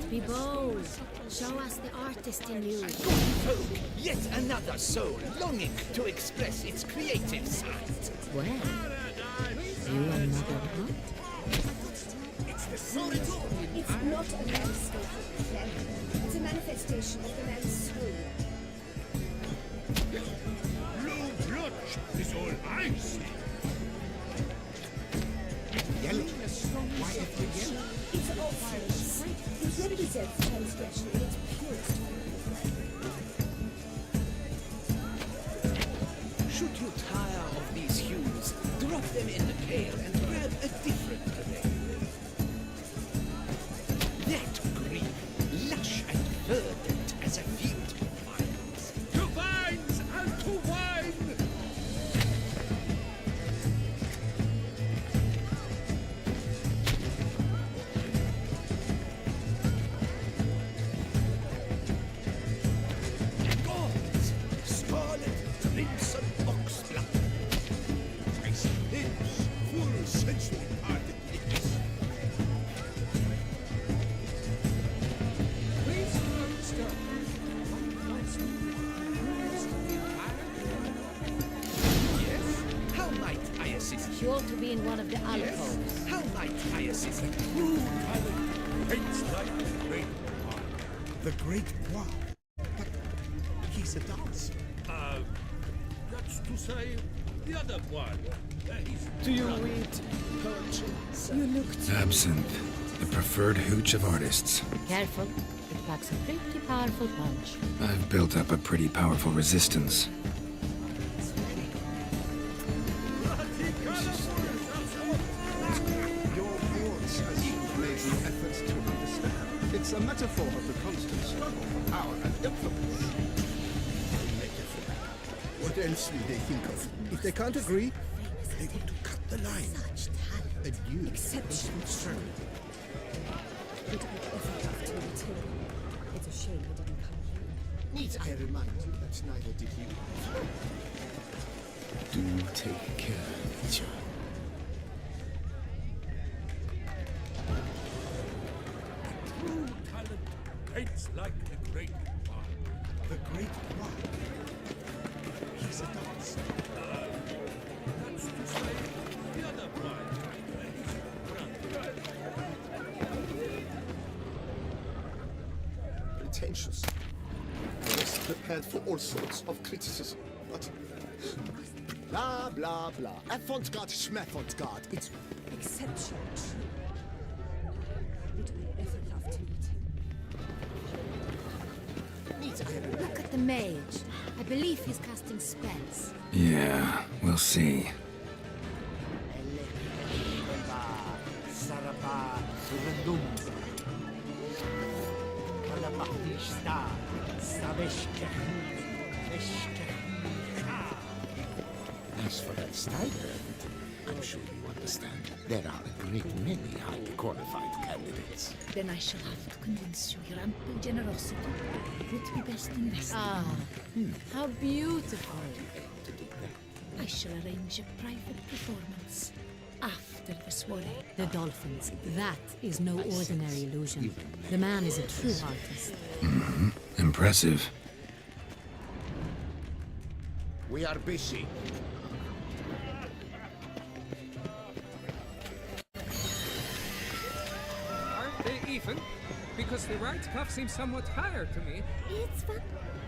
Be bold. Show us the artist in you. Folk, yet another soul longing to express its creative side. Well, you another hunt? It's the soul. It's not a landscape. It's a manifestation of the man's soul. is all I see. Yellow. Why every yellow? It's obvious. It represents transgression in its purest form. Should you tire of these hues, drop them in the pail and grab a different array. That green, lush and verdant as a field of vines. To vines and to wine! Gods, scarlet, crimson, oxblood. Nice lips, full sensual parted lips. Please don't stop. Yes? How might I assist you? Sure to be in one of the alcoves. Yes? How might I assist you? True talent hates like the great one. The Great Poir. But he's a dancer. That's to say, the other one. He's Do you read poetry, sir? You look Absinthe, the preferred hooch of artists. Careful, it packs a pretty powerful punch. I've built up a pretty powerful resistance. Your thoughts as you've made the efforts to understand. It's a metaphor of the constant struggle for power and influence. What else will they think of? If they can't agree, they want to cut the line. And you. exceptional. Would I ever have to meet him? It's a shame he didn't come here. Need I remind you that neither did you. Do take care, Nietzsche. true talent hates like the great one. The Great Poir. He's a dancer. That's to say, the other one. Pretentious. Yes, prepared for all sorts of criticism. But blah blah blah. Avant-garde, schmavant-garde. It's Exceptional true. Would I ever love to meet him? needs I remind Look at the mage. I believe he's casting spells. Yeah, we'll see. Sarapa Surandum. Kalabahishta. As for that stipend, I'm sure you understand. There are a great many highly qualified candidates. Then I shall have to convince you your ample generosity would be best invested. Ah, how beautiful. I shall arrange a private performance after the soiree. The dolphins. That is no ordinary illusion. The man is a true artist. Impressive. We are busy. Aren't they even? Because the right cuff seems somewhat higher to me. It's fun.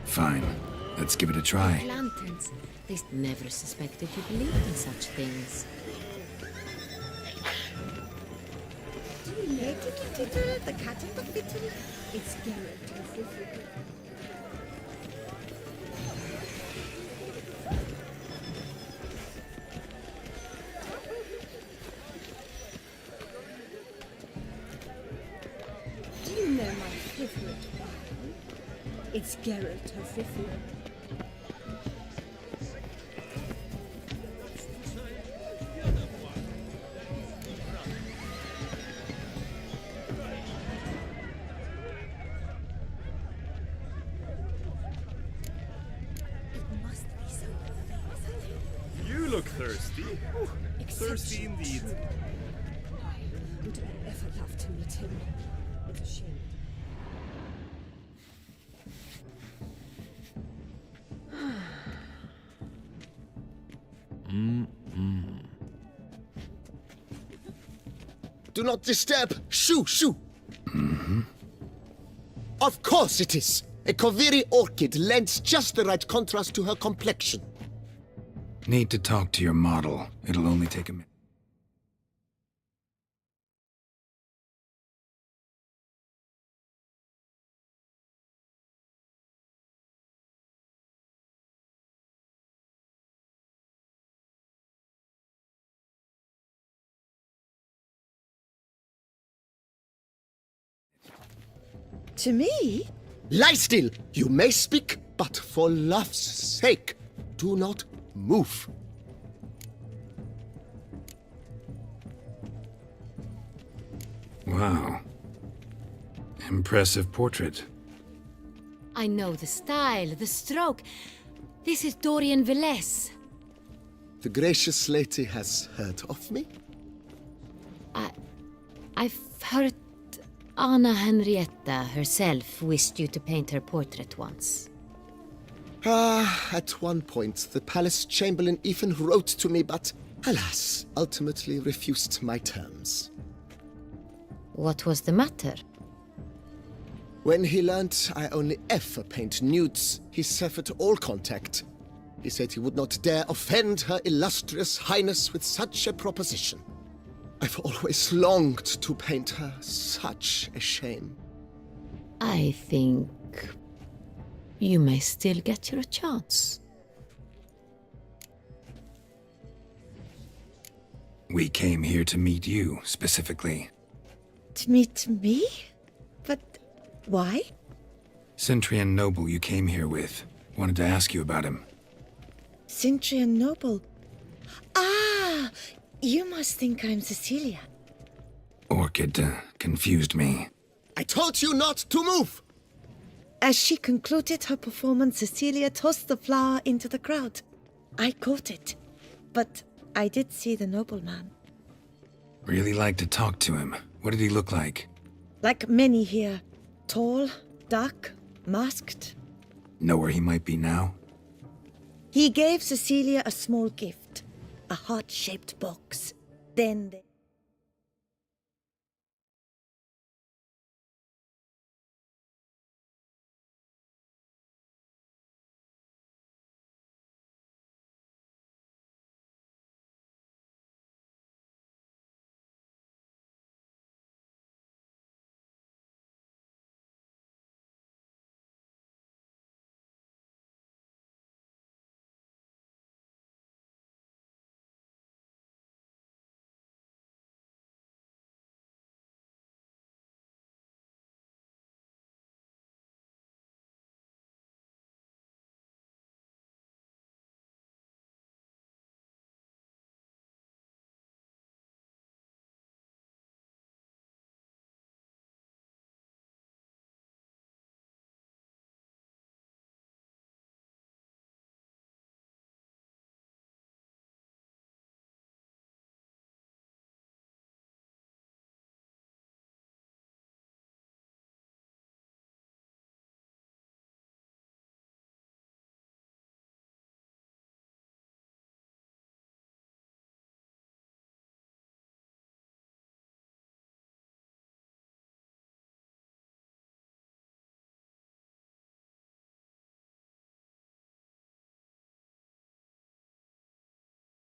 Fine. Let's give it a try. Lanterns. They never suspected you believed in such things. Do you know the cat and the fiddle? It's Geralt and Fifi. Do you know my favorite wine? It's Geralt and Fifi. You look thirsty. Thirsty indeed. Would I ever love to meet him? It's a shame. Do not disturb. Shoo, shoo. Of course it is. A Koviri orchid lends just the right contrast to her complexion. Need to talk to your model. It'll only take a minute. To me? Lie still! You may speak, but for love's sake, do not move. Wow. Impressive portrait. I know the style, the stroke. This is Dorian Velez. The gracious lady has heard of me? I've heard Anna Henrietta herself wished you to paint her portrait once. At one point, the palace chamberlain even wrote to me, but alas, ultimately refused my terms. What was the matter? When he learnt I only ever paint nudes, he severed all contact. He said he would not dare offend her illustrious highness with such a proposition. I've always longed to paint her. Such a shame. I think you may still get your chance. We came here to meet you, specifically. To meet me? But why? Centrian noble you came here with. Wanted to ask you about him. Centrian noble? Ah! You must think I'm Cecilia. Orchid confused me. I told you not to move! As she concluded her performance, Cecilia tossed the flower into the crowd. I caught it, but I did see the nobleman. Really like to talk to him. What did he look like? Like many here. Tall, dark, masked. Know where he might be now? He gave Cecilia a small gift. A heart-shaped box. Then they...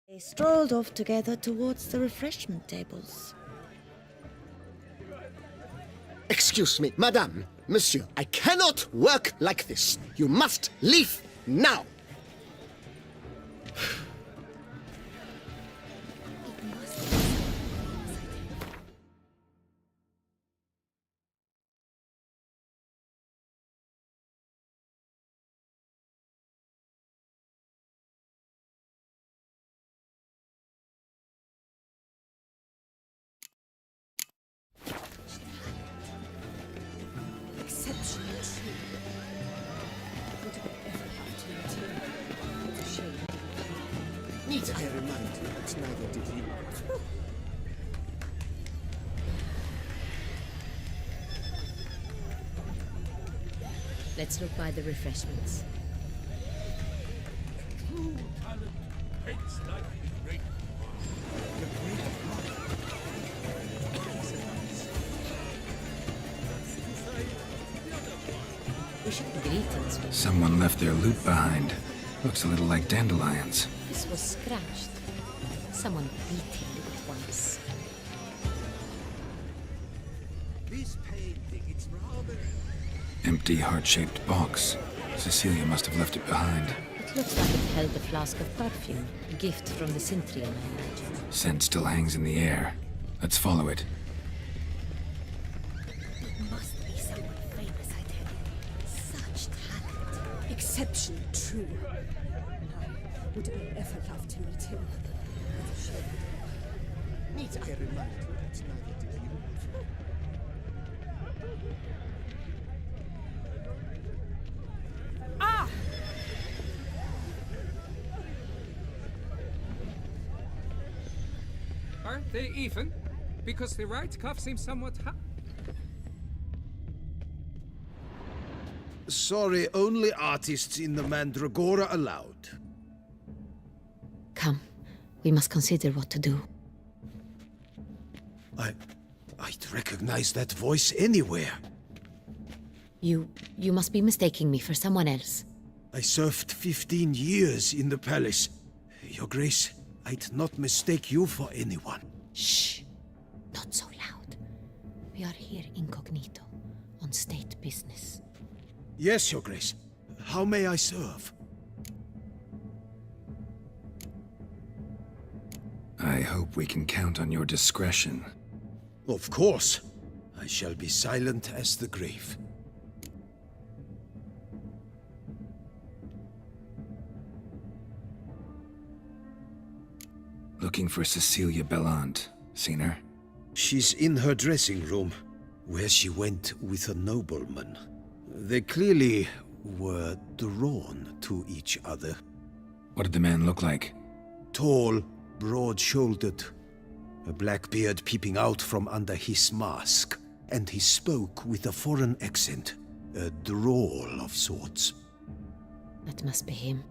They strolled off together towards the refreshment tables. Excuse me, madame, monsieur, I cannot work like this. You must leave now. Exceptional tree. Would have ever have to maintain. It's a shame. Need I remind you that neither did you. Let's look by the refreshments. True talent paints like the great one. The great one. We should greet us. Someone left their loot behind. Looks a little like dandelions. This was scratched. Someone beat him with it once. This painting, it's rather... Empty, heart-shaped box. Cecilia must have left it behind. It looks like it held a flask of perfume. A gift from the Sintrian, I imagine. Scent still hangs in the air. Let's follow it. It must be someone famous, I tell you. Such talent. Exceptionally true. And I would I ever love to meet him. It's a shame. Needs I remind you that's neither did you. Ah! Aren't they even? Because the right cuff seems somewhat Sorry, only artists in the Mandragora allowed. Come, we must consider what to do. I'd recognize that voice anywhere. You must be mistaking me for someone else. I served 15 years in the palace. Your Grace, I'd not mistake you for anyone. Shh! Not so loud. We are here incognito, on state business. Yes, Your Grace. How may I serve? I hope we can count on your discretion. Of course. I shall be silent as the grave. Looking for Cecilia Bellant. Seen her? She's in her dressing room, where she went with a nobleman. They clearly were drawn to each other. What did the man look like? Tall, broad-shouldered, a black beard peeping out from under his mask, and he spoke with a foreign accent, a drawl of sorts. That must be him.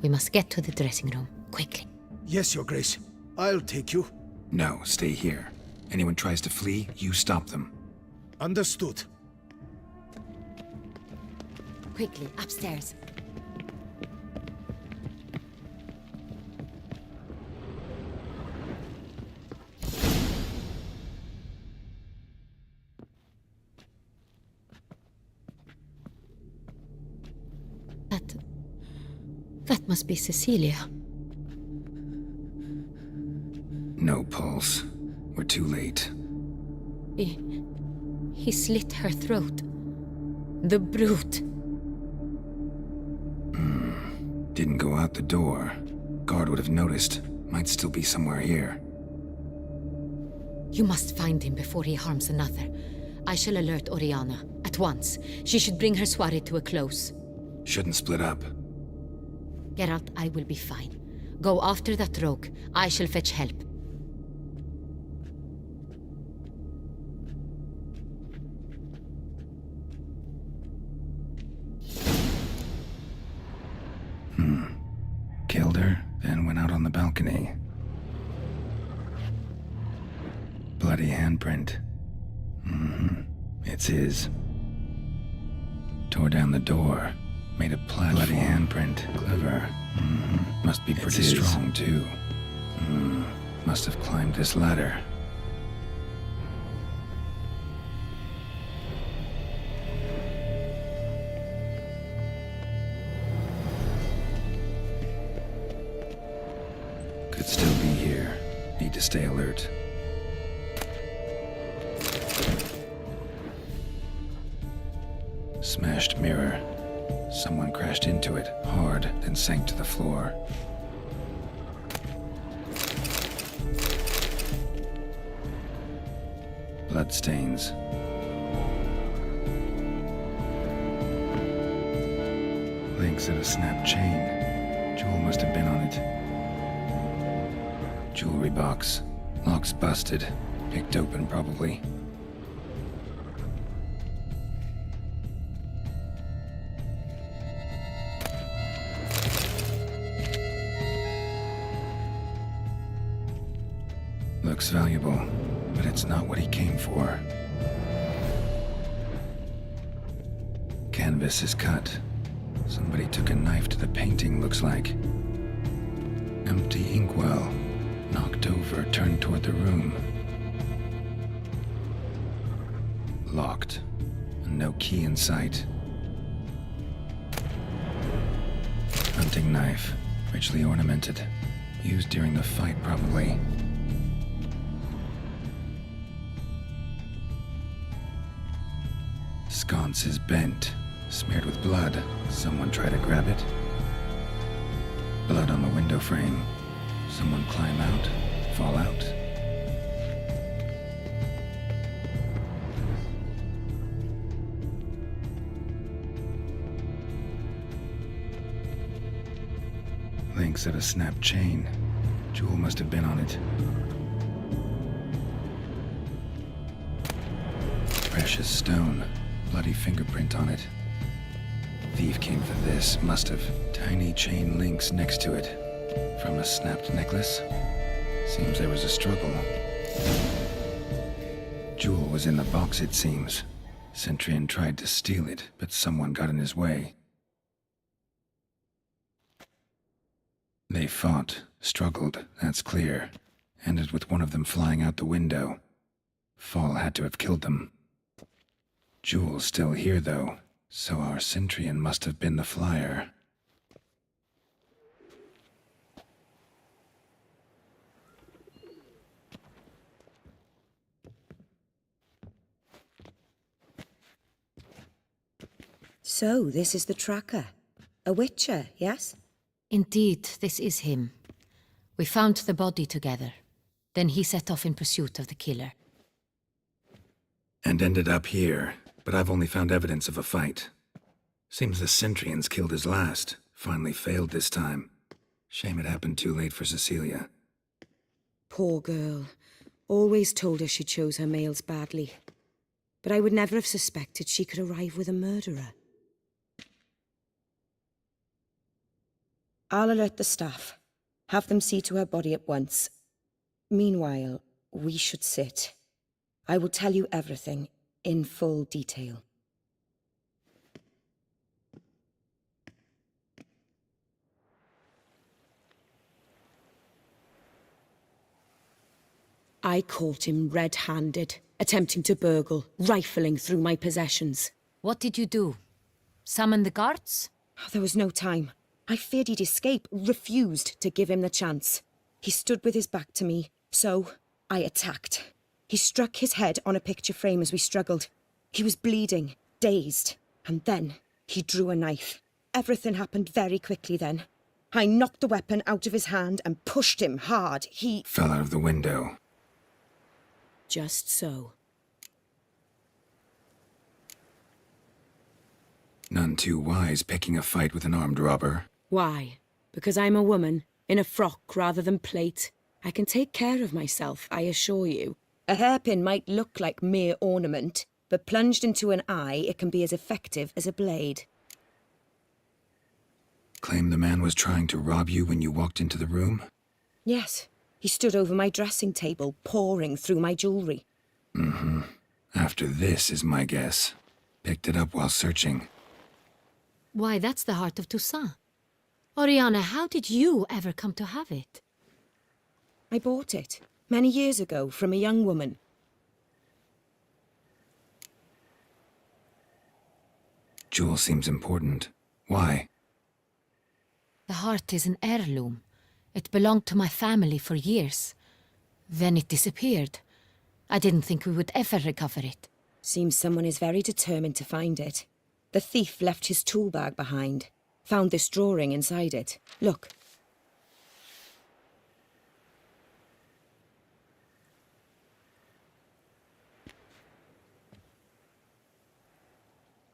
We must get to the dressing room, quickly. Yes, Your Grace. I'll take you. No, stay here. Anyone tries to flee, you stop them. Understood. Quickly, upstairs. That must be Cecilia. No pulse. We're too late. He slit her throat. The brute. Didn't go out the door. Guard would have noticed. Might still be somewhere here. You must find him before he harms another. I shall alert Oriana. At once. She should bring her soirée to a close. Shouldn't split up. Geralt, I will be fine. Go after that rogue. I shall fetch help. Killed her, then went out on the balcony. Bloody handprint. It's his. Tore down the door. Made a platform. Bloody handprint. Clever. Must be pretty strong, too. Must have climbed this ladder. Could still be here. Need to stay alert. Smashed mirror. Someone crashed into it, hard, then sank to the floor. Bloodstains. Links at a snapped chain. Jewel must have been on it. Jewelry box. Lock's busted. Picked open, probably. Looks valuable, but it's not what he came for. Canvas is cut. Somebody took a knife to the painting, looks like. Empty inkwell. Knocked over, turned toward the room. Locked. And no key in sight. Hunting knife. Richly ornamented. Used during the fight, probably. Sconce is bent. Smeared with blood. Someone try to grab it? Blood on the window frame. Someone climb out? Fall out? Links of a snapped chain. Jewel must have been on it. Precious stone. Bloody fingerprint on it. Thief came for this, must have. Tiny chain links next to it. From a snapped necklace? Seems there was a struggle. Jewel was in the box, it seems. Centurion tried to steal it, but someone got in his way. They fought, struggled, that's clear. Ended with one of them flying out the window. Fall had to have killed them. Jewel's still here, though, so our Centurion must have been the flyer. So, this is the tracker. A witcher, yes? Indeed, this is him. We found the body together. Then he set off in pursuit of the killer. And ended up here, but I've only found evidence of a fight. Seems the Centurions killed his last. Finally failed this time. Shame it happened too late for Cecilia. Poor girl. Always told her she chose her males badly. But I would never have suspected she could arrive with a murderer. I'll alert the staff. Have them see to her body at once. Meanwhile, we should sit. I will tell you everything, in full detail. I caught him red-handed, attempting to burgle, rifling through my possessions. What did you do? Summon the guards? There was no time. I feared he'd escape, refused to give him the chance. He stood with his back to me, so I attacked. He struck his head on a picture frame as we struggled. He was bleeding, dazed, and then he drew a knife. Everything happened very quickly then. I knocked the weapon out of his hand and pushed him hard. He fell out of the window. Just so. None too wise picking a fight with an armed robber. Why? Because I'm a woman, in a frock rather than plate. I can take care of myself, I assure you. A hairpin might look like mere ornament, but plunged into an eye, it can be as effective as a blade. Claim the man was trying to rob you when you walked into the room? Yes. He stood over my dressing table, pouring through my jewelry. Mm-hmm. After this is my guess. Picked it up while searching. Why, that's the heart of Toussaint. Oriana, how did you ever come to have it? I bought it, many years ago, from a young woman. Jewel seems important. Why? The heart is an heirloom. It belonged to my family for years. Then it disappeared. I didn't think we would ever recover it. Seems someone is very determined to find it. The thief left his tool bag behind. Found this drawing inside it. Look.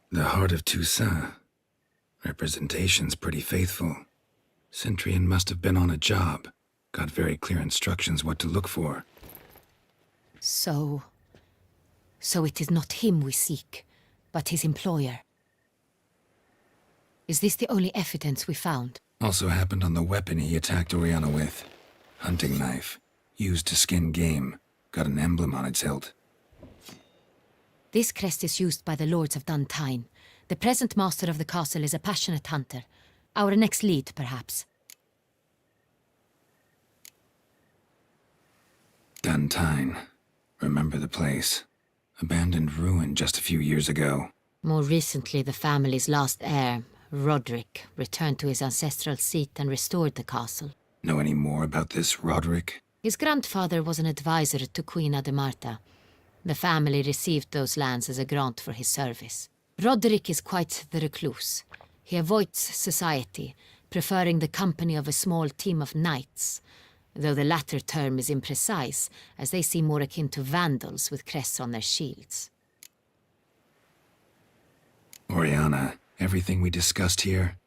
The heart of Toussaint. Representation's pretty faithful. Centurion must have been on a job. Got very clear instructions what to look for. So it is not him we seek, but his employer. Is this the only evidence we found? Also happened on the weapon he attacked Oriana with. Hunting knife. Used to skin game. Got an emblem on its hilt. This crest is used by the Lords of Duntine. The present master of the castle is a passionate hunter. Our next lead, perhaps. Valentine. Remember the place? Abandoned ruin just a few years ago. More recently, the family's last heir, Roderick, returned to his ancestral seat and restored the castle. Know any more about this Roderick? His grandfather was an advisor to Queen Ademarta. The family received those lands as a grant for his service. Roderick is quite the recluse. He avoids society, preferring the company of a small team of knights, though the latter term is imprecise, as they seem more akin to vandals with crests on their shields. Oriana, everything we discussed here,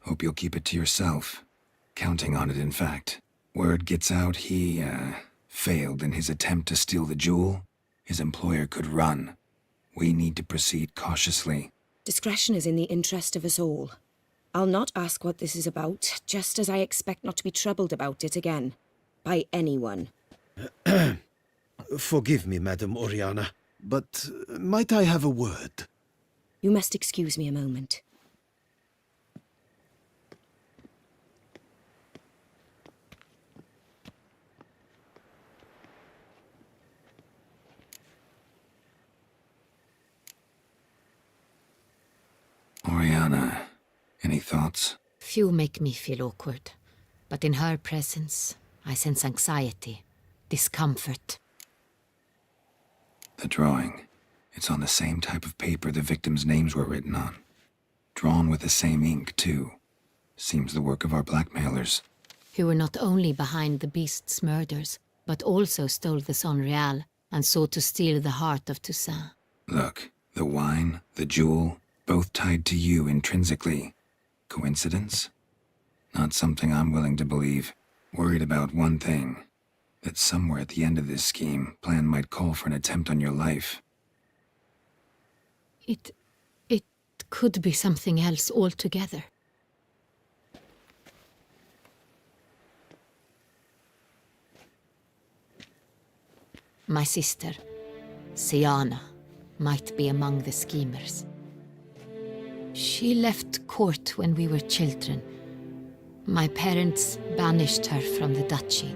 hope you'll keep it to yourself. Counting on it, in fact. Word gets out he, failed in his attempt to steal the jewel. His employer could run. We need to proceed cautiously. Discretion is in the interest of us all. I'll not ask what this is about, just as I expect not to be troubled about it again. By anyone. Forgive me, Madam Oriana, but might I have a word? You must excuse me a moment. Oriana, any thoughts? Few make me feel awkward, but in her presence, I sense anxiety, discomfort. The drawing. It's on the same type of paper the victims' names were written on. Drawn with the same ink, too. Seems the work of our blackmailers. Who were not only behind the beast's murders, but also stole the Son Real and sought to steal the heart of Toussaint. Look, the wine, the jewel, both tied to you intrinsically. Coincidence? Not something I'm willing to believe. Worried about one thing. That somewhere at the end of this scheme, plan might call for an attempt on your life. It could be something else altogether. My sister, Siana, might be among the schemers. She left court when we were children. My parents banished her from the duchy.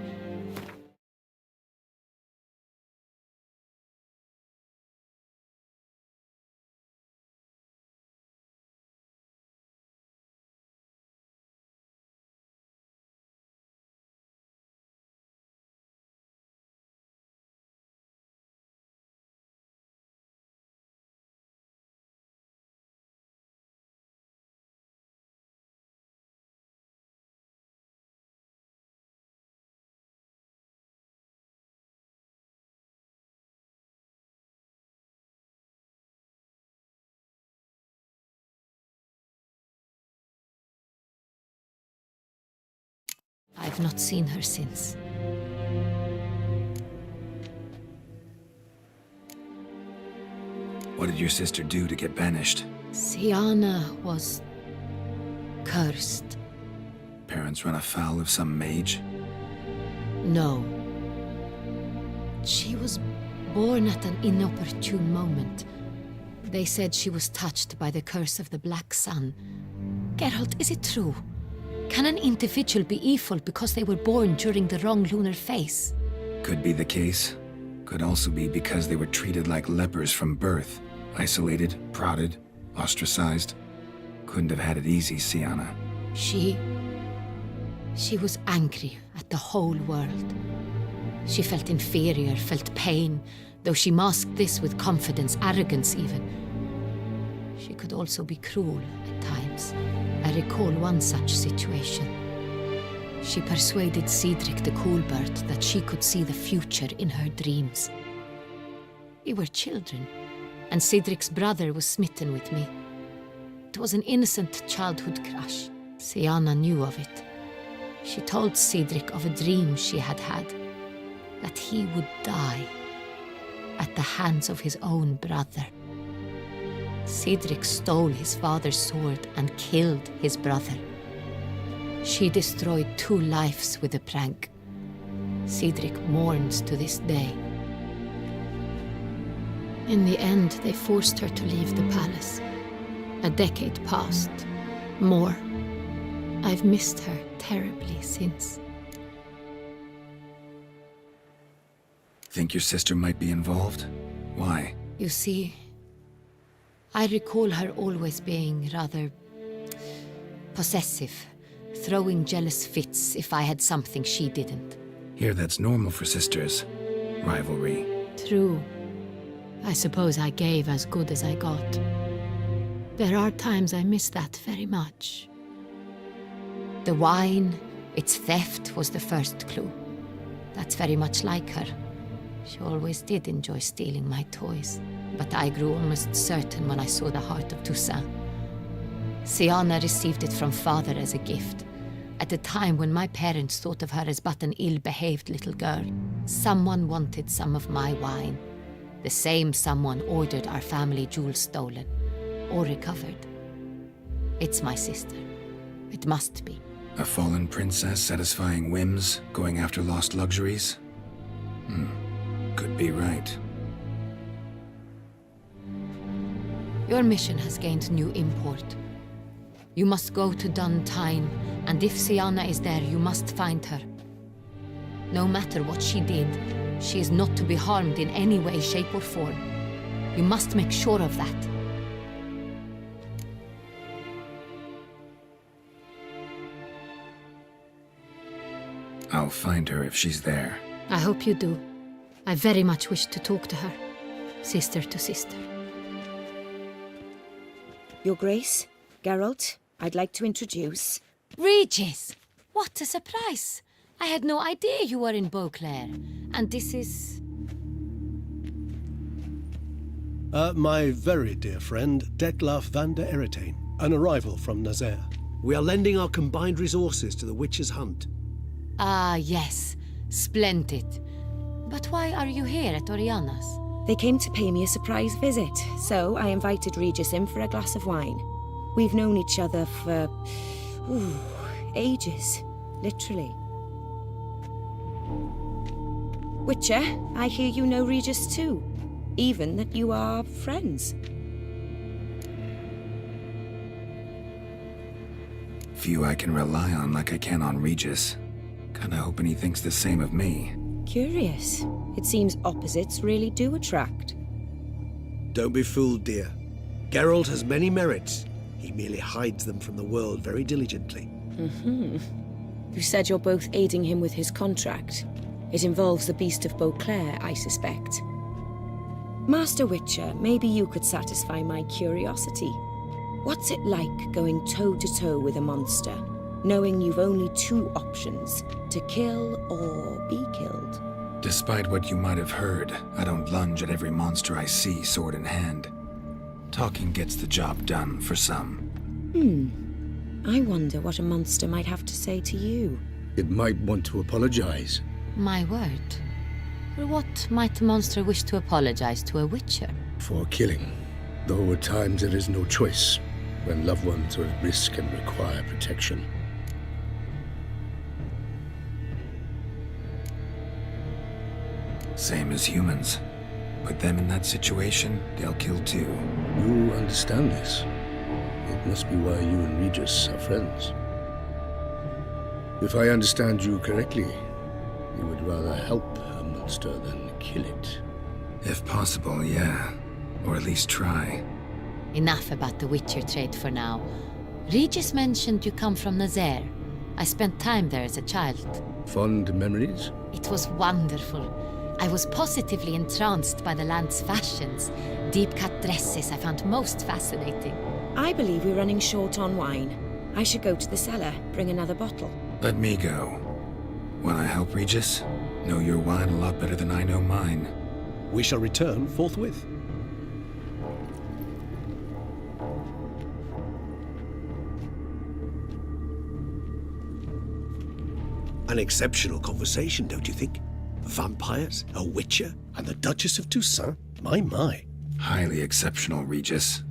I've not seen her since. What did your sister do to get banished? Siana was cursed. Parents run afoul of some mage? No. She was born at an inopportune moment. They said she was touched by the curse of the Black Sun. Geralt, is it true? Can an individual be evil because they were born during the wrong lunar phase? Could be the case. Could also be because they were treated like lepers from birth. Isolated, prodded, ostracized. Couldn't have had it easy, Siana. She was angry at the whole world. She felt inferior, felt pain, though she masked this with confidence, arrogance even. She could also be cruel at times. I recall one such situation. She persuaded Cedric the Coolbird that she could see the future in her dreams. We were children, and Cedric's brother was smitten with me. It was an innocent childhood crush. Siana knew of it. She told Cedric of a dream she had had, that he would die at the hands of his own brother. Cedric stole his father's sword and killed his brother. She destroyed 2 lives with a prank. Cedric mourns to this day. In the end, they forced her to leave the palace. A decade passed. More. I've missed her terribly since. Think your sister might be involved? Why? You see, I recall her always being rather possessive, throwing jealous fits if I had something she didn't. Here that's normal for sisters. Rivalry. True. I suppose I gave as good as I got. There are times I miss that very much. The wine, its theft, was the first clue. That's very much like her. She always did enjoy stealing my toys. But I grew almost certain when I saw the heart of Toussaint. Siana received it from father as a gift. At a time when my parents thought of her as but an ill-behaved little girl. Someone wanted some of my wine. The same someone ordered our family jewels stolen. Or recovered. It's my sister. It must be. A fallen princess satisfying whims, going after lost luxuries? Could be right. Your mission has gained new import. You must go to Duntine, and if Siana is there, you must find her. No matter what she did, she is not to be harmed in any way, shape, or form. You must make sure of that. I'll find her if she's there. I hope you do. I very much wish to talk to her. Sister to sister. Your Grace, Geralt, I'd like to introduce... Regis! What a surprise! I had no idea you were in Beauclair. And this is... My very dear friend, Detlaf van der Eretain, an arrival from Nazaire. We are lending our combined resources to the Witcher's hunt. Ah, yes. Splendid. But why are you here at Oriana's? They came to pay me a surprise visit, so I invited Regis in for a glass of wine. We've known each other for... ages. Literally. Witcher, I hear you know Regis too. Even that you are friends. Few I can rely on like I can on Regis. Kinda hoping he thinks the same of me. Curious. It seems opposites really do attract. Don't be fooled, dear. Geralt has many merits. He merely hides them from the world very diligently. You said you're both aiding him with his contract. It involves the Beast of Beauclair, I suspect. Master Witcher, maybe you could satisfy my curiosity. What's it like going toe-to-toe with a monster, knowing you've only two options, to kill or be killed? Despite what you might have heard, I don't lunge at every monster I see sword in hand. Talking gets the job done for some. I wonder what a monster might have to say to you. It might want to apologize. My word. For what might a monster wish to apologize to a witcher? For killing. Though at times there is no choice, when loved ones are at risk and require protection. Same as humans. Put them in that situation, they'll kill too. You understand this. It must be why you and Regis are friends. If I understand you correctly, you would rather help a monster than kill it. If possible, yeah. Or at least try. Enough about the Witcher trade for now. Regis mentioned you come from Nazaire. I spent time there as a child. Fond memories? It was wonderful. I was positively entranced by the land's fashions. Deep-cut dresses I found most fascinating. I believe we're running short on wine. I should go to the cellar, bring another bottle. Let me go. Wanna help, Regis? Know your wine a lot better than I know mine. We shall return forthwith. An exceptional conversation, don't you think? Vampires, a witcher, and the Duchess of Toussaint? My. Highly exceptional, Regis.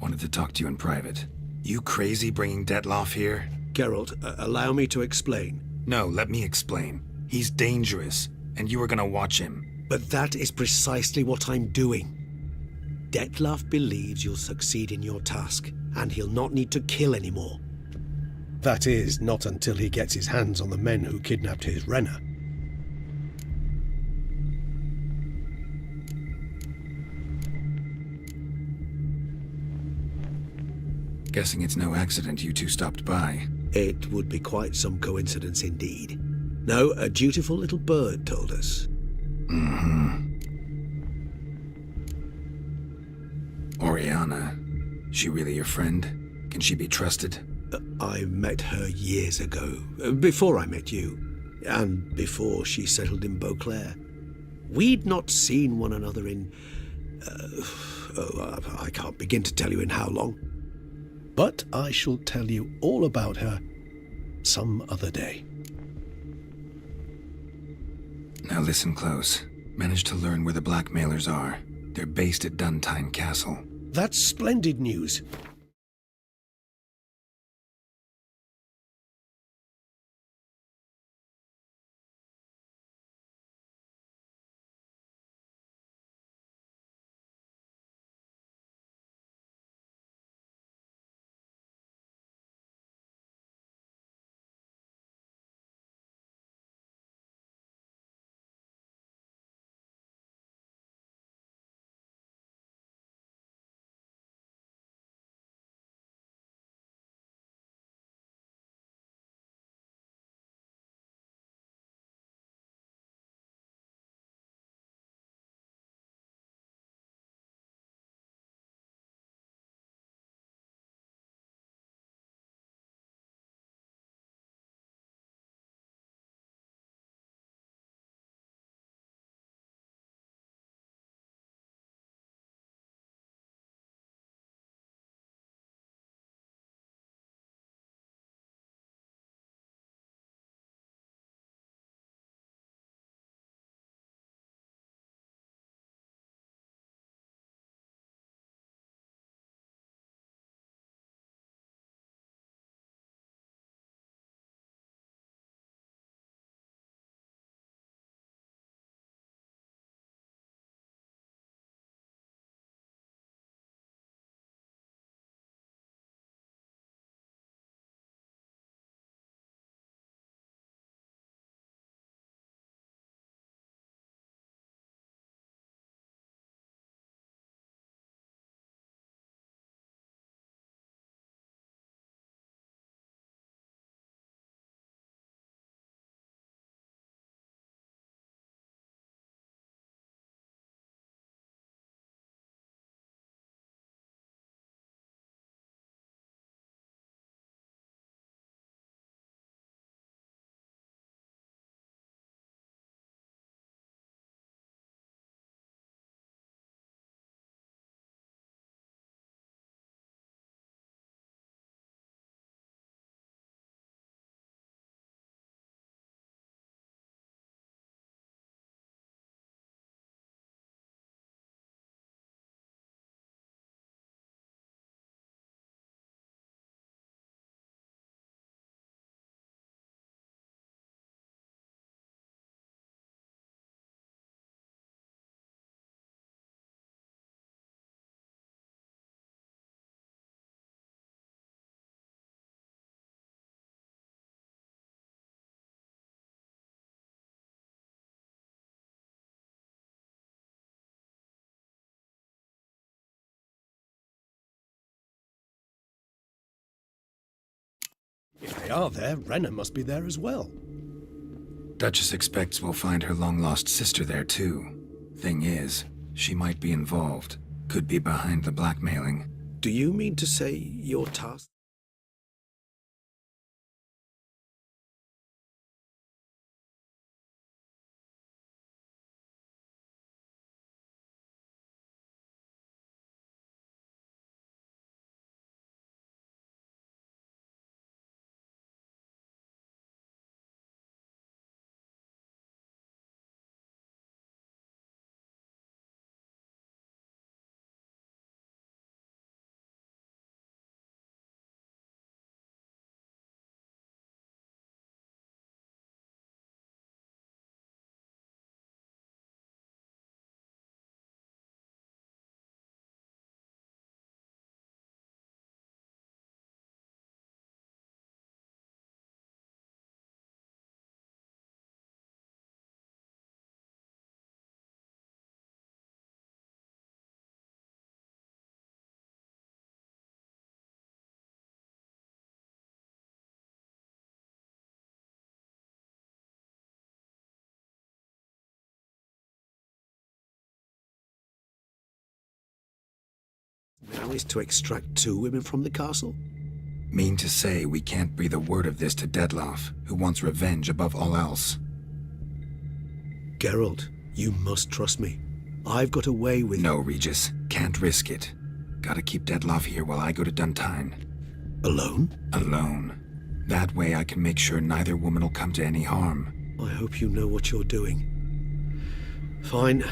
Wanted to talk to you in private. You crazy bringing Detlaf here? Geralt, allow me to explain. No, let me explain. He's dangerous, and you are gonna watch him. But that is precisely what I'm doing. Detlaf believes you'll succeed in your task, and he'll not need to kill anymore. That is, not until he gets his hands on the men who kidnapped his Renner. Guessing it's no accident you two stopped by. It would be quite some coincidence indeed. No, a dutiful little bird told us. Oriana, she really your friend? Can she be trusted? I met her years ago, before I met you, and before she settled in Beauclair. We'd not seen one another in... I can't begin to tell you in how long. But I shall tell you all about her some other day. Now listen close. Managed to learn where the blackmailers are. They're based at Duntine Castle. That's splendid news. If they are there, Renna must be there as well. Duchess expects we'll find her long-lost sister there, too. Thing is, she might be involved. Could be behind the blackmailing. Do you mean to say your task? Now is to extract 2 women from the castle? Mean to say we can't breathe a word of this to Dettlaff, who wants revenge above all else. Geralt, you must trust me. I've got a way with... No, Regis. Can't risk it. Gotta keep Dettlaff here while I go to Duntine. Alone? Alone. That way I can make sure neither woman will come to any harm. I hope you know what you're doing. Fine.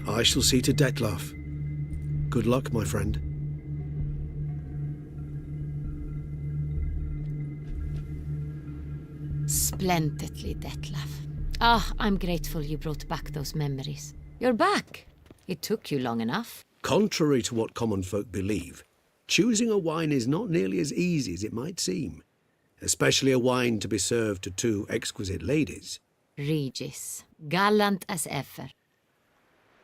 I shall see to Dettlaff. Good luck, my friend. Splendidly, Dettlaff. Ah, I'm grateful you brought back those memories. You're back. It took you long enough. Contrary to what common folk believe, choosing a wine is not nearly as easy as it might seem. Especially a wine to be served to 2 exquisite ladies. Regis, gallant as ever.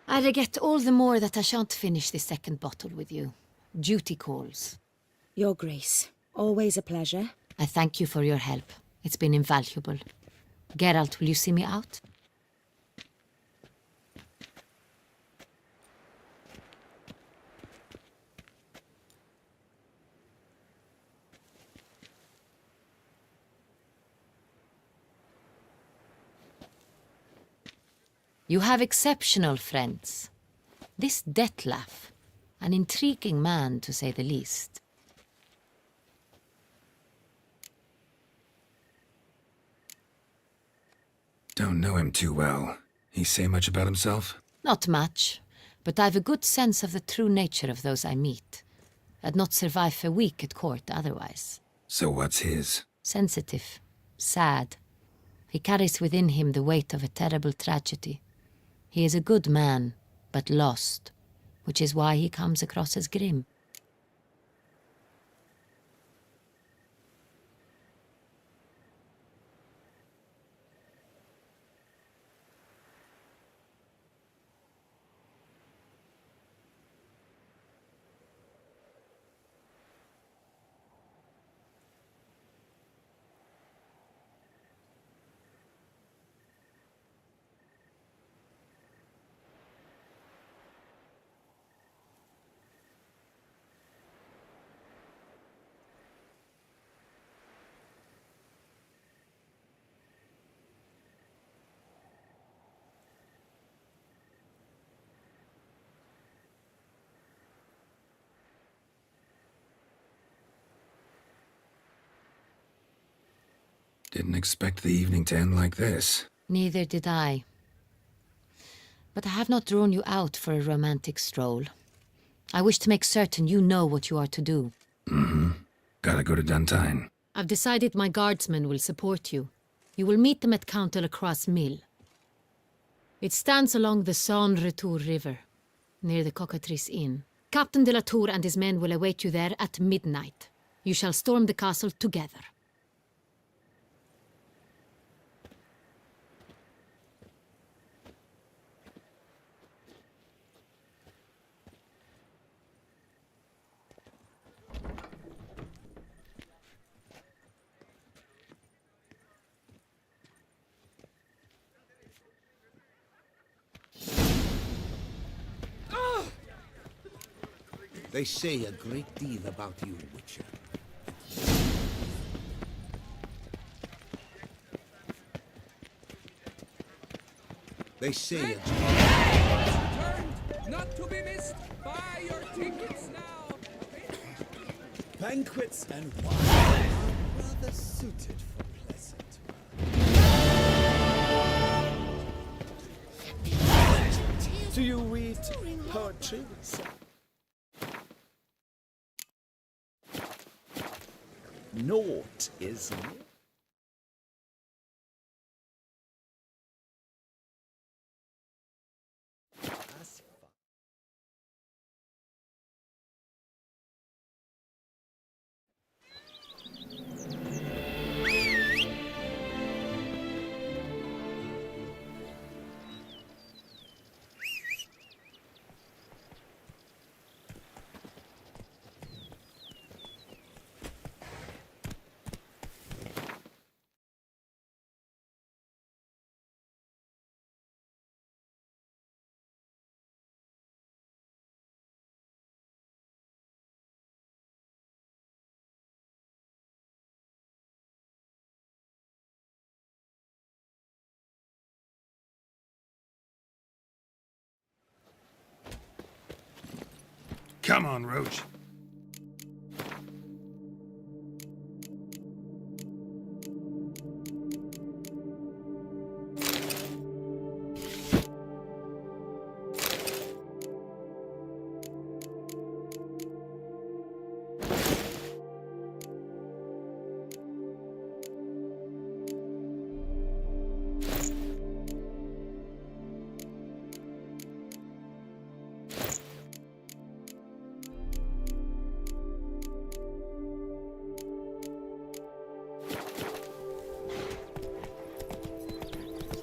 I regret all the more that I shan't finish the 2nd bottle with you. Duty calls. Your Grace, always a pleasure. I thank you for your help. It's been invaluable. Geralt, will you see me out? You have exceptional friends. This Dettlaff, an intriguing man to say the least. Don't know him too well. He say much about himself? Not much, but I've a good sense of the true nature of those I meet. I'd not survive a week at court otherwise. So what's his? Sensitive, sad. He carries within him the weight of a terrible tragedy. He is a good man, but lost, which is why he comes across as grim. Didn't expect the evening to end like this. Neither did I. But I have not drawn you out for a romantic stroll. I wish to make certain you know what you are to do. Mm-hmm. Gotta go to Duntine. I've decided my guardsmen will support you. You will meet them at Count Delacroix's mill. It stands along the Saône-Retour River, near the Cockatrice Inn. Captain de la Tour and his men will await you there at midnight. You shall storm the castle together. They say a great deal about you, Witcher. They say a... Not to be missed. Buy your tickets now. Banquets and wine are rather suited for pleasant. Do you read poetry, sir? Naught, isn't it? Come on, Roach.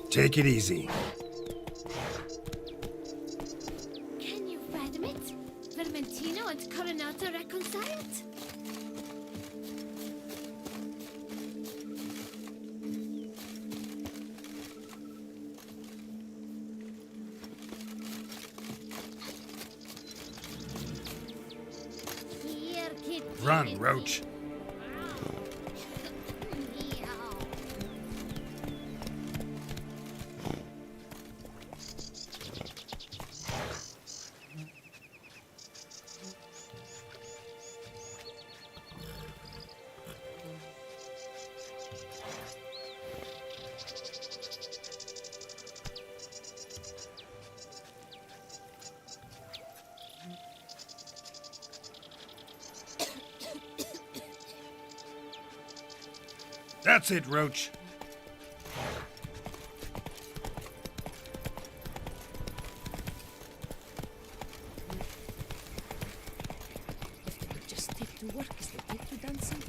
Take it easy. Can you fathom it? Vermentino and Coronata reconciled? Here, kid. Run, Roach. That's it, Roach. If they would just take to work as they take to dancing.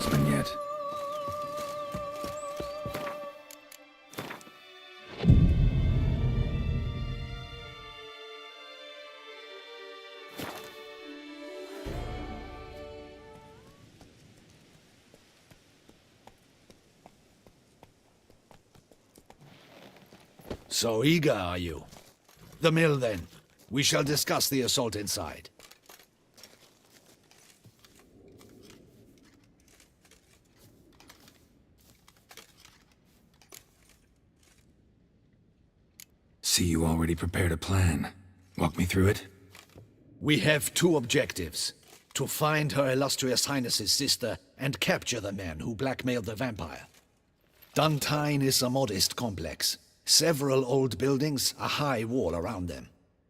swordsman yet. So eager, are you? The mill, then. We shall discuss the assault inside. See, you already prepared a plan. Walk me through it? We have two objectives. To find Her Illustrious Highness's sister and capture the man who blackmailed the vampire. Duntine is a modest complex. Several old buildings, a high wall around them.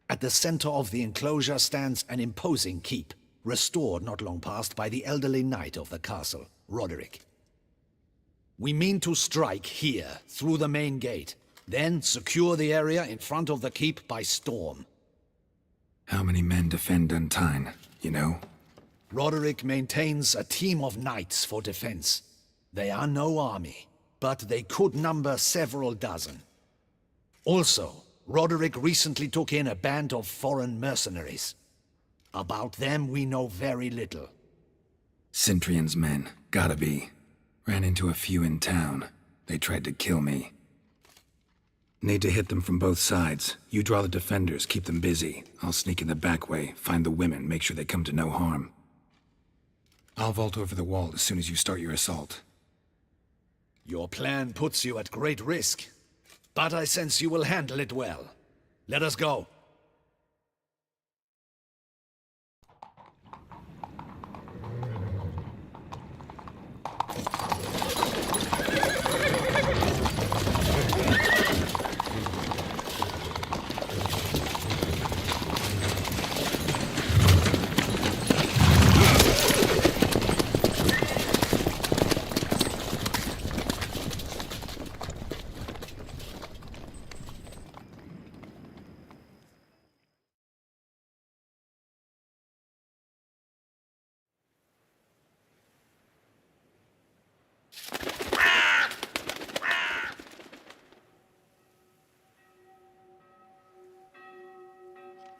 At the center of the enclosure stands an imposing keep, restored not long past by the elderly knight of the castle, Roderick. We mean to strike here, through the main gate, then secure the area in front of the keep by storm. How many men defend Duntine, you know? Roderick maintains a team of knights for defense. They are no army, but they could number several dozen. Also, Roderick recently took in a band of foreign mercenaries. About them we know very little. Cintrian's men, gotta be. Ran into a few in town. They tried to kill me. Need to hit them from both sides. You draw the defenders, keep them busy. I'll sneak in the back way, find the women, make sure they come to no harm. I'll vault over the wall as soon as you start your assault. Your plan puts you at great risk, but I sense you will handle it well. Let us go.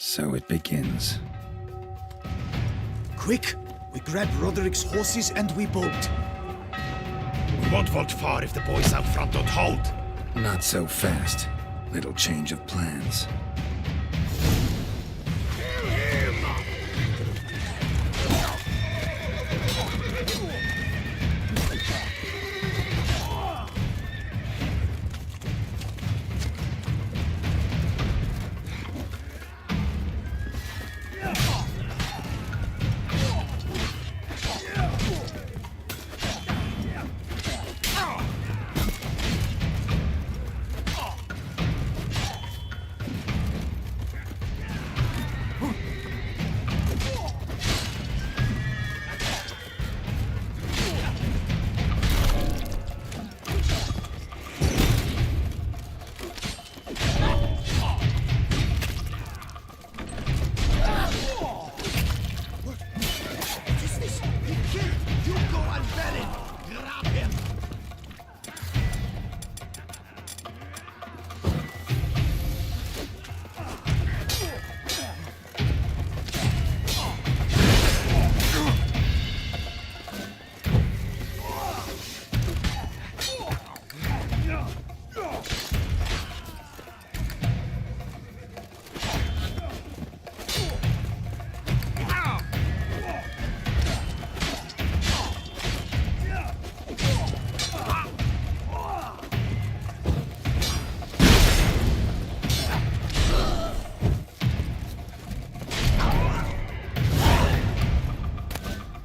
So it begins. Quick! We grab Roderick's horses and we bolt. We won't vault far if the boys out front don't hold. Not so fast. Little change of plans.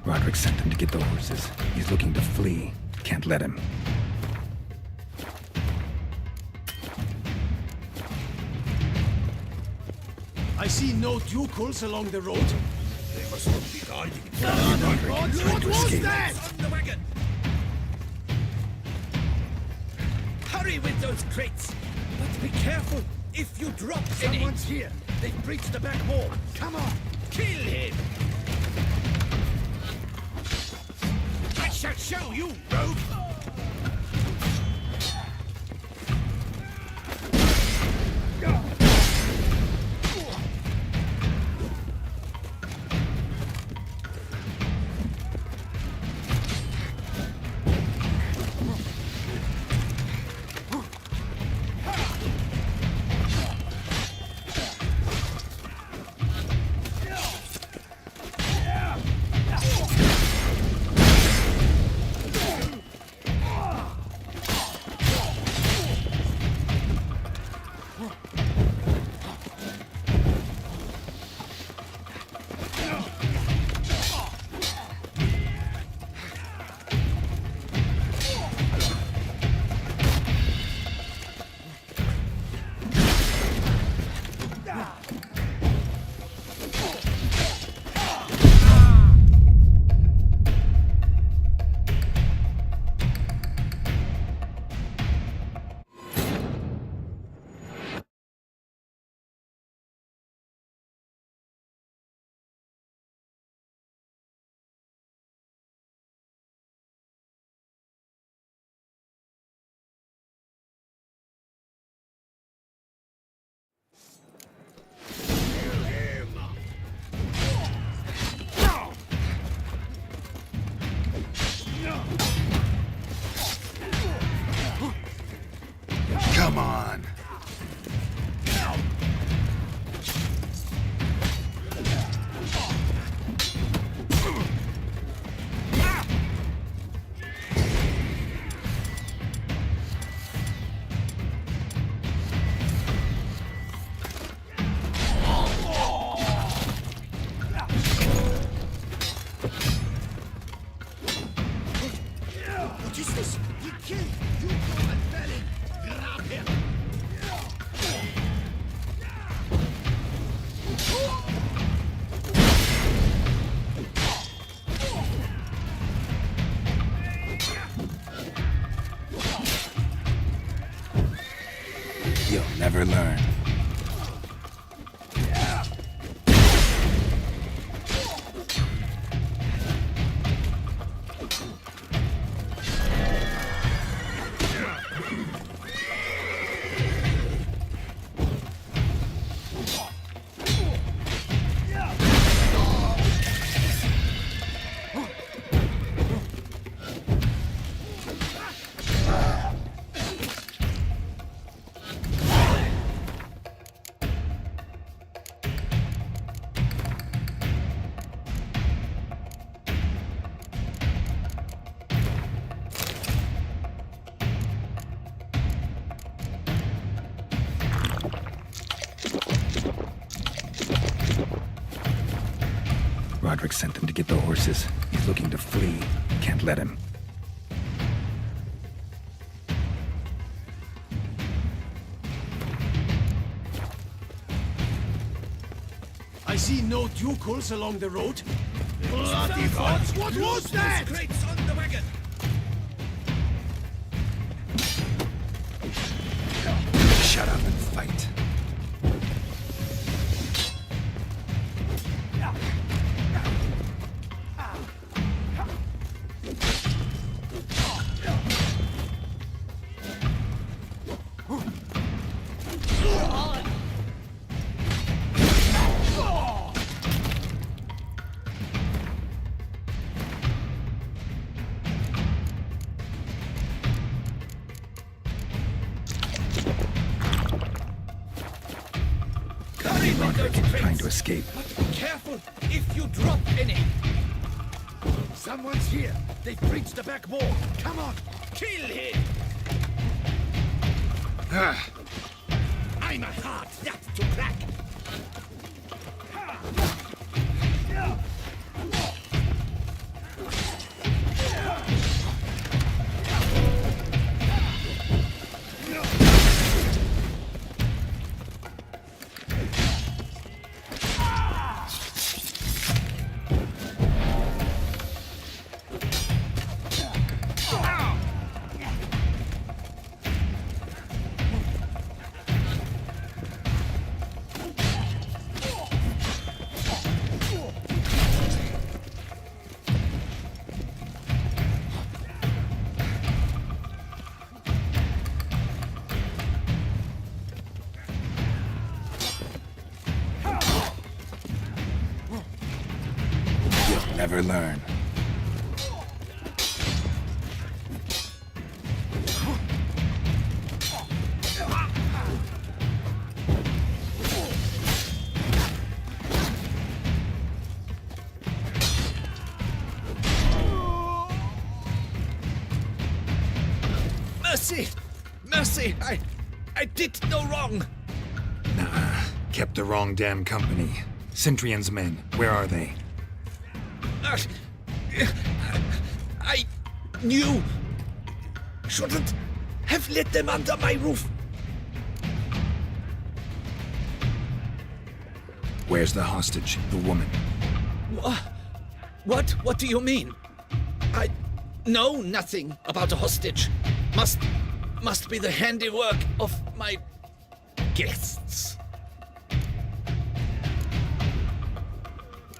Roderick sent him to get the horses. He's looking to flee. Can't let him. I see no ducals along the road. They must not be guarding. What was that? On the wagon! Hurry with those crates! But be careful if you drop any. Someone's here. They've breached the back wall. Come on! Kill him! I shall show you, rogue! Come on. What is this? He killed you and Felin! Grab him! You'll never learn. Roderick sent them to get the horses. He's looking to flee. Can't let him. I see no ducals along the road. Bloody gods! What was that? Crates on the wagon! Shut up and fight. Trying to escape. Careful if you drop any! Someone's here! They've breached the back wall! Come on! Kill him! I'm a hard nut to crack! never learn. Mercy! Mercy! I did no wrong! Nah, kept the wrong damn company. Centrion's men, where are they? I knew. Shouldn't have let them under my roof. Where's the hostage, the woman? What do you mean? I know nothing about a hostage. Must be the handiwork of my guests.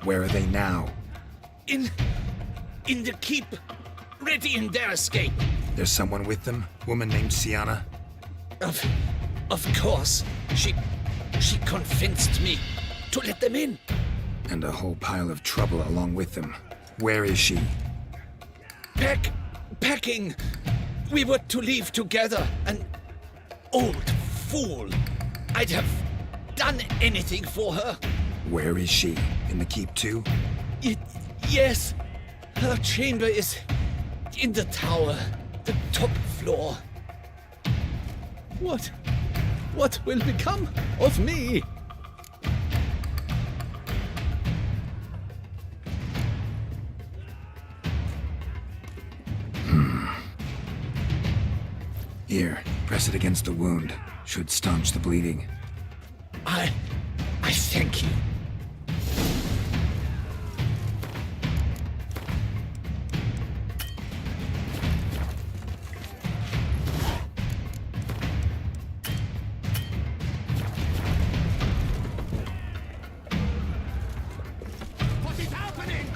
Where are they now? In the keep, ready in their escape. There's someone with them? Woman named Sienna? Of course. She convinced me to let them in. And a whole pile of trouble along with them. Where is she? Packing. We were to leave together. An old fool. I'd have done anything for her. Where is she? In the keep too? Yes. Her chamber is in the tower. The top floor. What will become of me? Here, press it against the wound. Should staunch the bleeding. I thank you. What is happening?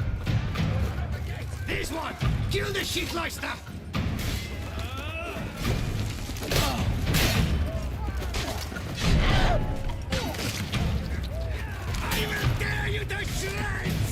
This one! Kill the Shitleister! I will tear you to shreds!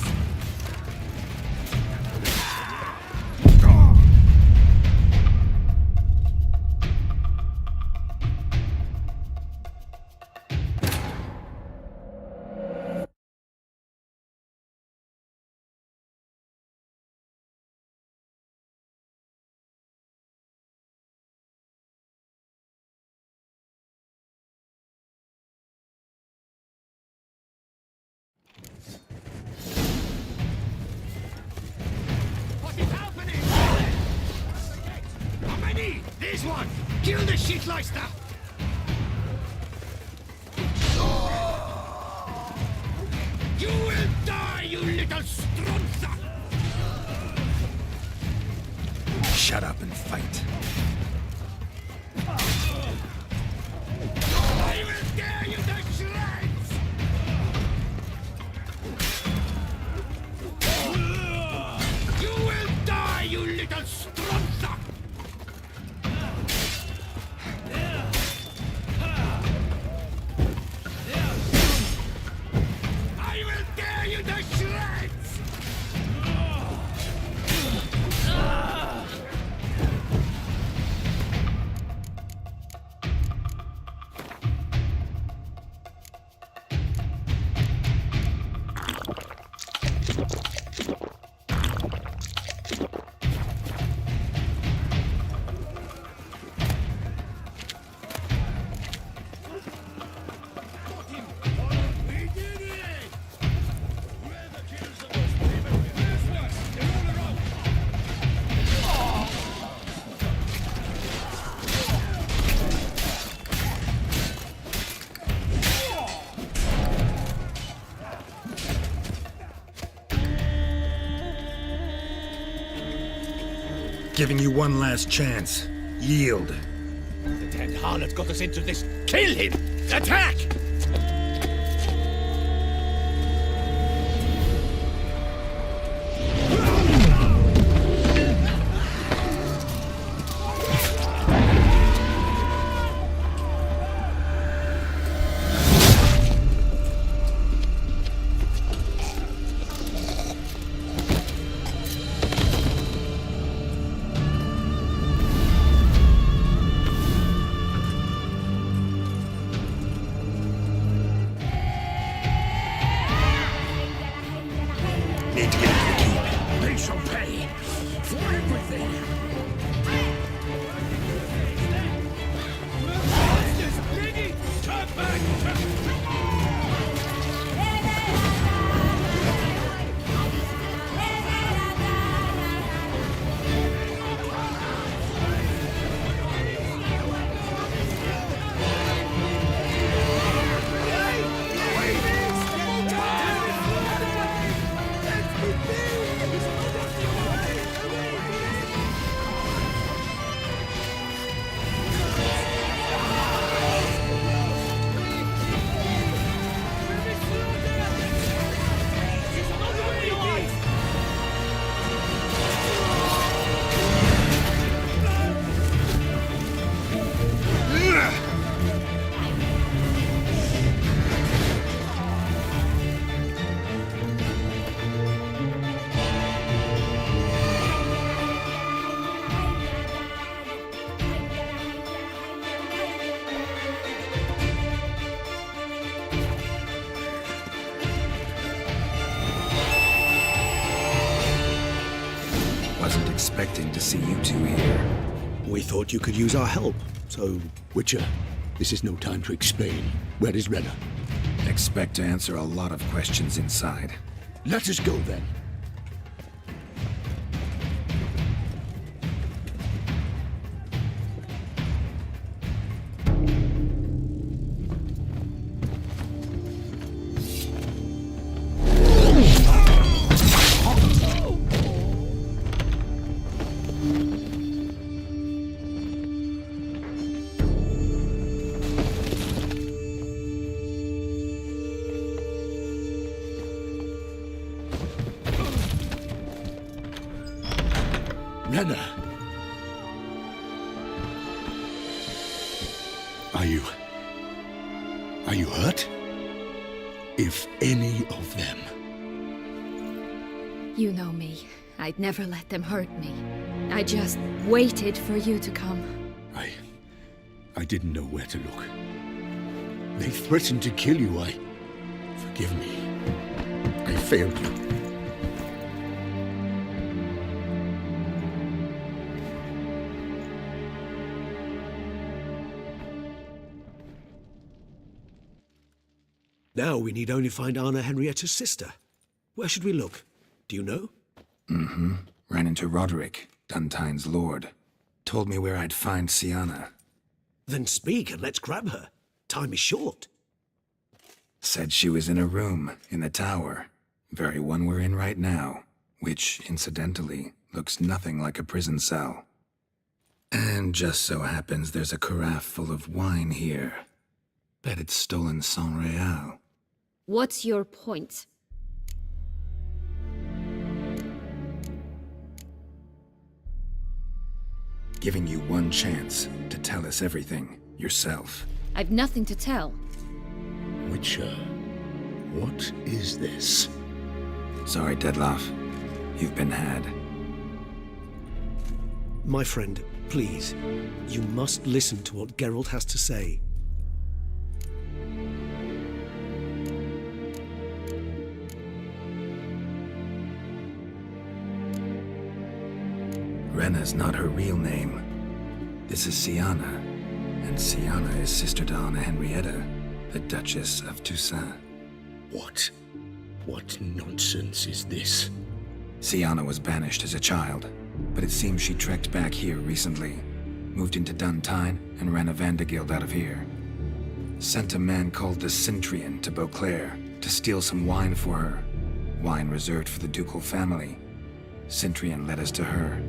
What is happening? On my knee! This one! Kill the Shitleister! You will die, you little strunza! Shut up and fight. I will tear you to shreds! You will die, you little strunza! I will tear you to shreds! Giving you one last chance. Yield. The damned harlot got us into this. Kill him! Attack! need to get to the keep. They shall pay for everything. Turn back! Wasn't expecting to see you two here. We thought you could use our help, so... Witcher, this is no time to explain. Where is Renna? Expect to answer a lot of questions inside. Let us go then. Renna! Are you hurt? If any of them... You know me. I'd never let them hurt me. I just waited for you to come. I didn't know where to look. They threatened to kill you. Forgive me. I failed you. Now we need only find Anna Henrietta's sister. Where should we look? Do you know? Mm-hmm. Ran into Roderick, Duntine's lord. Told me where I'd find Sienna. Then speak and let's grab her. Time is short. Said she was in a room in the tower. Very one we're in right now. Which, incidentally, looks nothing like a prison cell. And just so happens there's a carafe full of wine here. Bet it's stolen San Real. What's your point? Giving you one chance to tell us everything yourself. I've nothing to tell. Witcher, what is this? Sorry, Dettlaff. You've been had. My friend, please, you must listen to what Geralt has to say. Renna's not her real name. This is Sienna, and Sienna is sister to Anna Henrietta, the Duchess of Toussaint. What? What nonsense is this? Sienna was banished as a child, but it seems she trekked back here recently, moved into Duntine, and ran a Vandergild out of here. Sent a man called the Cintrian to Beauclair to steal some wine for her. Wine reserved for the ducal family. Cintrian led us to her.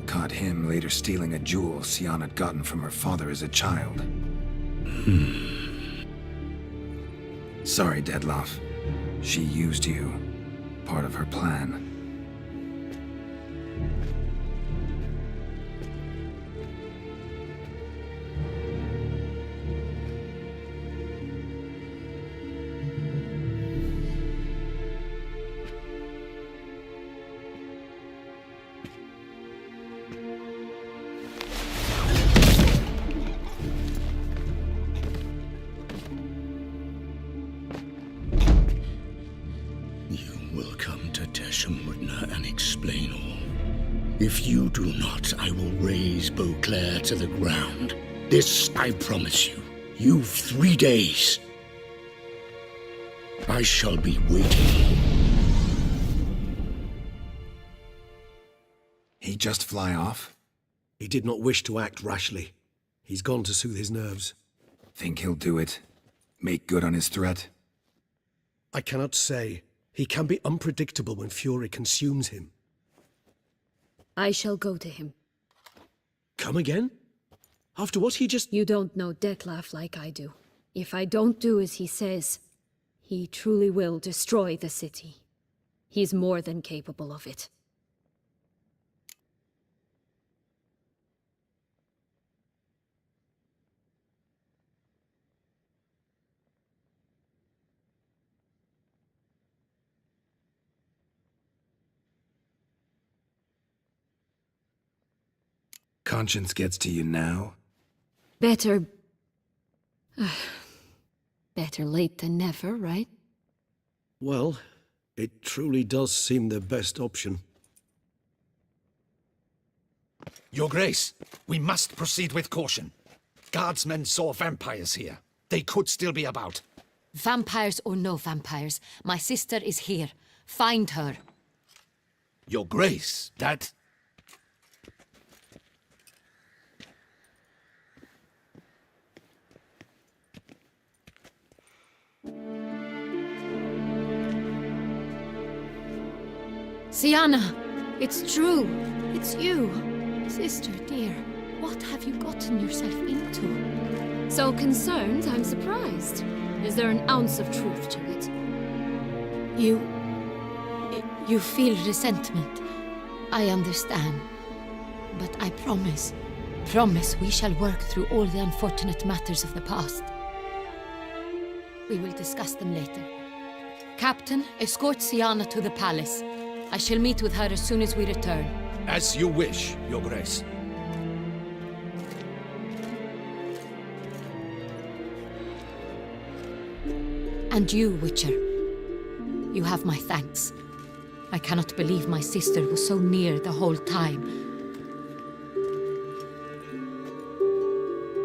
Caught him later stealing a jewel Sienna had gotten from her father as a child. Sorry, Dettlaff. She used you. Part of her plan. You will come to Teshumudna and explain all. If you do not, I will raise Beauclair to the ground. This I promise you. You've 3 days. I shall be waiting. He just fly off? He did not wish to act rashly. He's gone to soothe his nerves. Think he'll do it? Make good on his threat? I cannot say. He can be unpredictable when fury consumes him. I shall go to him. Come again? After what he just... You don't know Detlef like I do. If I don't do as he says, he truly will destroy the city. He's more than capable of it. Conscience gets to you now? Better... better late than never, right? Well, it truly does seem the best option. Your Grace, we must proceed with caution. Guardsmen saw vampires here. They could still be about. Vampires or no vampires, my sister is here. Find her. Your Grace, that... Sienna! It's true! It's you! Sister dear, what have you gotten yourself into? So concerned, I'm surprised. Is there an ounce of truth to it? You feel resentment. I understand. But I promise we shall work through all the unfortunate matters of the past. We will discuss them later. Captain, escort Sienna to the palace. I shall meet with her as soon as we return. As you wish, Your Grace. And you, Witcher. You have my thanks. I cannot believe my sister was so near the whole time.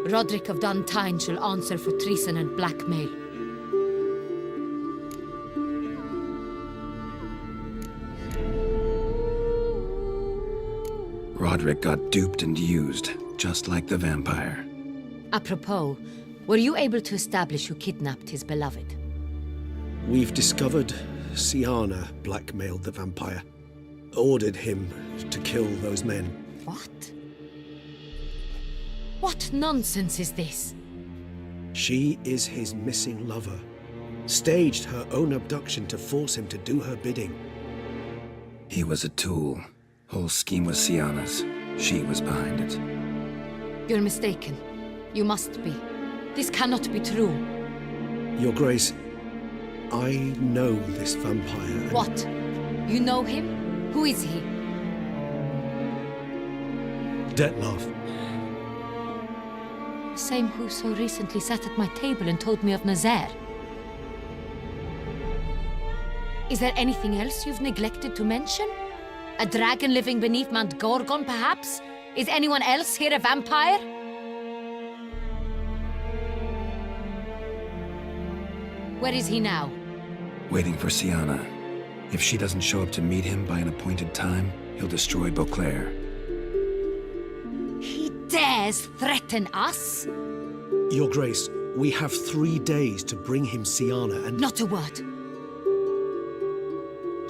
Roderick of Duntine shall answer for treason and blackmail. Roderick got duped and used, just like the vampire. Apropos, were you able to establish who kidnapped his beloved? We've discovered Sienna blackmailed the vampire. Ordered him to kill those men. What? What nonsense is this? She is his missing lover. Staged her own abduction to force him to do her bidding. He was a tool. Whole scheme was Sienna's. She was behind it. You're mistaken. You must be. This cannot be true. Your Grace, I know this vampire. What? You know him? Who is he? Detlef. The same who so recently sat at my table and told me of Nazaire. Is there anything else you've neglected to mention? A dragon living beneath Mount Gorgon, perhaps? Is anyone else here a vampire? Where is he now? Waiting for Sienna. If she doesn't show up to meet him by an appointed time, he'll destroy Beauclair. He dares threaten us? Your Grace, we have 3 days to bring him Sienna and... Not a word.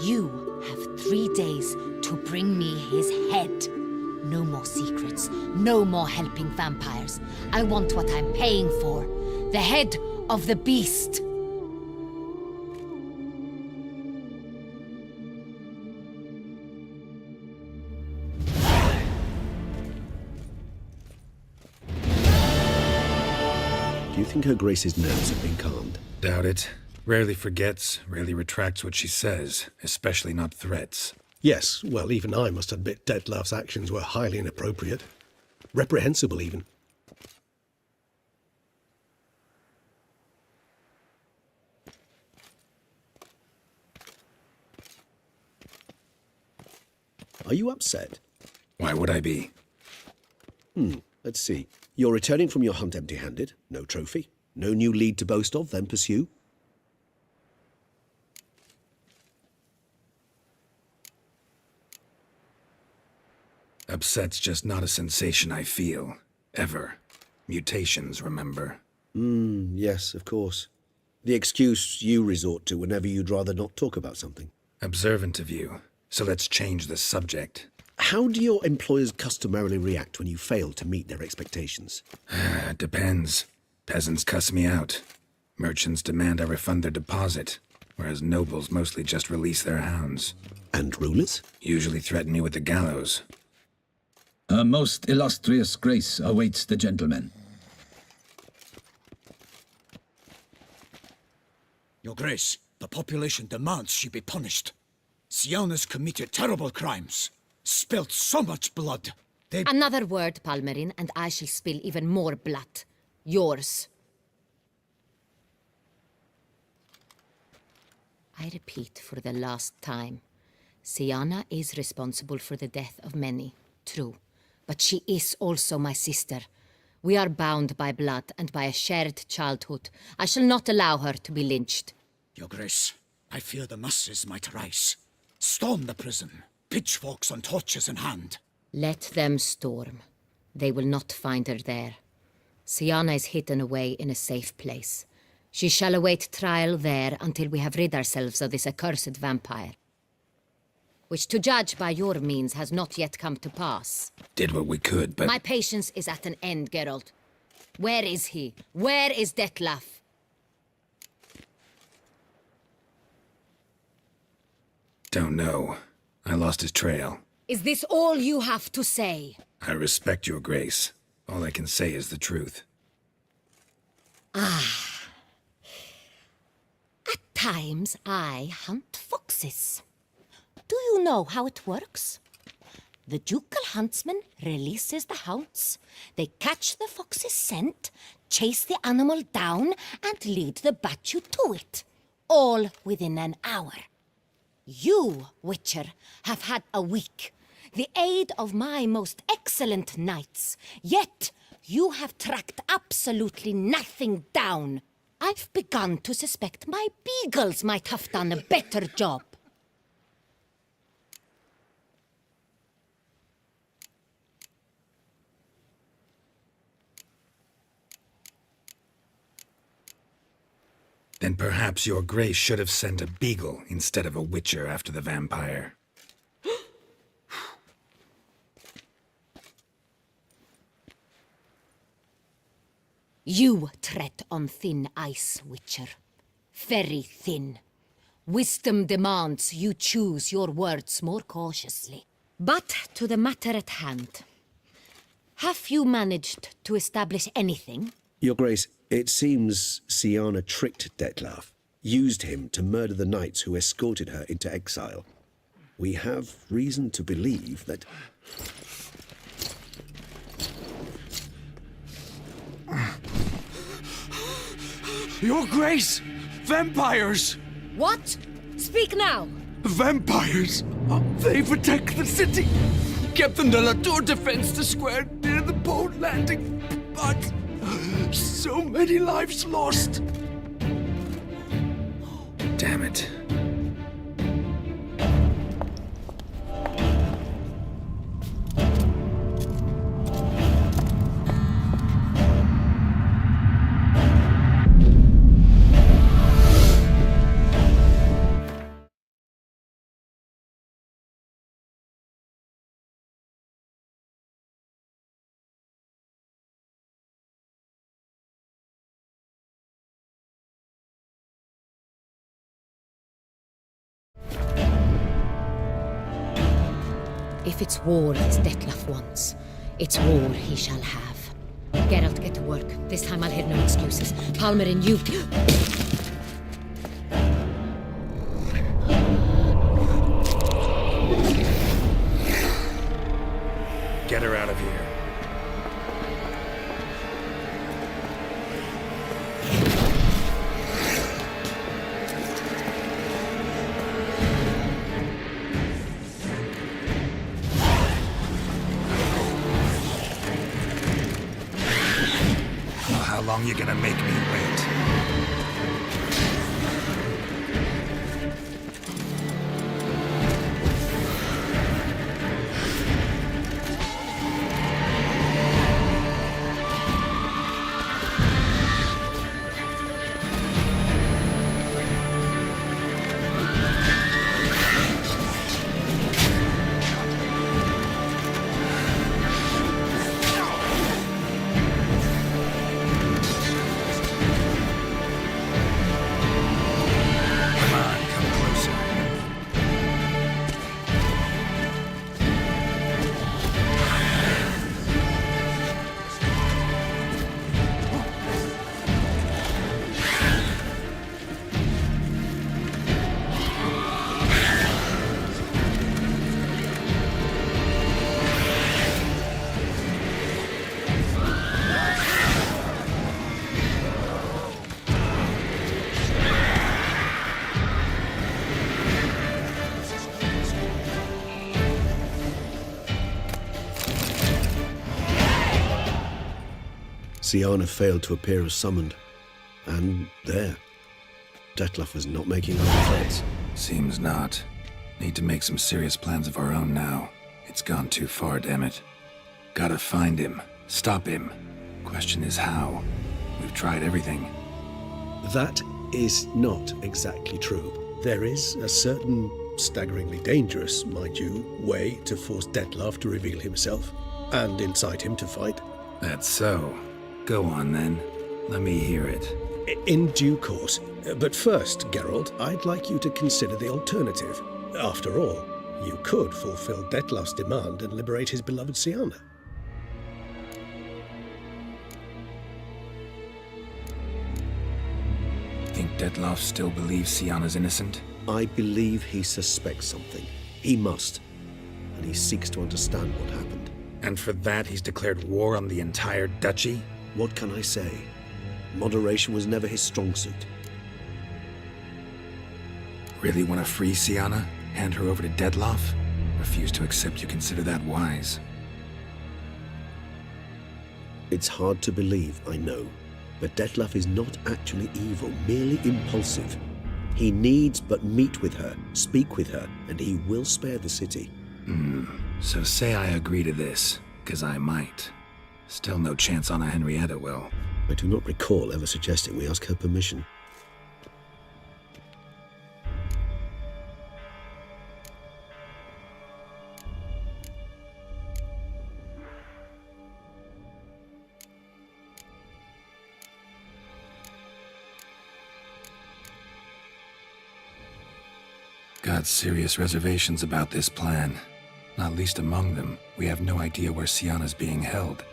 You have 3 days to bring me his head. No more secrets. No more helping vampires. I want what I'm paying for. The head of the beast. Do you think Her Grace's nerves have been calmed? Doubt it. Rarely forgets, rarely retracts what she says, especially not threats. Yes, well, even I must admit Detlef's actions were highly inappropriate. Reprehensible, even. Are you upset? Why would I be? Let's see. You're returning from your hunt empty-handed. No trophy. No new lead to boast of, then pursue. Upset's just not a sensation I feel. Ever. Mutations, remember? Yes, of course. The excuse you resort to whenever you'd rather not talk about something. Observant of you. So let's change the subject. How do your employers customarily react when you fail to meet their expectations? Depends. Peasants cuss me out. Merchants demand I refund their deposit, whereas nobles mostly just release their hounds. And rulers? Usually threaten me with the gallows. Her most illustrious grace awaits the gentleman. Your Grace, the population demands she be punished. Siana's committed terrible crimes. Spilt so much blood. Another word, Palmerin, and I shall spill even more blood. Yours. I repeat for the last time. Siana is responsible for the death of many, true. But she is also my sister. We are bound by blood and by a shared childhood. I shall not allow her to be lynched. Your Grace, I fear the masses might rise. Storm the prison, pitchforks and torches in hand. Let them storm. They will not find her there. Siana is hidden away in a safe place. She shall await trial there until we have rid ourselves of this accursed vampire. Which, to judge by your means, has not yet come to pass. Did what we could, but... My patience is at an end, Geralt. Where is he? Where is Detlef? Don't know. I lost his trail. Is this all you have to say? I respect your grace. All I can say is the truth. Ah. At times, I hunt foxes. Do you know how it works? The ducal huntsman releases the hounds. They catch the fox's scent, chase the animal down, and lead the Batu to it. All within an hour. You, Witcher, have had a week. The aid of my most excellent knights. Yet, you have tracked absolutely nothing down. I've begun to suspect my beagles might have done a better job. Then perhaps your grace should have sent a beagle instead of a witcher after the vampire. You tread on thin ice, Witcher. Very thin. Wisdom demands you choose your words more cautiously. But to the matter at hand. Have you managed to establish anything? Your Grace, it seems Siana tricked Detlef, used him to murder the knights who escorted her into exile. We have reason to believe that... Your Grace! Vampires! What? Speak now! Vampires! They've attacked the city! Captain de la Tour defends the square near the boat landing, but... so many lives lost! Damn it. If it's war this Detlef wants, it's war he shall have. Geralt, get to work. This time I'll hear no excuses. Palmerin, you... Get her out of here. long you gonna make me wait? Siana failed to appear as summoned. And there. Detlef was not making other threats. Seems not. Need to make some serious plans of our own now. It's gone too far, damn it. Gotta find him. Stop him. Question is how. We've tried everything. That is not exactly true. There is a certain, staggeringly dangerous, mind you, way to force Detlef to reveal himself, and incite him to fight. That's so. Go on, then. Let me hear it. In due course. But first, Geralt, I'd like you to consider the alternative. After all, you could fulfill Detlef's demand and liberate his beloved Siana. Think Detlef still believes Siana's innocent? I believe he suspects something. He must. And he seeks to understand what happened. And for that, he's declared war on the entire duchy? What can I say? Moderation was never his strong suit. Really want to free Siana? Hand her over to Detlef? Refuse to accept you consider that wise. It's hard to believe, I know. But Detlef is not actually evil, merely impulsive. He needs but meet with her, speak with her, and he will spare the city. So say I agree to this, 'cause I might. Still no chance Anna Henrietta will. I do not recall ever suggesting we ask her permission. Got serious reservations about this plan. Not least among them, we have no idea where Siana's being held.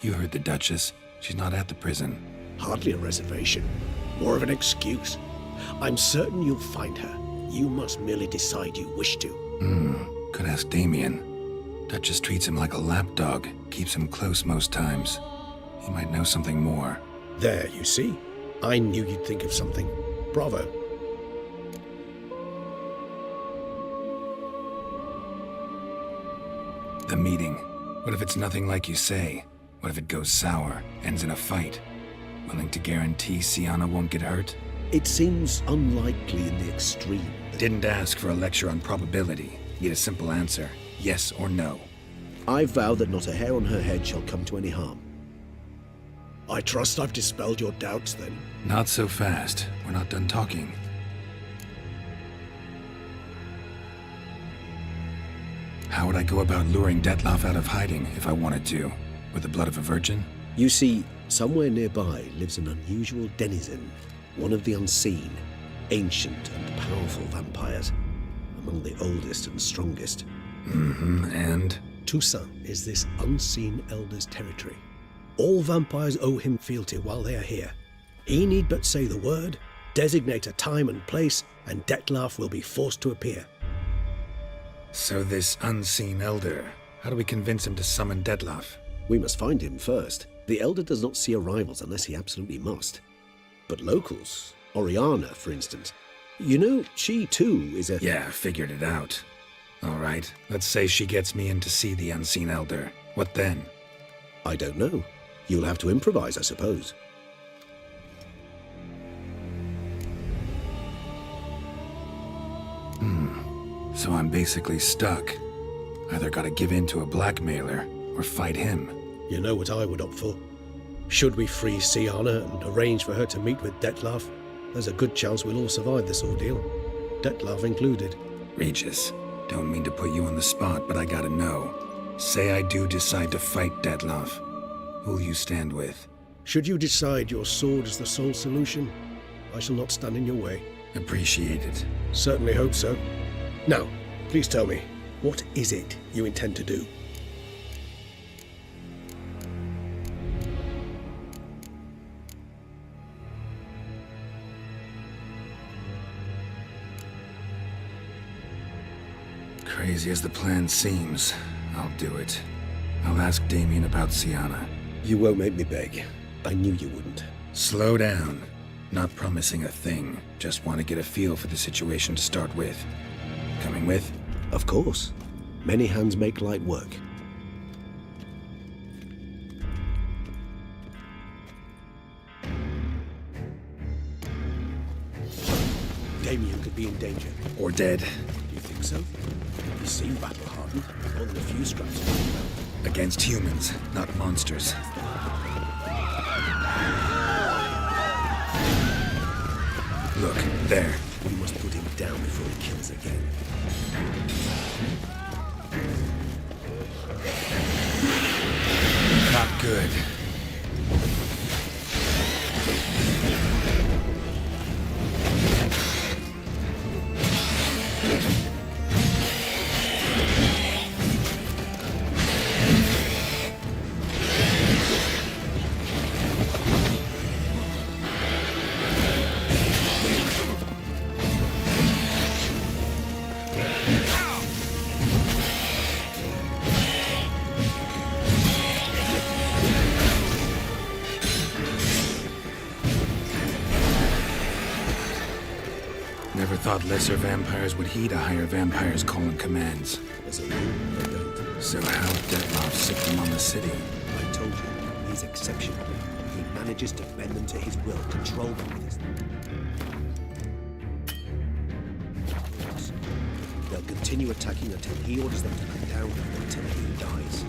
You heard the Duchess. She's not at the prison. Hardly a reservation. More of an excuse. I'm certain you'll find her. You must merely decide you wish to. Could ask Damien. Duchess treats him like a lapdog. Keeps him close most times. He might know something more. There, you see? I knew you'd think of something. Bravo. The meeting. What if it's nothing like you say? What if it goes sour, ends in a fight? Willing to guarantee Siana won't get hurt? It seems unlikely in the extreme. Didn't ask for a lecture on probability. Need a simple answer. Yes or no. I vow that not a hair on her head shall come to any harm. I trust I've dispelled your doubts, then. Not so fast. We're not done talking. How would I go about luring Detlef out of hiding if I wanted to? With the blood of a virgin? You see, somewhere nearby lives an unusual denizen, one of the unseen, ancient and powerful vampires, among the oldest and strongest. And? Toussaint is this unseen elder's territory. All vampires owe him fealty while they are here. He need but say the word, designate a time and place, and Detlef will be forced to appear. So this unseen elder, how do we convince him to summon Detlef? We must find him first. The elder does not see arrivals unless he absolutely must. But locals, Oriana, for instance, you know, she too is a... Yeah, figured it out. All right, let's say she gets me in to see the unseen elder. What then? I don't know. You'll have to improvise, I suppose. So I'm basically stuck. Either gotta give in to a blackmailer, or fight him. You know what I would opt for? Should we free Siana and arrange for her to meet with Dettlaff, there's a good chance we'll all survive this ordeal. Dettlaff included. Regis, don't mean to put you on the spot, but I gotta know. Say I do decide to fight Dettlaff. Who'll you stand with? Should you decide your sword is the sole solution, I shall not stand in your way. Appreciate it. Certainly hope so. Now, please tell me, what is it you intend to do? Crazy as the plan seems, I'll do it. I'll ask Damien about Siana. You won't make me beg. I knew you wouldn't. Slow down. Not promising a thing. Just want to get a feel for the situation to start with. Coming with? Of course. Many hands make light work. Damien could be in danger. Or dead. Do you think so? He seemed battle-hardened. More than a few scraps. Against humans, not monsters. Look, there. We must put him down before he kills again. Not good. Never thought lesser vampires would heed a higher vampire's call and commands. As a rule, they don't. So how Dettlaff sick them on the city? I told you, he's exceptional. He manages to bend them to his will, control them with his... They'll continue attacking until he orders them to come down, until he dies.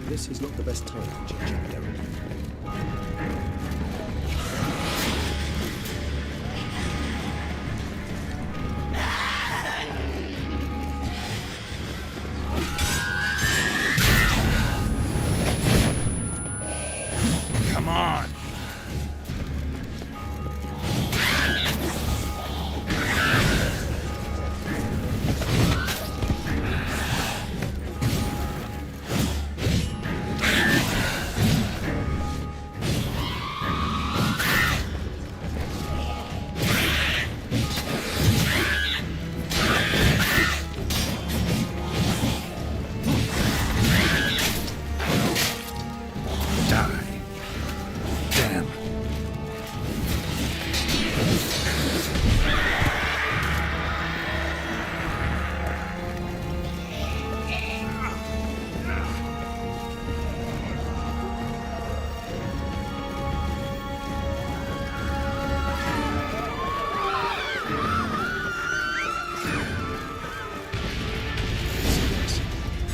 This is not the best time for chit-chat, Derek. Come on!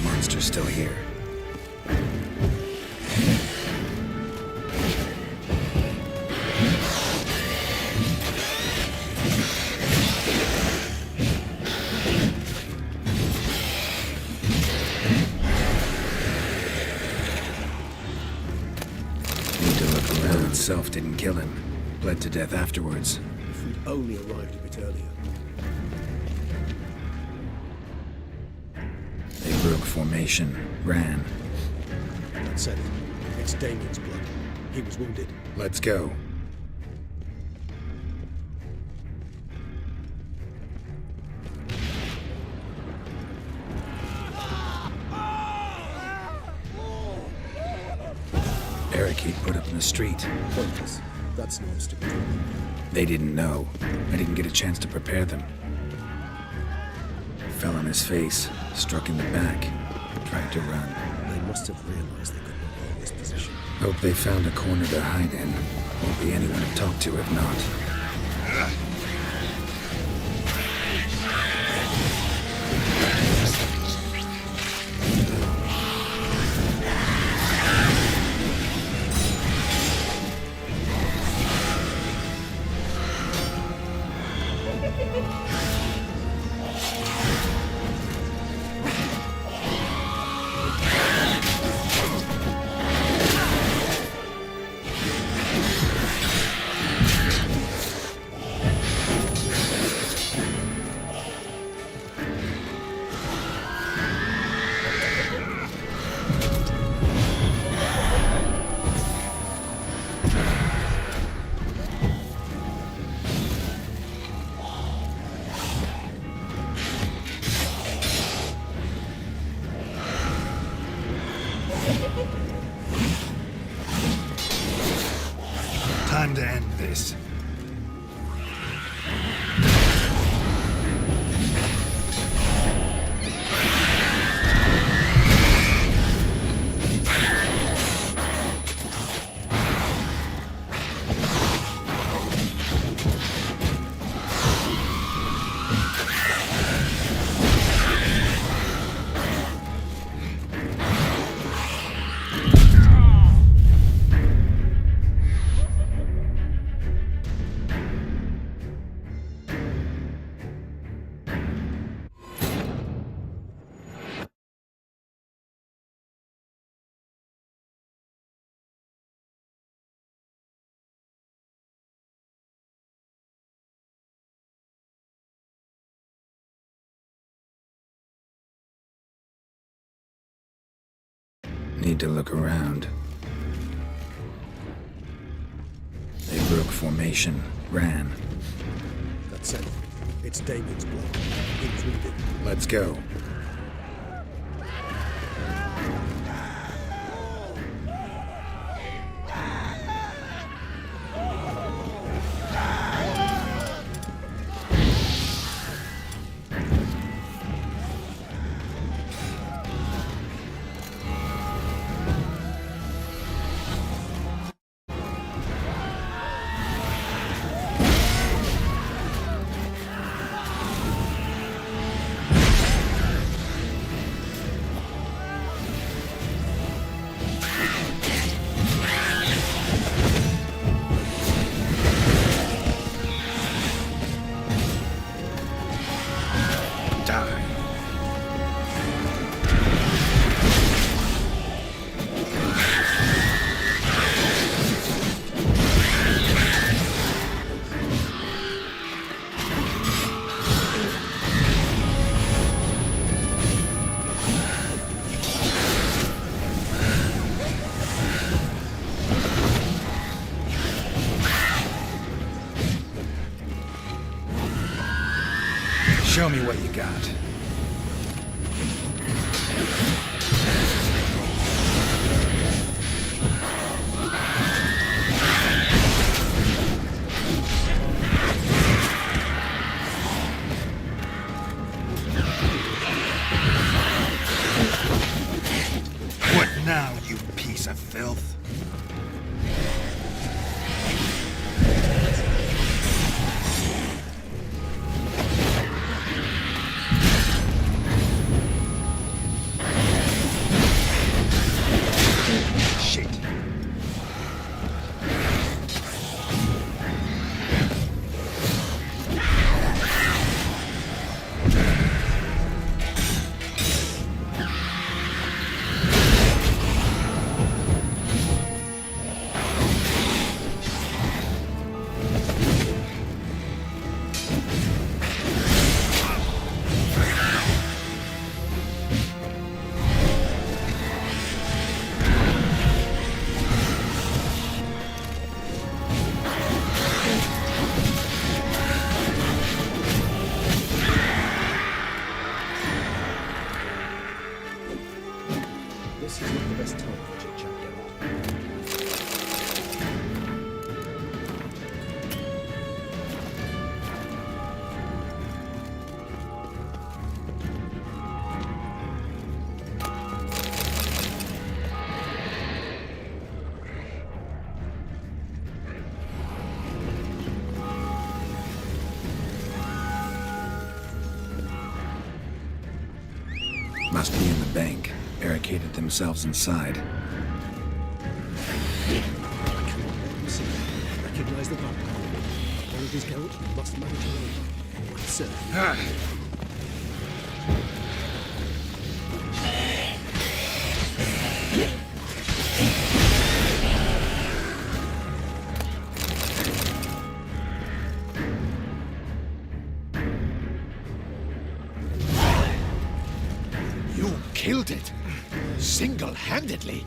Monster's still here. The hell itself didn't kill him. Bled to death afterwards. If we'd only arrived a bit earlier. They broke formation, ran. That said, it's Damien's blood. He was wounded. Let's go. Barricade put up in the street. Pointless. That's no stupid. They didn't know. I didn't get a chance to prepare them. Fell on his face, struck in the back, tried to run. They must have realized they could not hold this position. Hope they found a corner to hide in. Won't be anyone to talk to if not. Time to end this. Need to look around. They broke formation, ran. That's it. It's Damon's block. Included. Let's go. Show me what you got. What now, you piece of filth? Must be in the bank. Barricaded themselves inside. Recognize the bank. All of his count must manage alone. Right, sir. You killed it! Single-handedly!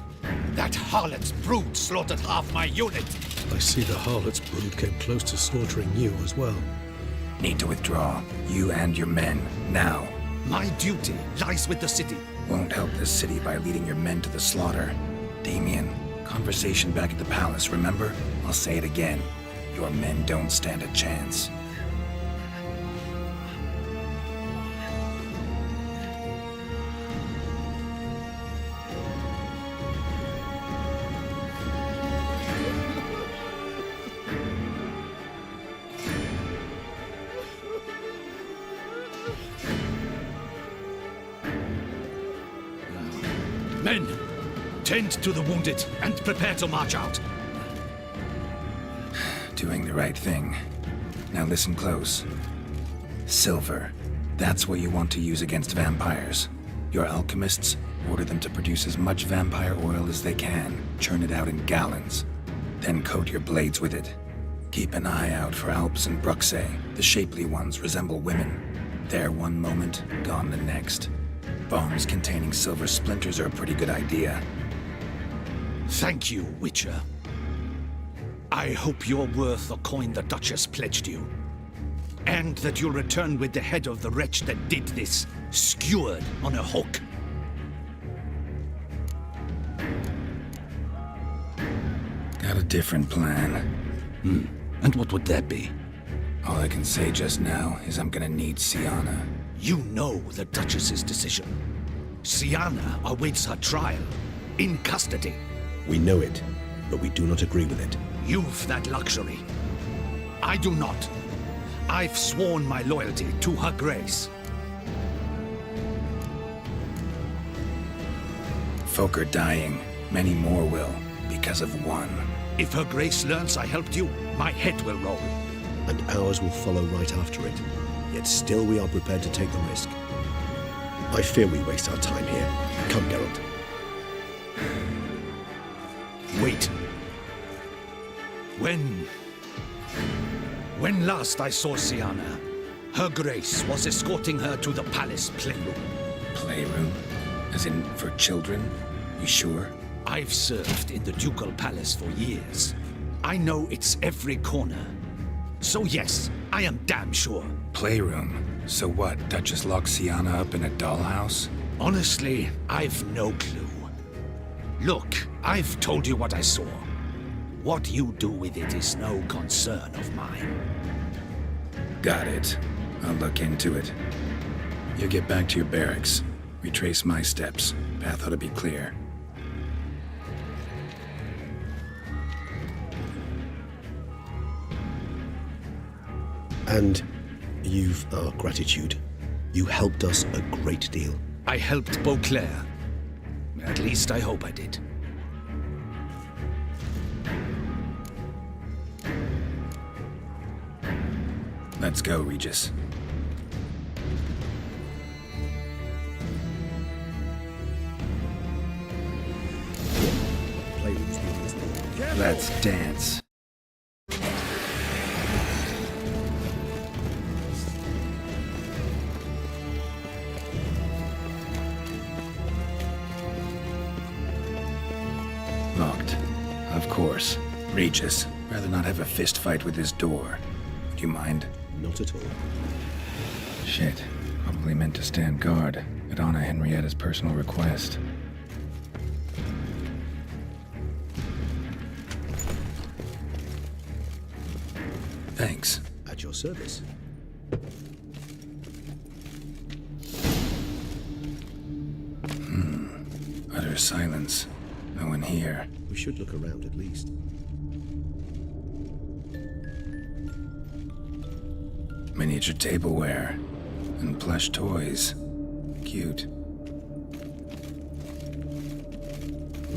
That harlot's brood slaughtered half my unit! I see the harlot's brood came close to slaughtering you as well. Need to withdraw. You and your men. Now. My duty lies with the city. Won't help the city by leading your men to the slaughter. Damien, conversation back at the palace, remember? I'll say it again. Your men don't stand a chance. Men, tend to the wounded and prepare to march out. Doing the right thing. Now listen close. Silver. That's what you want to use against vampires. Your alchemists, order them to produce as much vampire oil as they can. Churn it out in gallons. Then coat your blades with it. Keep an eye out for Alps and Bruxae. The shapely ones resemble women. There one moment, gone the next. Bombs containing silver splinters are a pretty good idea. Thank you, Witcher. I hope you're worth the coin the Duchess pledged you. And that you'll return with the head of the wretch that did this, skewered on a hook. Got a different plan. And what would that be? All I can say just now is I'm gonna need Sienna. You know the Duchess's decision. Sienna awaits her trial, in custody. We know it, but we do not agree with it. You've that luxury. I do not. I've sworn my loyalty to her grace. Folk are dying. Many more will, because of one. If her grace learns I helped you, my head will roll. And ours will follow right after it. Yet still we are prepared to take the risk. I fear we waste our time here. Come, Geralt. Wait. When last I saw Sienna, her grace was escorting her to the palace playroom. Playroom? As in for children? You sure? I've served in the ducal palace for years. I know its every corner. So yes, I am damn sure. Playroom? So what, Duchess locked Sienna up in a dollhouse? Honestly, I've no clue. Look, I've told you what I saw. What you do with it is no concern of mine. Got it. I'll look into it. You get back to your barracks. Retrace my steps. Path ought to be clear. And you've our gratitude. You helped us a great deal. I helped Beauclair. At least I hope I did. Let's go, Regis. Let's dance. Locked. Of course. Regis. Rather not have a fist fight with his door. Do you mind? Not at all. Shit. Probably meant to stand guard at Anna Henrietta's personal request. Thanks. At your service. Utter silence. No one here. We should look around at least. Miniature tableware and plush toys. Cute.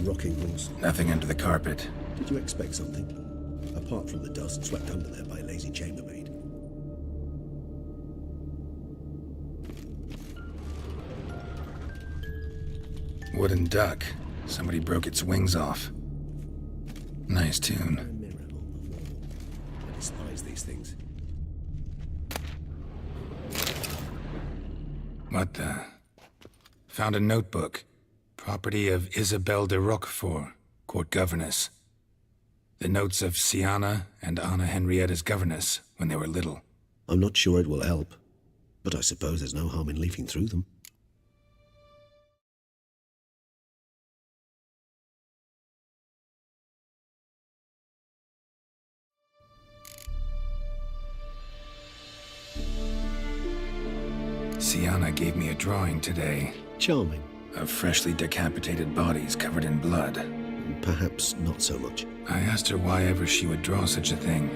rocking horse. Nothing under the carpet. Did you expect something? Apart from the dust swept under there by a lazy chambermaid. Wooden duck. Somebody broke its wings off. Nice tune. I despise these things. What the? Found a notebook. Property of Isabelle de Roquefort, court governess. The notes of Siana and Anna Henrietta's governess when they were little. I'm not sure it will help, but I suppose there's no harm in leafing through them. Siana gave me a drawing today. Charming. Of freshly decapitated bodies covered in blood. Perhaps not so much. I asked her why ever she would draw such a thing.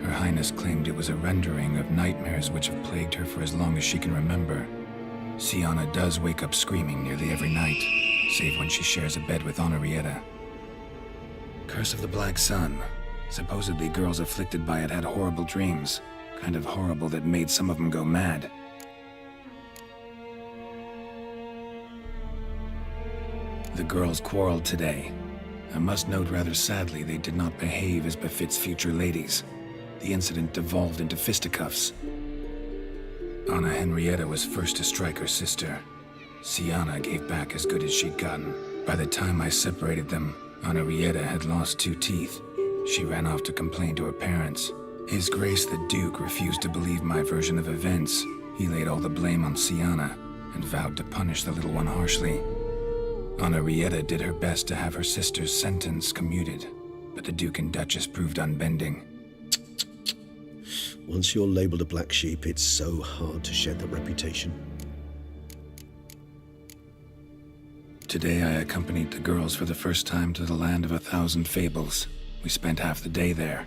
Her Highness claimed it was a rendering of nightmares which have plagued her for as long as she can remember. Siana does wake up screaming nearly every night, save when she shares a bed with Henrietta. Curse of the Black Sun. Supposedly girls afflicted by it had horrible dreams. Kind of horrible that made some of them go mad. The girls quarreled today. I must note rather sadly they did not behave as befits future ladies. The incident devolved into fisticuffs. Anna Henrietta was first to strike her sister. Siana gave back as good as she'd gotten. By the time I separated them, Henrietta had lost 2 teeth. She ran off to complain to her parents. His Grace the Duke refused to believe my version of events. He laid all the blame on Siana and vowed to punish the little one harshly. Henrietta did her best to have her sister's sentence commuted, but the Duke and Duchess proved unbending. Once you're labeled a black sheep, it's so hard to shed that reputation. Today I accompanied the girls for the first time to the land of 1,000 fables. We spent half the day there.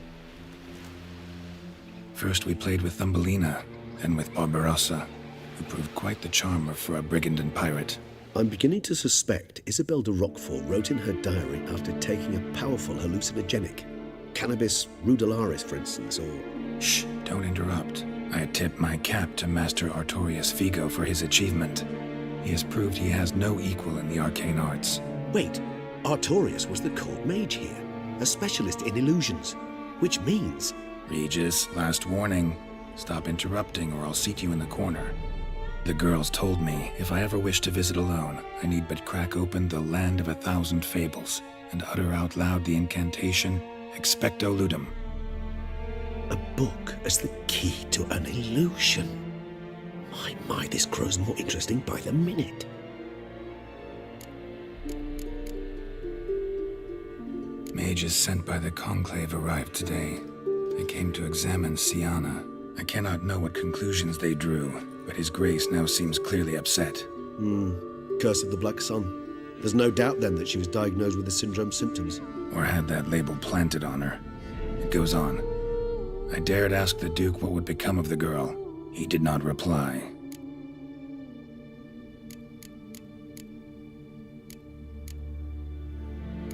First we played with Thumbelina, then with Barbarossa, who proved quite the charmer for a brigand and pirate. I'm beginning to suspect Isabelle de Roquefort wrote in her diary after taking a powerful hallucinogenic. Cannabis rudelaris, for instance, or... Shh, don't interrupt. I tip my cap to Master Artorius Figo for his achievement. He has proved he has no equal in the arcane arts. Wait, Artorius was the court mage here, a specialist in illusions, which means... Regis, last warning. Stop interrupting or I'll seat you in the corner. The girls told me if I ever wish to visit alone, I need but crack open the land of 1,000 fables and utter out loud the incantation, Expecto Ludum. A book as the key to an illusion. My, this grows more interesting by the minute. Mages sent by the Conclave arrived today. They came to examine Siana. I cannot know what conclusions they drew, but His Grace now seems clearly upset. Curse of the Black Sun. There's no doubt then that she was diagnosed with the syndrome symptoms. Or had that label planted on her. It goes on. I dared ask the Duke what would become of the girl. He did not reply.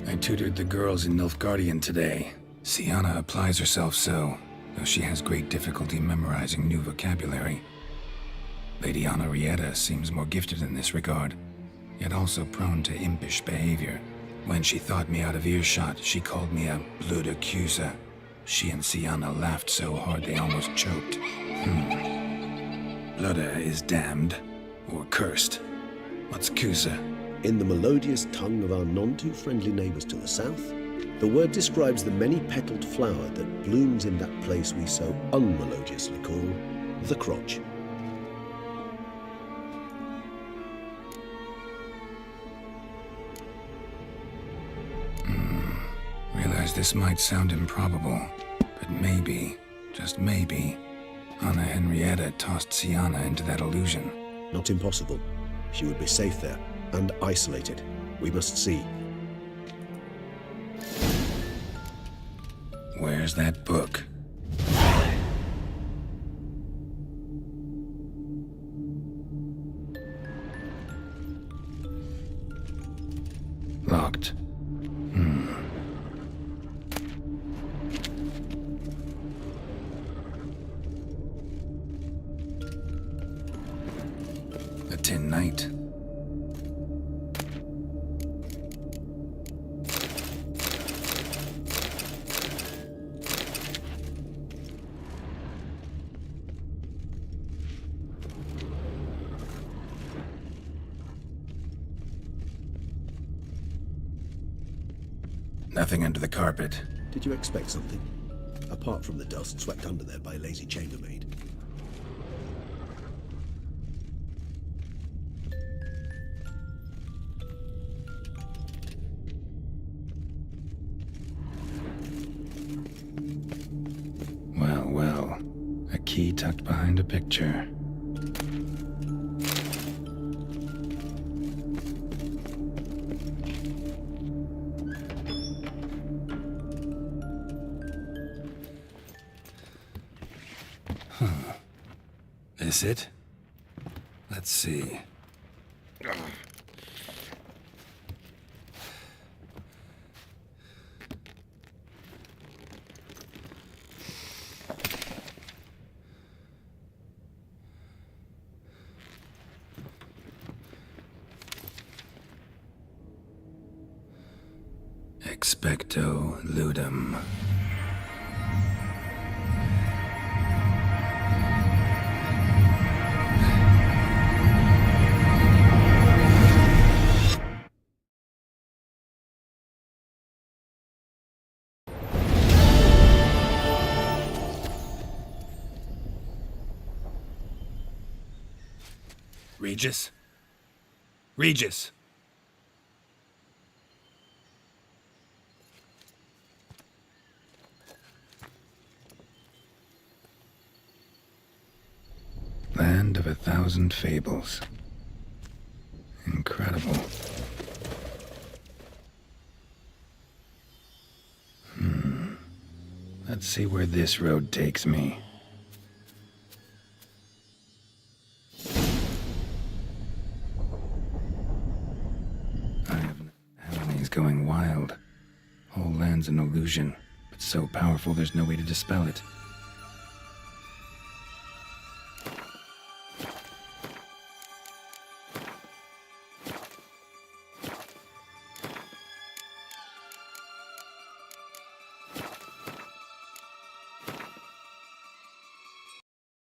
I tutored the girls in Nilfgaardian today. Siana applies herself so, though she has great difficulty memorizing new vocabulary. Lady Henrietta seems more gifted in this regard, yet also prone to impish behavior. When she thought me out of earshot, she called me a blood accuser. She and Siana laughed so hard they almost choked. Blooda is damned, or cursed. What's Cusa? In the melodious tongue of our none-too-friendly neighbours to the south, the word describes the many-petaled flower that blooms in that place we so unmelodiously call the crotch. Realize this might sound improbable, but maybe, just maybe, Anna Henrietta tossed Siana into that illusion. Not impossible. She would be safe there, and isolated. We must see. Where's that book? Locked. Tin Knight. Nothing under the carpet. Did you expect something? Apart from the dust swept under there by a lazy chambermaid. Well, well. A key tucked behind a picture. This it? Let's see. Expecto ludum. Regis? Regis! Land of 1,000 fables. Incredible. Let's see where this road takes me. He's going wild. Whole land's an illusion, but so powerful there's no way to dispel it.